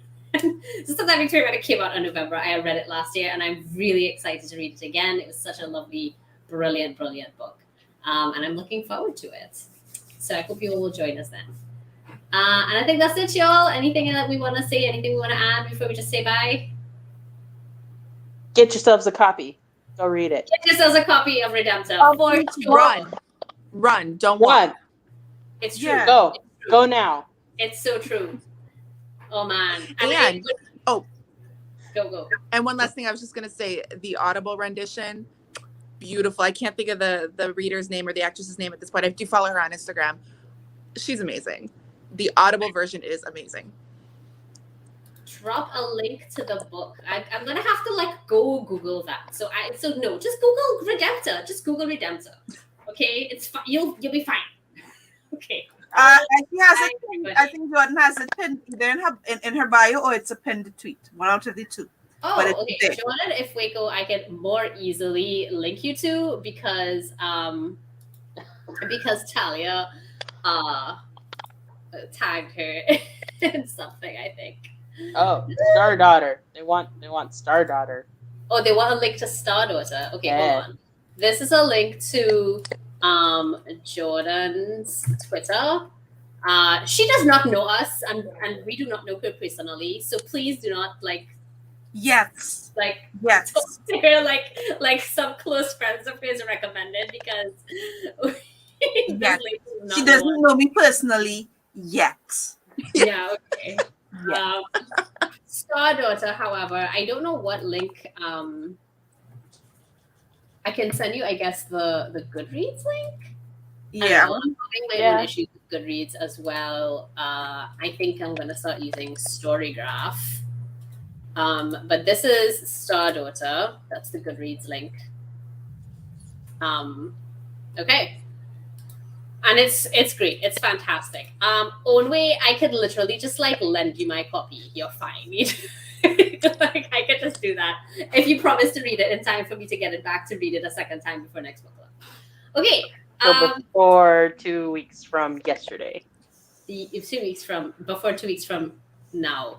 Speaker 1: So sometime between when it came out in November, I read it last year and I'm really excited to read it again. It was such a lovely, brilliant book. And I'm looking forward to it. So I hope you all will join us then. And I think that's it, y'all. Anything that we want to say, anything we want to add before we just say bye?
Speaker 2: Get yourselves a copy. Go read it.
Speaker 1: Get yourselves a copy of Redemptor. For sure.
Speaker 4: Run. Don't
Speaker 2: Run.
Speaker 4: walk.
Speaker 1: It's true.
Speaker 5: Yeah.
Speaker 2: Go.
Speaker 1: It's true.
Speaker 2: Go now.
Speaker 1: It's so true. Oh man. Go.
Speaker 4: And one last thing I was just gonna say, the Audible rendition, beautiful. I can't think of the reader's name or the actress's name at this point. I do follow her on Instagram. She's amazing. The Audible version is amazing.
Speaker 1: Drop a link to the book. I'm gonna have to go Google that. So no, just Google Redemptor. Just Google Redemptor. Okay, it's fine. You'll be fine. Okay.
Speaker 5: I think Jordan has it pinned either in her bio or it's a pinned tweet. One out of the two.
Speaker 1: Oh, okay. Jordan Ifueko, I can more easily link you to because Talia tagged her in something, I think.
Speaker 2: Oh, Star Daughter. They want Star Daughter.
Speaker 1: Oh, they want a link to Star Daughter. Okay,
Speaker 2: Yeah.
Speaker 1: hold on. This is a link to Jordan's Twitter. She does not know us, and we do not know her personally. So please do not
Speaker 5: Yes.
Speaker 1: talk to her like some close friends of hers recommended because
Speaker 5: Yes. She doesn't know me personally yet.
Speaker 1: Yeah. Okay.
Speaker 5: Yeah.
Speaker 1: Star Daughter, however, I don't know what link. I can send you, I guess, the Goodreads link.
Speaker 5: Yeah.
Speaker 1: I'm having my own issues with Goodreads as well. I think I'm going to start using Storygraph. But this is Star Daughter. That's the Goodreads link. Okay. And it's great. It's fantastic. Onwe, I could literally just lend you my copy. You're fine. I could just do that if you promise to read it in time for me to get it back to read it a second time before next book club. Okay.
Speaker 2: So before 2 weeks from yesterday.
Speaker 1: Before 2 weeks from now.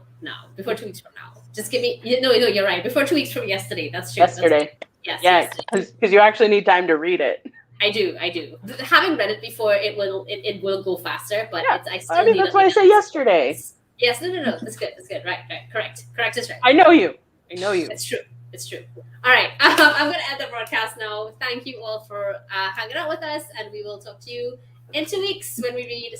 Speaker 1: Before 2 weeks from now. Just give me. No, you're right. Before 2 weeks from yesterday. That's true.
Speaker 2: Yesterday.
Speaker 1: Yes.
Speaker 2: Yeah, because you actually need time to read it.
Speaker 1: I do. Having read it before, it will go faster, but
Speaker 2: Yeah.
Speaker 1: I still need.
Speaker 2: That's why I say yesterday.
Speaker 1: Yes. No. That's good. Right. Correct is right.
Speaker 2: I know you.
Speaker 1: It's true. All right. I'm going to end the broadcast now. Thank you all for hanging out with us, and we will talk to you in 2 weeks when we read